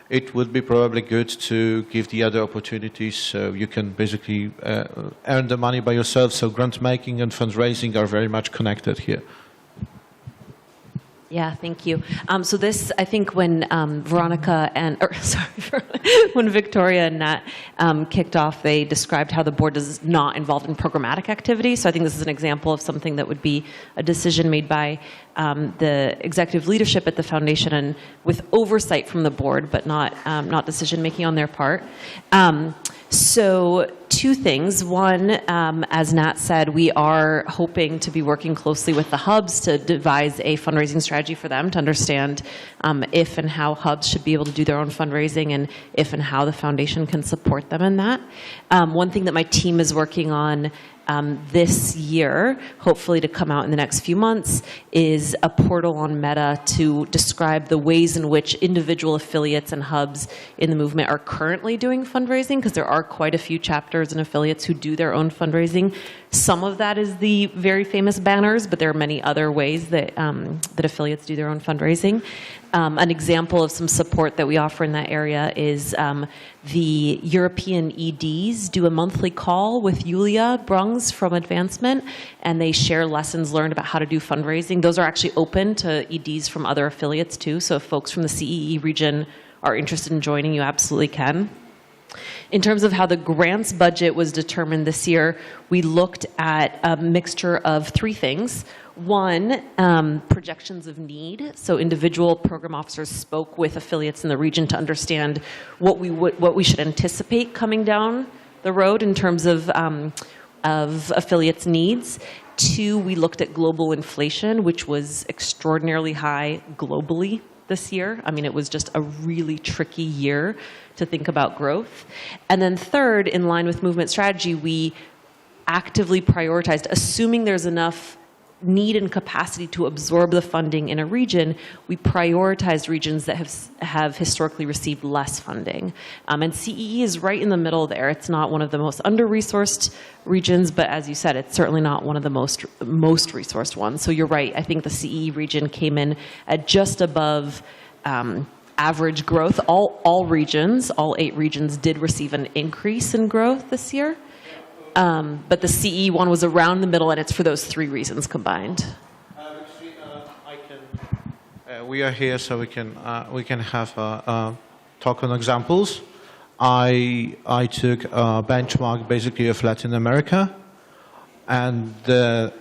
it would be probably good to give the other opportunities so you can basically earn the money by yourself. So grant making and fundraising are very much connected here. Yeah, thank you. So this, I think, when Veronica and, or sorry, when Victoria and Nat kicked off, they described how the board is not involved in programmatic activities. So I think this is an example of something that would be a decision made by the executive leadership at the foundation and with oversight from the board, but not decision making on their part. So two things. One, as Nat said, we are hoping to be working closely with the hubs to devise a fundraising strategy for them to understand if and how hubs should be able to do their own fundraising and if and how the foundation can support them in that. One thing that my team is working on this year, hopefully to come out in the next few months, is a portal on Meta to describe the ways in which individual affiliates and hubs in the movement are currently doing fundraising, because there are quite a few chapters and affiliates who do their own fundraising. Some of that is the very famous banners, but there are many other ways that, that affiliates do their own fundraising. An example of some support that we offer in that area is the European EDs do a monthly call with Julia Brungs from Advancement, and they share lessons learned about how to do fundraising. Those are actually open to EDs from other affiliates too, so if folks from the CEE region are interested in joining, you absolutely can. In terms of how the grants budget was determined this year, we looked at a mixture of three things. One, projections of need. So individual program officers spoke with affiliates in the region to understand what we should anticipate coming down the road in terms of affiliates' needs. Two, we looked at global inflation, which was extraordinarily high globally this year. I mean, it was just a really tricky year to think about growth. And then third, in line with movement strategy, we actively prioritized, assuming there's enough need and capacity to absorb the funding in a region, we prioritized regions that have historically received less funding. And CEE is right in the middle there. It's not one of the most under-resourced regions, but as you said, it's certainly not one of the most resourced ones. So you're right. I think the CEE region came in at just above average growth. All regions, all 8 regions did receive an increase in growth this year. But the CE one was around the middle, and it's for those 3 reasons combined. We are here so we can have a talk on examples. I took a benchmark basically of Latin America, and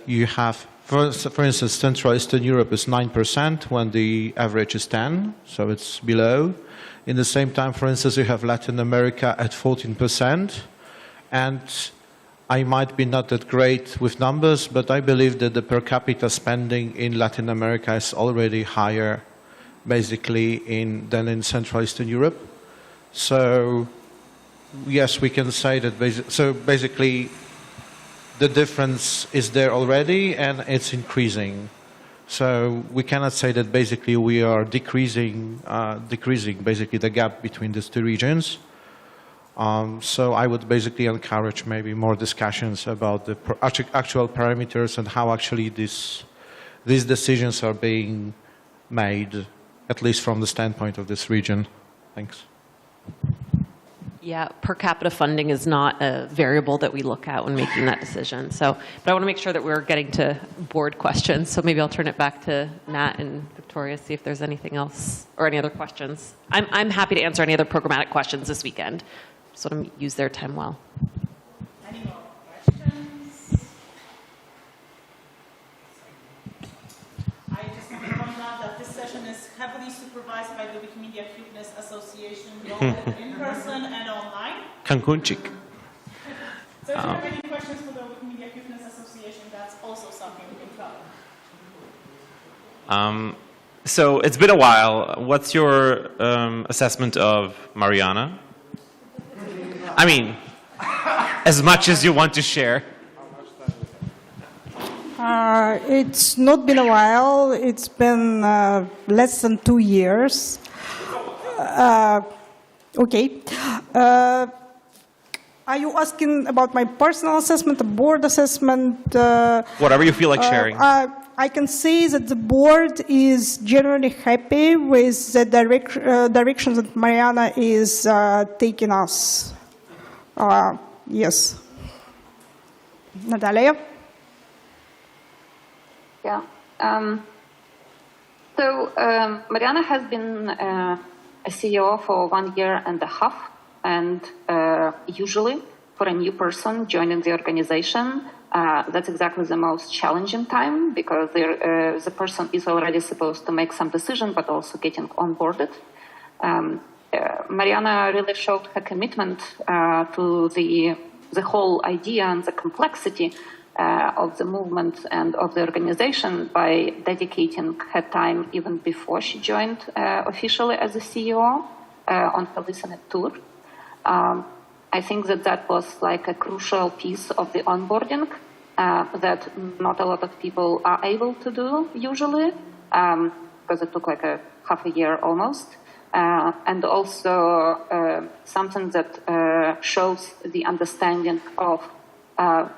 you have, for instance, Central Eastern Europe is 9% when the average is 10, so it's below. In the same time, for instance, you have Latin America at 14%, and I might be not that great with numbers, but I believe that the per capita spending in Latin America is already higher, basically, than in Central Eastern Europe. So, yes, we can say that. Basically, the difference is there already, and it's increasing. So we cannot say that basically we are decreasing basically the gap between these 2 regions. So I would basically encourage maybe more discussions about the actual parameters and how actually these decisions are being made, at least from the standpoint of this region. Thanks. Yeah, per capita funding is not a variable that we look at when making that decision. So, but I want to make sure that we're getting to board questions. So maybe I'll turn it back to Nat and Victoria, see if there's anything else or any other questions. I'm happy to answer any other programmatic questions this weekend. Just want to use their time well. Any more questions? I just want to point out that this session is heavily supervised by the Wikimedia Cuteness Association, both in person and online. Cancunchik. So if you have any questions for the Wikimedia Cuteness Association, that's also something we can cover. So it's been a while. What's your assessment of Mariana? I mean, as much as you want to share. It's not been a while. It's been less than 2 years. Okay. Are you asking about my personal assessment, the board assessment? Whatever you feel like sharing. I can say that the board is generally happy with the direction that Mariana is taking us. Yes. Natalia? Yeah. Mariana has been a CEO for 1.5 years, and usually for a new person joining the organization, that's exactly the most challenging time, because the person is already supposed to make some decision, but also getting onboarded. Mariana really showed her commitment to the whole idea and the complexity of the movement and of the organization by dedicating her time even before she joined officially as a CEO on her listening tour. I think that was like a crucial piece of the onboarding that not a lot of people are able to do usually, because it took like half a year almost. And also something that shows the understanding of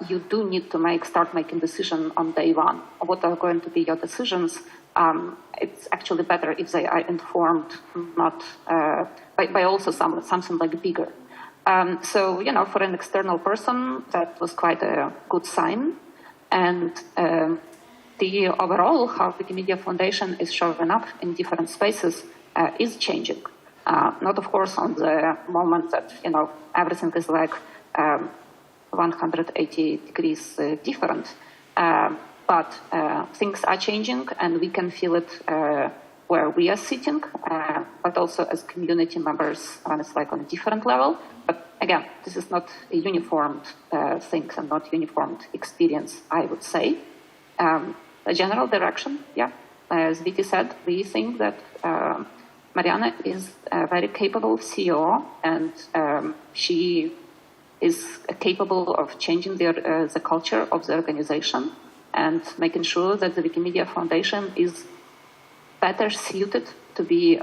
you do need to start making decisions on day one. What are going to be your decisions? It's actually better if they are informed, not by also something like bigger. So, for an external person, that was quite a good sign. And the overall, how Wikimedia Foundation is showing up in different spaces is changing. Not, of course, on the moment that, everything is like 180 degrees different. But things are changing, and we can feel it where we are sitting, but also as community members, and it's like on a different level. But again, this is not a uniformed thing and not uniformed experience, I would say. A general direction, yeah. As Viti said, we think that Mariana is a very capable CEO, and she is capable of changing the culture of the organization and making sure that the Wikimedia Foundation is better suited to be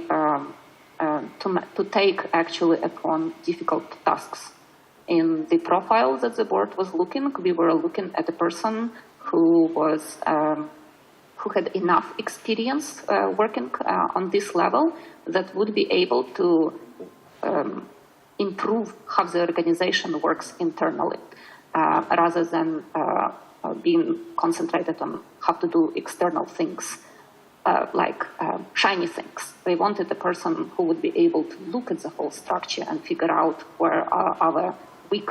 to take actually upon difficult tasks. In the profile that the board was looking, we were looking at a person who was who had enough experience working on this level that would be able to improve how the organization works internally, rather than being concentrated on how to do external things, like shiny things. They wanted a person who would be able to look at the whole structure and figure out where are our weak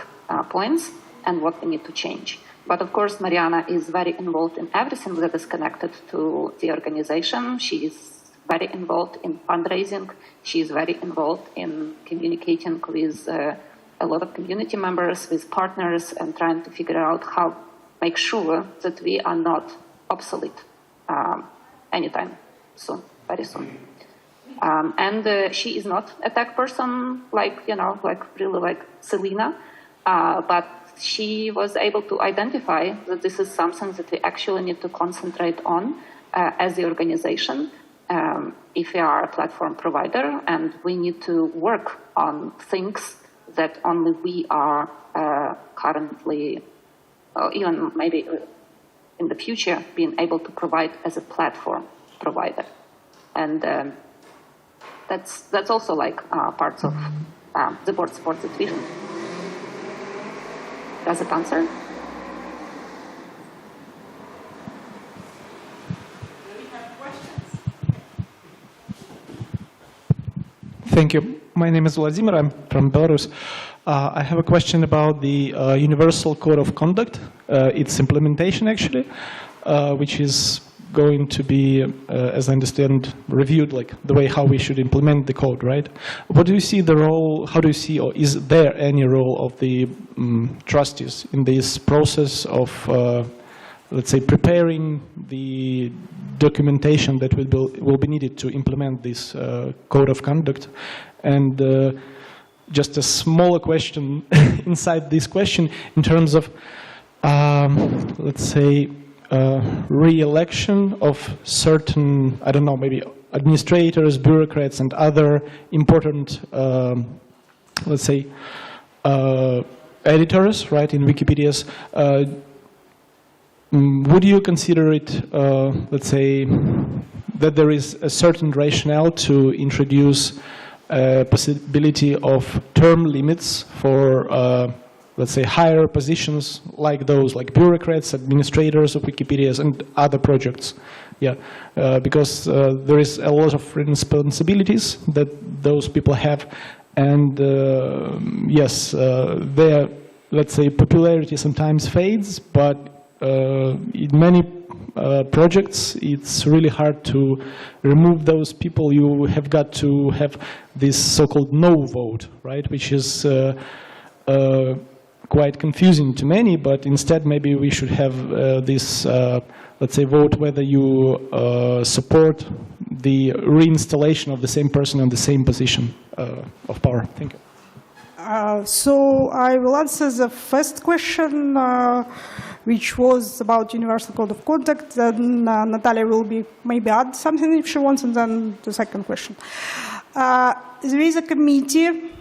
points and what we need to change. But of course, Mariana is very involved in everything that is connected to the organization. She is very involved in fundraising. She is very involved in communicating with a lot of community members, with partners, and trying to figure out how make sure that we are not obsolete anytime soon, very soon. And she is not a tech person like really like Selena, but she was able to identify that this is something that we actually need to concentrate on as the organization. If we are a platform provider, and we need to work on things that only we are currently, or even maybe in the future, being able to provide as a platform provider. And that's also like parts of the board supports that vision. Does it answer? Thank you. My name is Vladimir. I'm from Belarus. I have a question about the Universal Code of Conduct, its implementation actually, which is going to be, as I understand, reviewed, like the way how we should implement the code, right? What do you see the role, how do you see, or is there any role of the trustees in this process of, let's say, preparing the documentation that will be needed to implement this code of conduct? And just a smaller question inside this question in terms of, let's say, re-election of certain, I don't know, maybe administrators, bureaucrats, and other important, let's say, editors, right, in Wikipedia's. would you consider it, let's say, that there is a certain rationale to introduce a possibility of term limits for, let's say, higher positions like those, like bureaucrats, administrators of Wikipedias, and other projects? Yeah, because there is a lot of responsibilities that those people have, and yes, their, let's say, popularity sometimes fades, but in many projects it's really hard to remove those people. You have got to have this so-called no vote, right, which is quite confusing to many, but instead maybe we should have this, let's say, vote whether you support the reinstallation of the same person in the same position of power. Thank you. So I will answer the first question, which was about Universal Code of Conduct. Then Natalia will maybe add something if she wants, and then the second question. There is a committee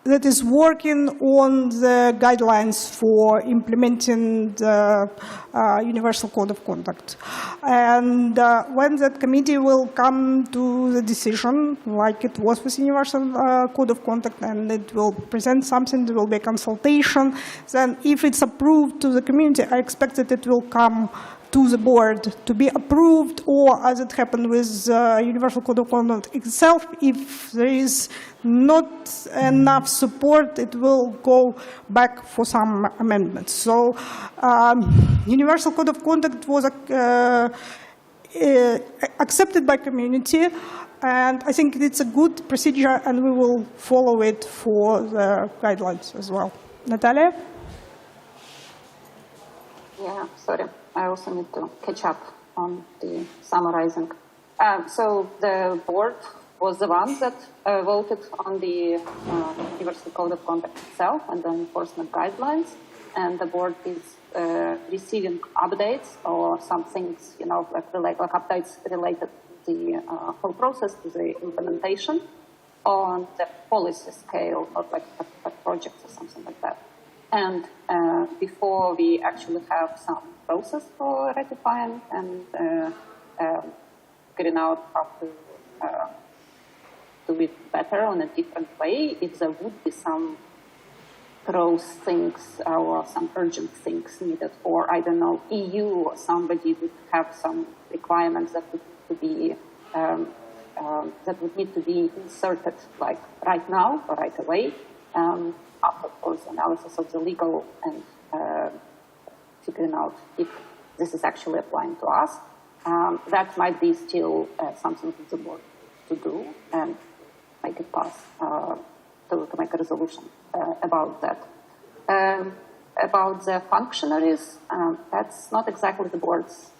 that is working on the guidelines for implementing the Universal Code of Conduct. And when that committee will come to the decision, like it was with Universal Code of Conduct, and it will present something, there will be a consultation, then if it's approved to the community, I expect that it will come to the board to be approved, or as it happened with Universal Code of Conduct itself, if there is not enough support, it will go back for some amendments. So Universal Code of Conduct was accepted by community, and I think it's a good procedure, and we will follow it for the guidelines as well. Natalia? Yeah, sorry. I also need to catch up on the summarizing. So the board was the one that voted on the Universal Code of Conduct itself and the enforcement guidelines, and the board is receiving updates or some things, you know, like updates related to the whole process, to the implementation on the policy scale, not like projects or something like that. And before we actually have some process for ratifying and figuring out how to do it better on a different way, if there would be some gross things or some urgent things needed, or I don't know, EU or somebody would have some requirements that would need to be inserted like right now or right away. After, of course, analysis of the legal and figuring out if this is actually applying to us, that might be still something for the board to do and make it pass, to make a resolution about that. About the functionaries, that's not exactly the board's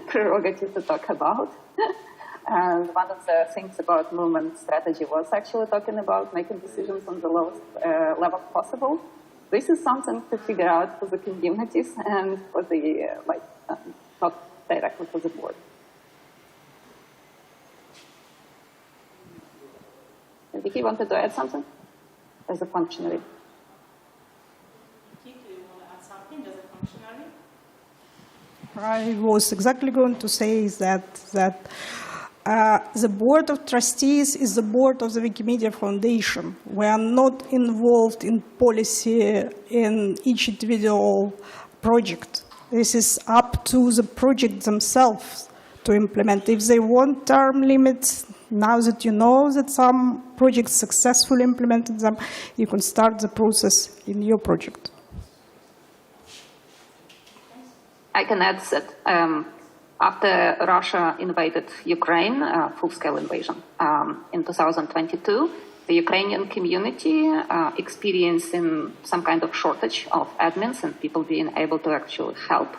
prerogative to talk about. One of the things about movement strategy was actually talking about making decisions on the lowest level possible. This is something to figure out for the communities and for the, not directly for the board. And Vicky wanted to add something as a functionary. Vicky, do you want to add something as a functionary? I was exactly going to say that the Board of Trustees is the board of the Wikimedia Foundation. We are not involved in policy in each individual project. This is up to the project themselves to implement. If they want term limits, now that you know that some projects successfully implemented them, you can start the process in your project. I can add that after Russia invaded Ukraine, full-scale invasion, in 2022, the Ukrainian community experiencing some kind of shortage of admins and people being able to actually help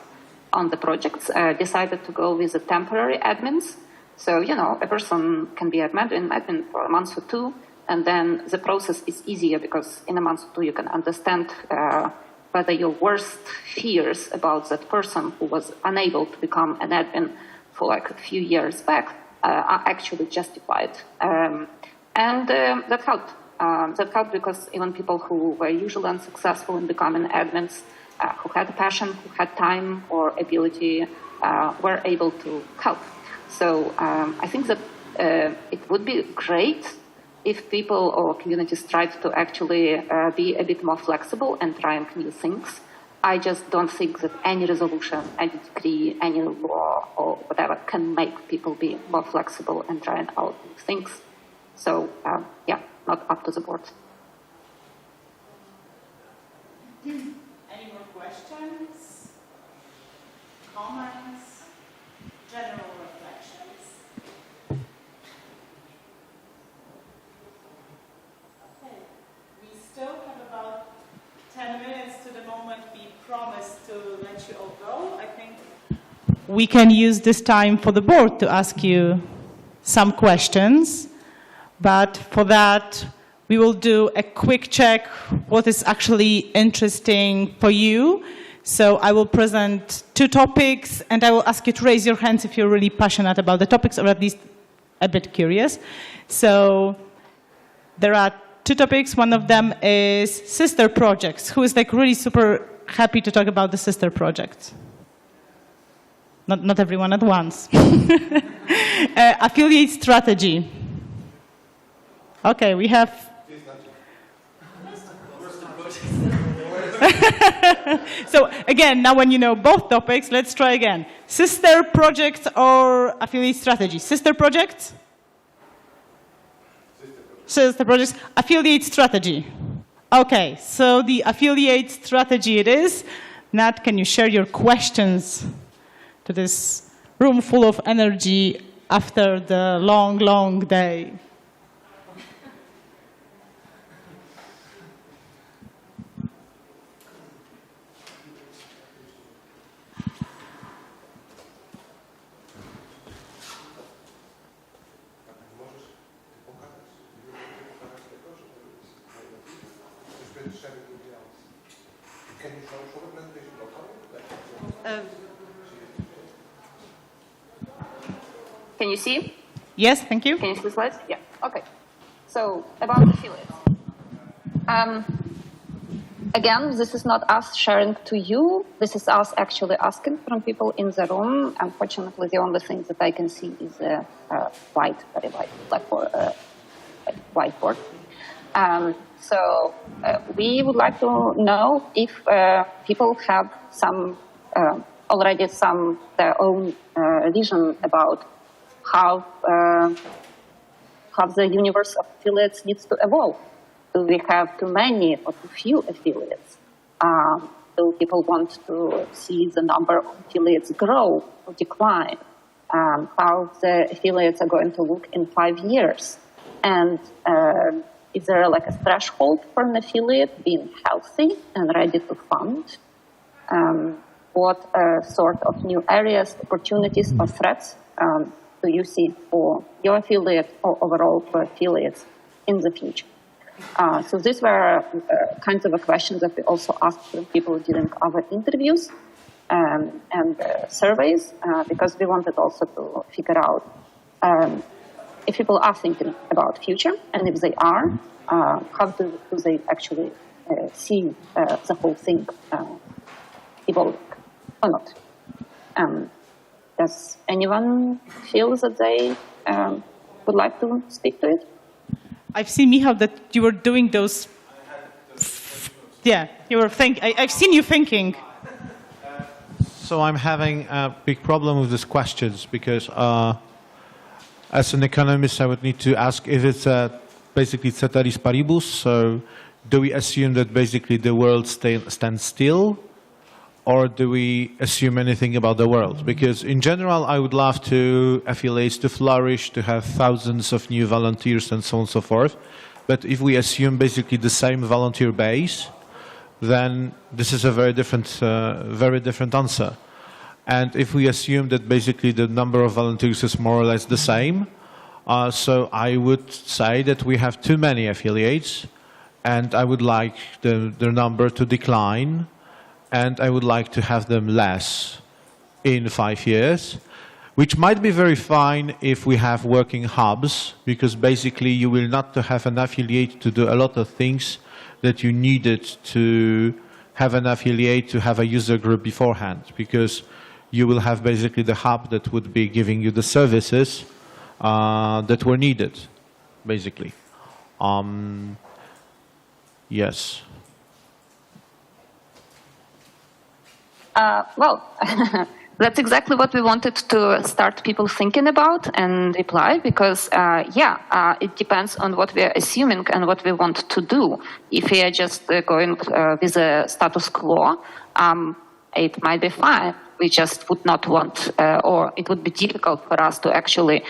on the projects, decided to go with the temporary admins. So, you know, a person can be admin for a month or two, and then the process is easier because in a month or two you can understand whether your worst fears about that person who was unable to become an admin for like a few years back are actually justified. And that helped that helped because even people who were usually unsuccessful in becoming admins, who had a passion, who had time or ability, were able to help. So I think that it would be great if people or communities tried to actually be a bit more flexible and trying new things. I just don't think that any resolution, any decree, any law or whatever can make people be more flexible and trying out new things. So yeah, not up to the board. Any more questions, comments, general reflections? Okay, we still have about 10 minutes to the moment we promised to let you all go. I think we can use this time for the board to ask you some questions, but for that we will do a quick check what is actually interesting for you. So I will present 2 topics and I will ask you to raise your hands if you're really passionate about the topics or at least a bit curious. So there are 2 topics. One of them is sister projects. Who is like really super happy to talk about the sister projects? Not everyone at once. Affiliate strategy. Okay, we have. So again, now when you know both topics, let's try again. Sister projects or affiliate strategy? Sister projects? Sister projects. Affiliate strategy. Okay, so the affiliate strategy it is. Nat, can you share your questions to this room full of energy after the long, long day? Can you see? Yes, thank you. Can you see the slides? Yeah, okay. So about affiliates. Again, this is not us sharing to you. This is us actually asking from people in the room. Unfortunately, the only thing that I can see is a very white blackboard, whiteboard. So we would like to know if people have some already their own vision about how the universe of affiliates needs to evolve. Do we have too many or too few affiliates? Do people want to see the number of affiliates grow or decline? How the affiliates are going to look in 5 years? And is there like a threshold for an affiliate being healthy and ready to fund? What sort of new areas, opportunities, or threats do you see for your affiliate or overall for affiliates in the future? So these were kinds of questions that we also asked from people during our interviews and surveys, because we wanted also to figure out if people are thinking about future, and if they are, how do they actually see the whole thing evolving or not? Does anyone feel that they would like to speak to it? I've seen, Michał, that you were doing those. Yeah, you were I've seen you thinking. So I'm having a big problem with these questions because as an economist, I would need to ask if it's basically ceteris paribus. So do we assume that basically the world stands still? Or do we assume anything about the world? Because in general, I would love affiliates to flourish, to have thousands of new volunteers and so on and so forth. But if we assume basically the same volunteer base, then this is a very different answer. And if we assume that basically the number of volunteers is more or less the same, so I would say that we have too many affiliates, and I would like the number to decline, and I would like to have them less in 5 years. which might be very fine if we have working hubs, because basically you will not have an affiliate to do a lot of things that you needed to have an affiliate to have a user group beforehand, because you will have basically the hub that would be giving you the services that were needed, basically. Yes. Well, that's exactly what we wanted to start people thinking about and reply, because, it depends on what we are assuming and what we want to do. If we are just going with a status quo, it might be fine. We just would not want, or it would be difficult for us to actually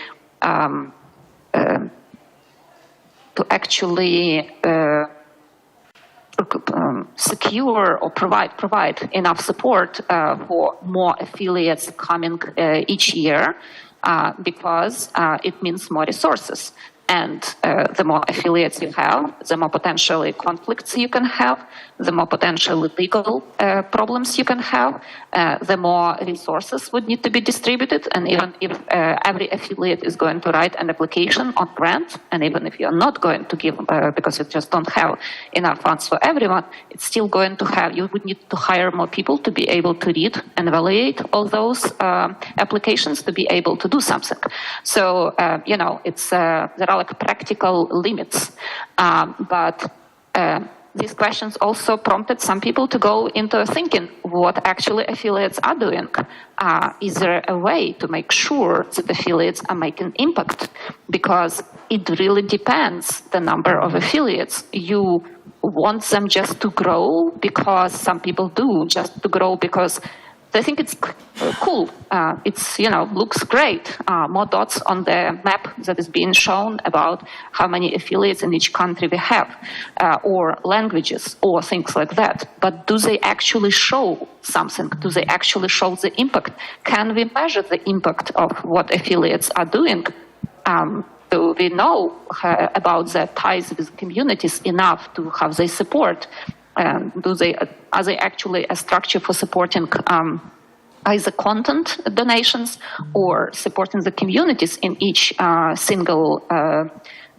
secure or provide enough support for more affiliates coming each year, because it means more resources. And the more affiliates you have, the more potentially conflicts you can have, the more potentially legal problems you can have, the more resources would need to be distributed. And even if every affiliate is going to write an application on grant, and even if you're not going to give, because you just don't have enough funds for everyone, it's still going to have, you would need to hire more people to be able to read and evaluate all those applications to be able to do something. So, it's, there are like practical limits, but these questions also prompted some people to go into thinking what actually affiliates are doing. Is there a way to make sure that affiliates are making impact? Because it really depends the number of affiliates. You want them just to grow because some people do, just to grow because they think it's cool. It's, looks great. More dots on the map that is being shown about how many affiliates in each country we have, or languages, or things like that. But do they actually show something? Do they actually show the impact? Can we measure the impact of what affiliates are doing? Do we know about the ties with communities enough to have their support? Are they actually a structure for supporting either content donations or supporting the communities in each single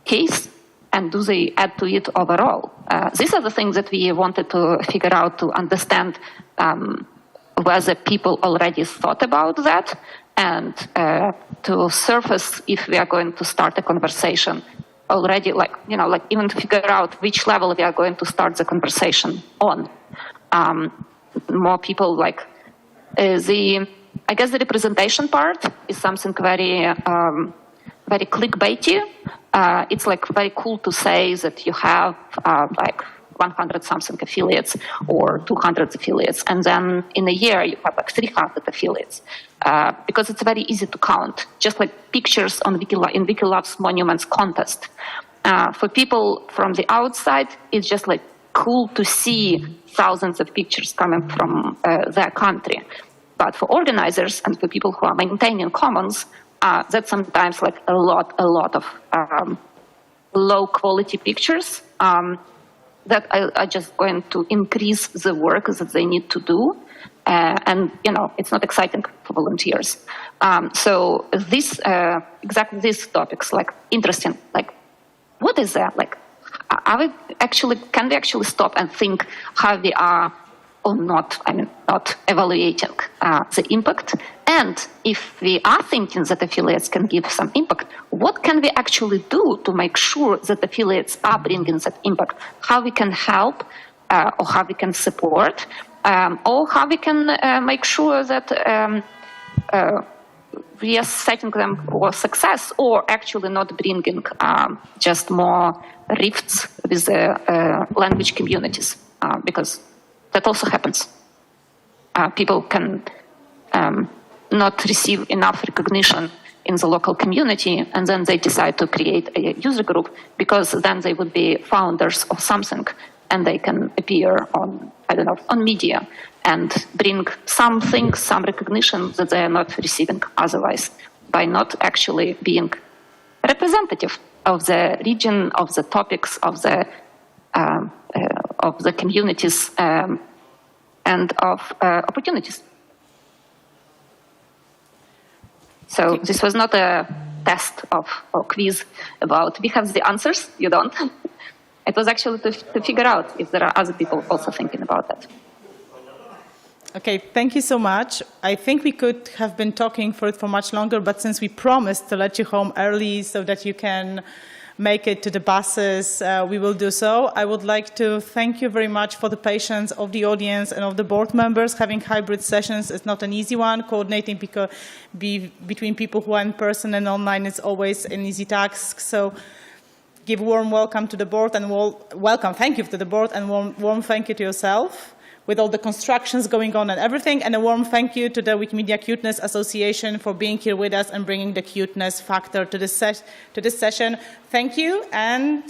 case? And do they add to it overall? These are the things that we wanted to figure out to understand whether people already thought about that, and to surface if we are going to start a conversation already, even to figure out which level we are going to start the conversation on. More people I guess the representation part is something very clickbaity. It's very cool to say that you have 100 something affiliates or 200 affiliates, and then in a year you have 300 affiliates, because it's very easy to count, just like pictures in Wikilove's Monuments contest. For people from the outside, it's just cool to see thousands of pictures coming from their country. But for organizers and for people who are maintaining commons, that's sometimes a lot of low quality pictures that are just going to increase the work that they need to do. And, it's not exciting for volunteers. So exactly these topics, interesting, what is that? Can we actually stop and think how we are or not evaluating the impact? And if we are thinking that affiliates can give some impact, what can we actually do to make sure that affiliates are bringing that impact? How we can help, or how we can support, or how we can make sure that we are setting them for success, or actually not bringing just more rifts with the language communities, because that also happens. People can not receive enough recognition in the local community, and then they decide to create a user group, because then they would be founders of something, and they can appear on media and bring something, some recognition that they are not receiving otherwise, by not actually being representative of the region, of the topics, of the communities, and of opportunities. So this was not a test or quiz about we have the answers, you don't. It was actually to figure out if there are other people also thinking about that. Okay, thank you so much. I think we could have been talking for much longer, but since we promised to let you home early so that you can make it to the buses, we will do so. I would like to thank you very much for the patience of the audience and of the board members. Having hybrid sessions is not an easy one. Coordinating between people who are in person and online is always an easy task. So give a warm welcome to the board and thank you to the board and warm thank you to yourself with all the constructions going on and everything, and a warm thank you to the Wikimedia Cuteness Association for being here with us and bringing the cuteness factor to this session. Thank you, and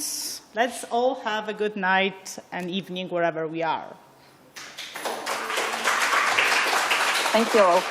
let's all have a good night and evening wherever we are. Thank you all.